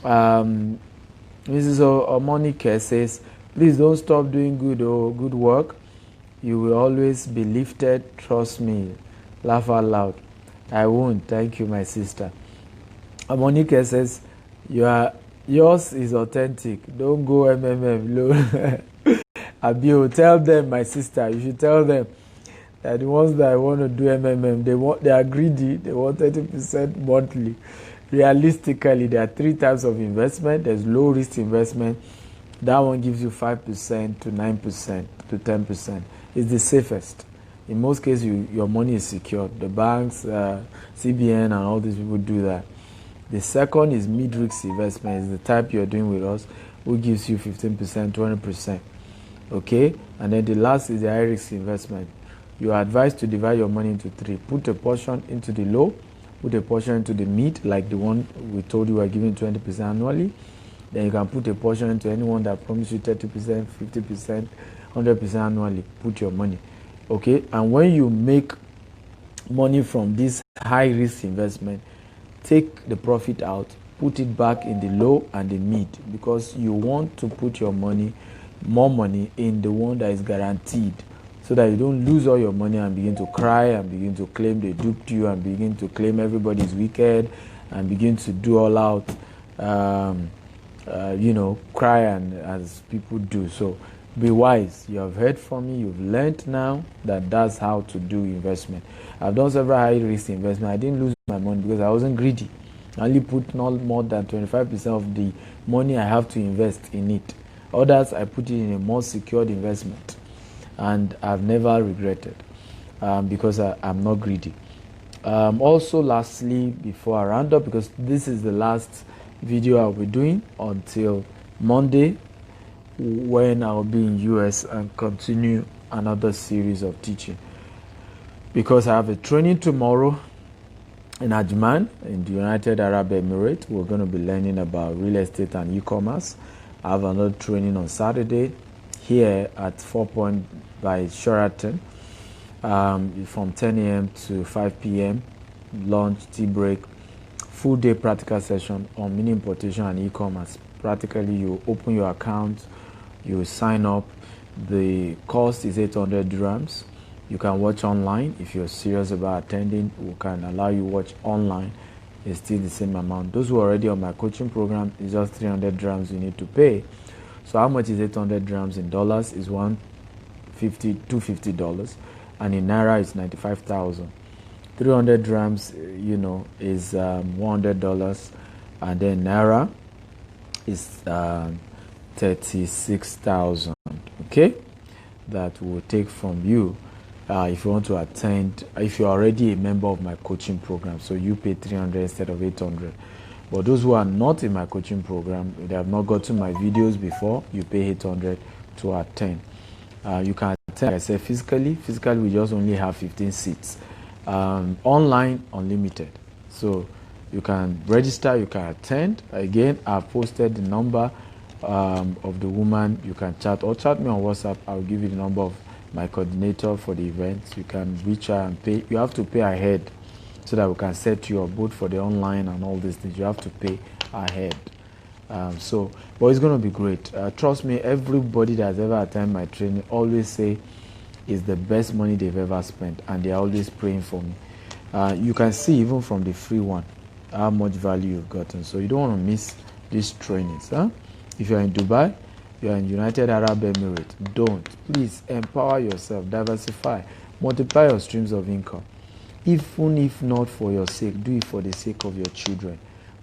Mrs. Omonike says, please don't stop doing good work. You will always be lifted. Trust me. Laugh out loud. I won't. Thank you, my sister. Omonike says, yours is authentic. Don't go MMM. Abio, tell them, my sister. You should tell them that the ones that want to do MMM, they are greedy. They want 30% monthly. Realistically, there are 3 types of investment. There's low risk investment. That one gives you 5% to 9% to 10%. It's the safest. In most cases, your money is secured. The banks, CBN, and all these people do that. The second is mid-risk investment. It's the type you're doing with us, who gives you 15%, 20%. Okay? And then the last is the high-risk investment. You are advised to divide your money into 3. Put a portion into the low, put a portion into the mid, like the one we told you are giving 20% annually. Then you can put a portion into anyone that promises you 30%, 50%, 100% annually. Put your money. Okay? And when you make money from this high-risk investment, take the profit out, put it back in the low and the mid, because you want to put your money, more money, in the one that is guaranteed, so that you don't lose all your money and begin to cry and begin to claim they duped you and begin to claim everybody's wicked and begin to do all out, cry and as people do. So be wise. You have heard from me. You've learned now that that's how to do investment. I've done several high-risk investments. I didn't lose my money because I wasn't greedy. I only put not more than 25% of the money I have to invest in it. Others, I put it in a more secured investment. And I've never regretted because I'm not greedy. Also, lastly, before I round up, because this is the last video I'll be doing until Monday, when I'll be in US and continue another series of teaching. Because I have a training tomorrow in Ajman, in the United Arab Emirates. We're going to be learning about real estate and e-commerce. I have another training on Saturday here at 4 Point by Sheraton from 10 a.m. to 5 p.m. Lunch, tea break, full day practical session on mini importation and e-commerce. Practically, you open your account, you sign up. The cost is 800 dirhams. You can watch online. If you're serious about attending, we can allow you watch online. It's still the same amount. Those who are already on my coaching program, is just 300 dirhams you need to pay. So how much is 800 dirhams in dollars? Is $250, and in naira is 95,000. 300 dirhams, is $100, and then naira is 36,000. Okay, that will take from you if you want to attend. If you're already a member of my coaching program, so you pay 300 instead of 800. But those who are not in my coaching program, they have not gotten my videos before, you pay 800 to attend. You can attend, like I said, physically. Physically, we just only have 15 seats. Online, unlimited. So you can register, you can attend. Again, I've posted the number of the woman. You can chat or chat me on WhatsApp. I'll give you the number of my coordinator for the event. You can reach her and pay. You have to pay ahead, so that we can set you up both for the online and all these things. You have to pay ahead. But it's going to be great. Trust me, everybody that has ever attended my training always say is the best money they've ever spent, and they're always praying for me. You can see even from the free one how much value you've gotten. So you don't want to miss these trainings. If you're in Dubai, you're in United Arab Emirates, don't. Please empower yourself, diversify, multiply your streams of income. Even if not for your sake, do it for the sake of your children.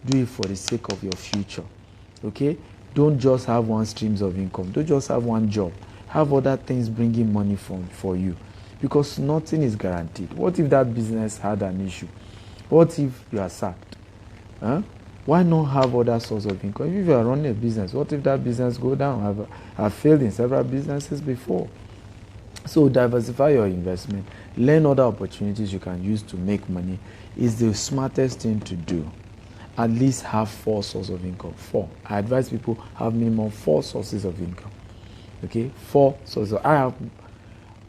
Do it for the sake of your future. Okay? Don't just have one streams of income. Don't just have one job. Have other things bringing money for you. Because nothing is guaranteed. What if that business had an issue? What if you are sacked? Why not have other source of income? If you are running a business, what if that business go down? I've failed in several businesses before. So diversify your investment. Learn other opportunities you can use to make money. Is the smartest thing to do. At least have 4 sources of income. 4. I advise people have minimum 4 sources of income. Okay, 4 sources. I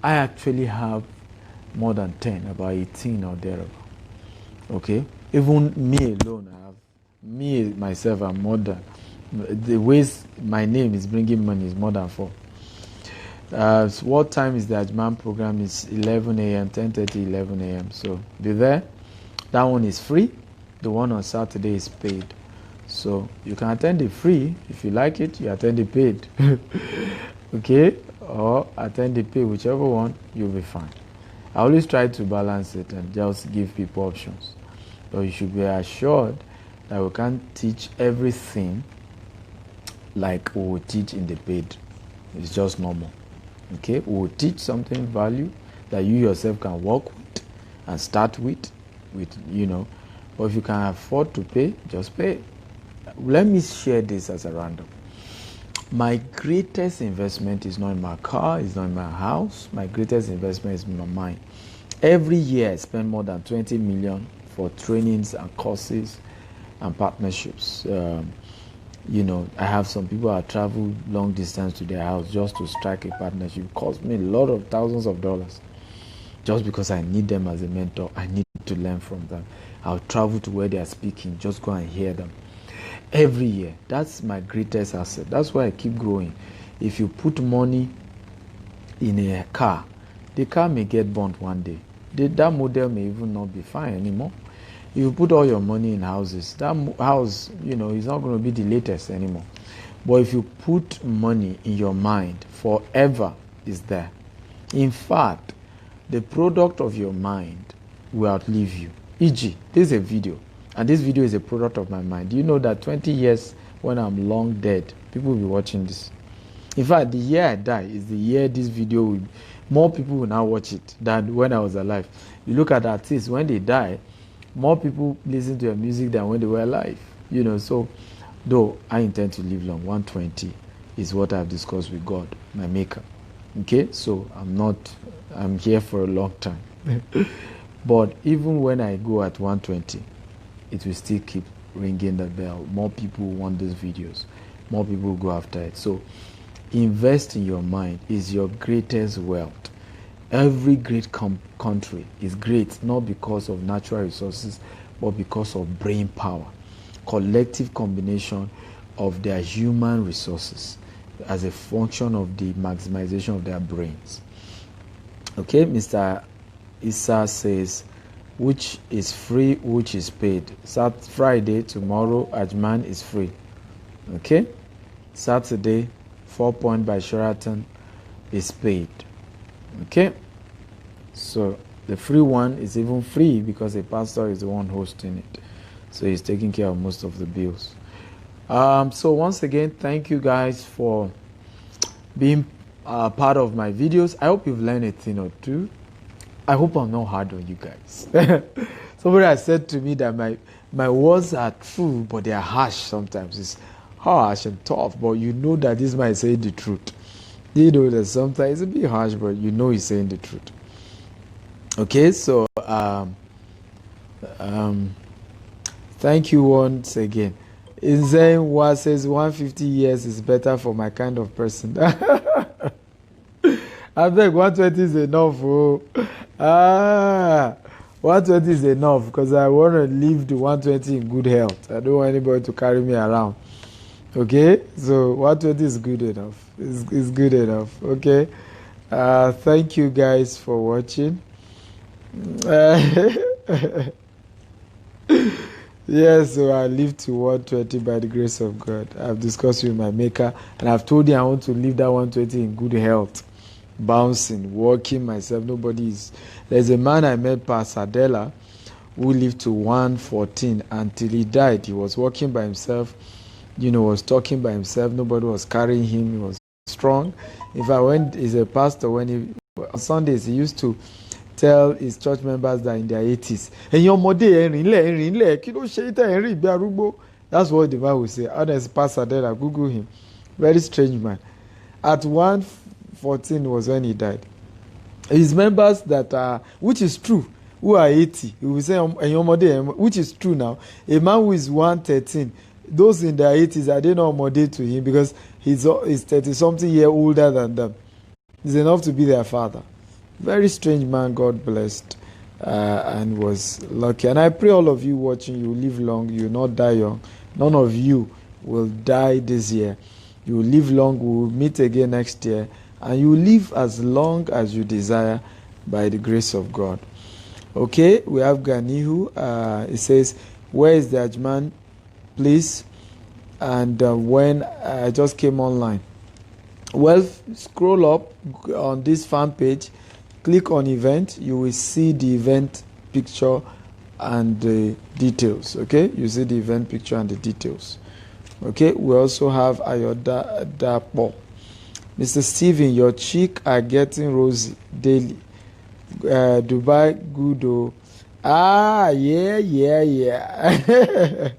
actually have more than 10, about 18 or thereabout. Okay, even me alone, myself, I'm more than the ways my name is bringing money is more than 4. So what time is the Ajman program? Is 11 a.m., 10:30, 11 a.m. So be there. That one is free. The one on Saturday is paid. So you can attend the free. If you like it, you attend the paid. Okay? Or attend the paid, whichever one, you'll be fine. I always try to balance it and just give people options. But you should be assured that we can't teach everything like we will teach in the paid. It's just normal. Okay? We will teach something value that you yourself can work with and start with, But if you can afford to pay, just pay. Let me share this as a random. My greatest investment is not in my car, it's not in my house. My greatest investment is in my mind. Every year I spend more than 20 million for trainings and courses and partnerships. I have some people that travel long distance to their house just to strike a partnership. It costs me a lot of thousands of dollars. Just because I need them as a mentor, I need to learn from them. I'll travel to where they are speaking, just go and hear them. Every year, that's my greatest asset. That's why I keep growing. If you put money in a car, the car may get burnt one day. That model may even not be fine anymore. If you put all your money in houses, that house, is not going to be the latest anymore. But if you put money in your mind, forever is there. In fact, the product of your mind will outlive you. E.g., this is a video, and this video is a product of my mind. Do you know that 20 years when I'm long dead, people will be watching this? In fact, the year I die is the year this video will, more people will now watch it than when I was alive. You look at artists, when they die, more people listen to their music than when they were alive. So though I intend to live long, 120 is what I've discussed with God, my maker. Okay, so I'm here for a long time. But even when I go at 120, it will still keep ringing the bell. More people want these videos. More people go after it. So invest in your mind is your greatest wealth. Every great country is great not because of natural resources, but because of brain power. Collective combination of their human resources as a function of the maximization of their brains. Okay, Mr. Issa says, which is free, which is paid. Friday, tomorrow, Ajman is free. Okay? Saturday, 4 Point by Sheraton is paid. Okay? So the free one is even free because the pastor is the one hosting it. So he's taking care of most of the bills. So once again, thank you guys for being part of my videos. I hope you've learned a thing or two. I hope I'm not hard on you guys. Somebody has said to me that my words are true, but they are harsh sometimes. It's harsh and tough, but you know that this man is saying the truth. You know that sometimes it's a bit harsh, but you know he's saying the truth. Okay, so thank you once again. In saying what says 150 years is better for my kind of person. I beg 120 is enough. 120 is enough because I want to live the 120 in good health. I don't want anybody to carry me around. Okay, so 120 is good enough. It's good enough. Okay, Thank you guys for watching. Yes, so I live to 120 by the grace of God. I've discussed with my maker, and I've told him I want to leave that 120 in good health, bouncing, walking myself. There's a man I met, Pasadena, who lived to 114 until he died. He was walking by himself, was talking by himself. Nobody was carrying him. He was strong. In fact, he's a pastor, on Sundays, he used to tell his church members that in their 80s, that's what the Bible will say. Honest pastor there, I Google him. Very strange man. At 114 was when he died. His members that are, which is true, who are 80, he will say, which is true now. A man who is 113, those in their 80s, are they not more to him because he's 30-something year older than them. It's enough to be their father. Very strange man, God blessed, and was lucky. And I pray all of you watching, you live long, you will not die young. None of you will die this year. You will live long, we will meet again next year, and you will live as long as you desire by the grace of God. Okay, we have Ganihu. It says, where is the Ajman, please? And when I just came online. Well, scroll up on this fan page, click on event, you will see the event picture and the details. Okay, you see the event picture and the details. Okay, we also have Ayoda Dapo. Mr. Steven, your cheek are getting rosy daily. Dubai Gudo. Yeah.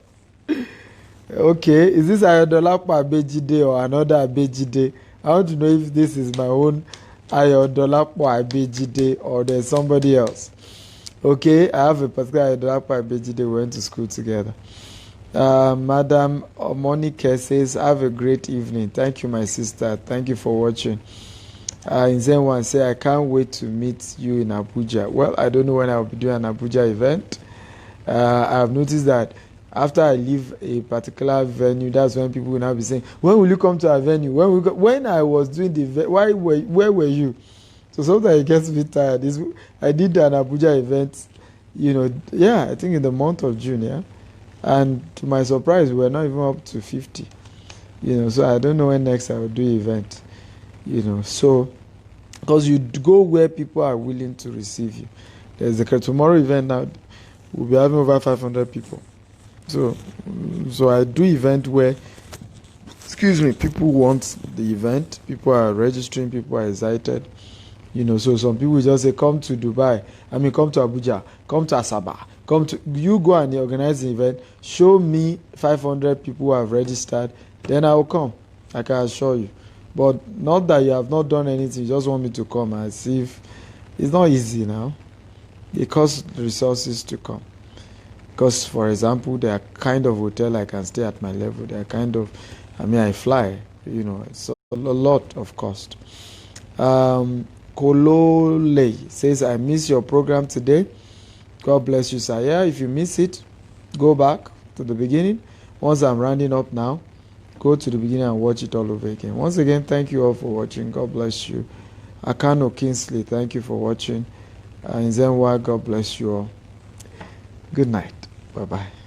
Okay, is this Ayodolapa Abejide or another Abejide? I want to know if this is my own Ayodolapa Abejide or there's somebody else. Okay, I have a particular Ayodolapa Abejide. We went to school together. Madam Monica says, have a great evening. Thank you, my sister. Thank you for watching. Nzenwan say, I can't wait to meet you in Abuja. Well, I don't know when I'll be doing an Abuja event. I've noticed that after I leave a particular venue, that's when people will now be saying, when will you come to our venue? When I was doing the event, where were you? So sometimes it gets a bit tired. I did an Abuja event, I think in the month of June, yeah. And to my surprise, we're not even up to 50. So I don't know when next I will do event. So because you go where people are willing to receive you. There's a tomorrow event now, we'll be having over 500 people. So I do event where, people want the event, people are registering, people are excited. So some people just say, come to Dubai, come to Abuja, come to Asaba, you go and organize the event, show me 500 people who have registered, then I will come, I can assure you. But not that you have not done anything, you just want me to come, as if it's not easy now. It costs resources to come. Because, for example, there are kind of hotel I can stay at my level. There are kind of, I fly, it's a lot of cost. Kolole says, I miss your program today. God bless you, sir. Yeah, if you miss it, go back to the beginning. Once I'm rounding up now, go to the beginning and watch it all over again. Once again, thank you all for watching. God bless you. Akano Kingsley, thank you for watching. Nzenwa, God bless you all. Good night. Bye-bye.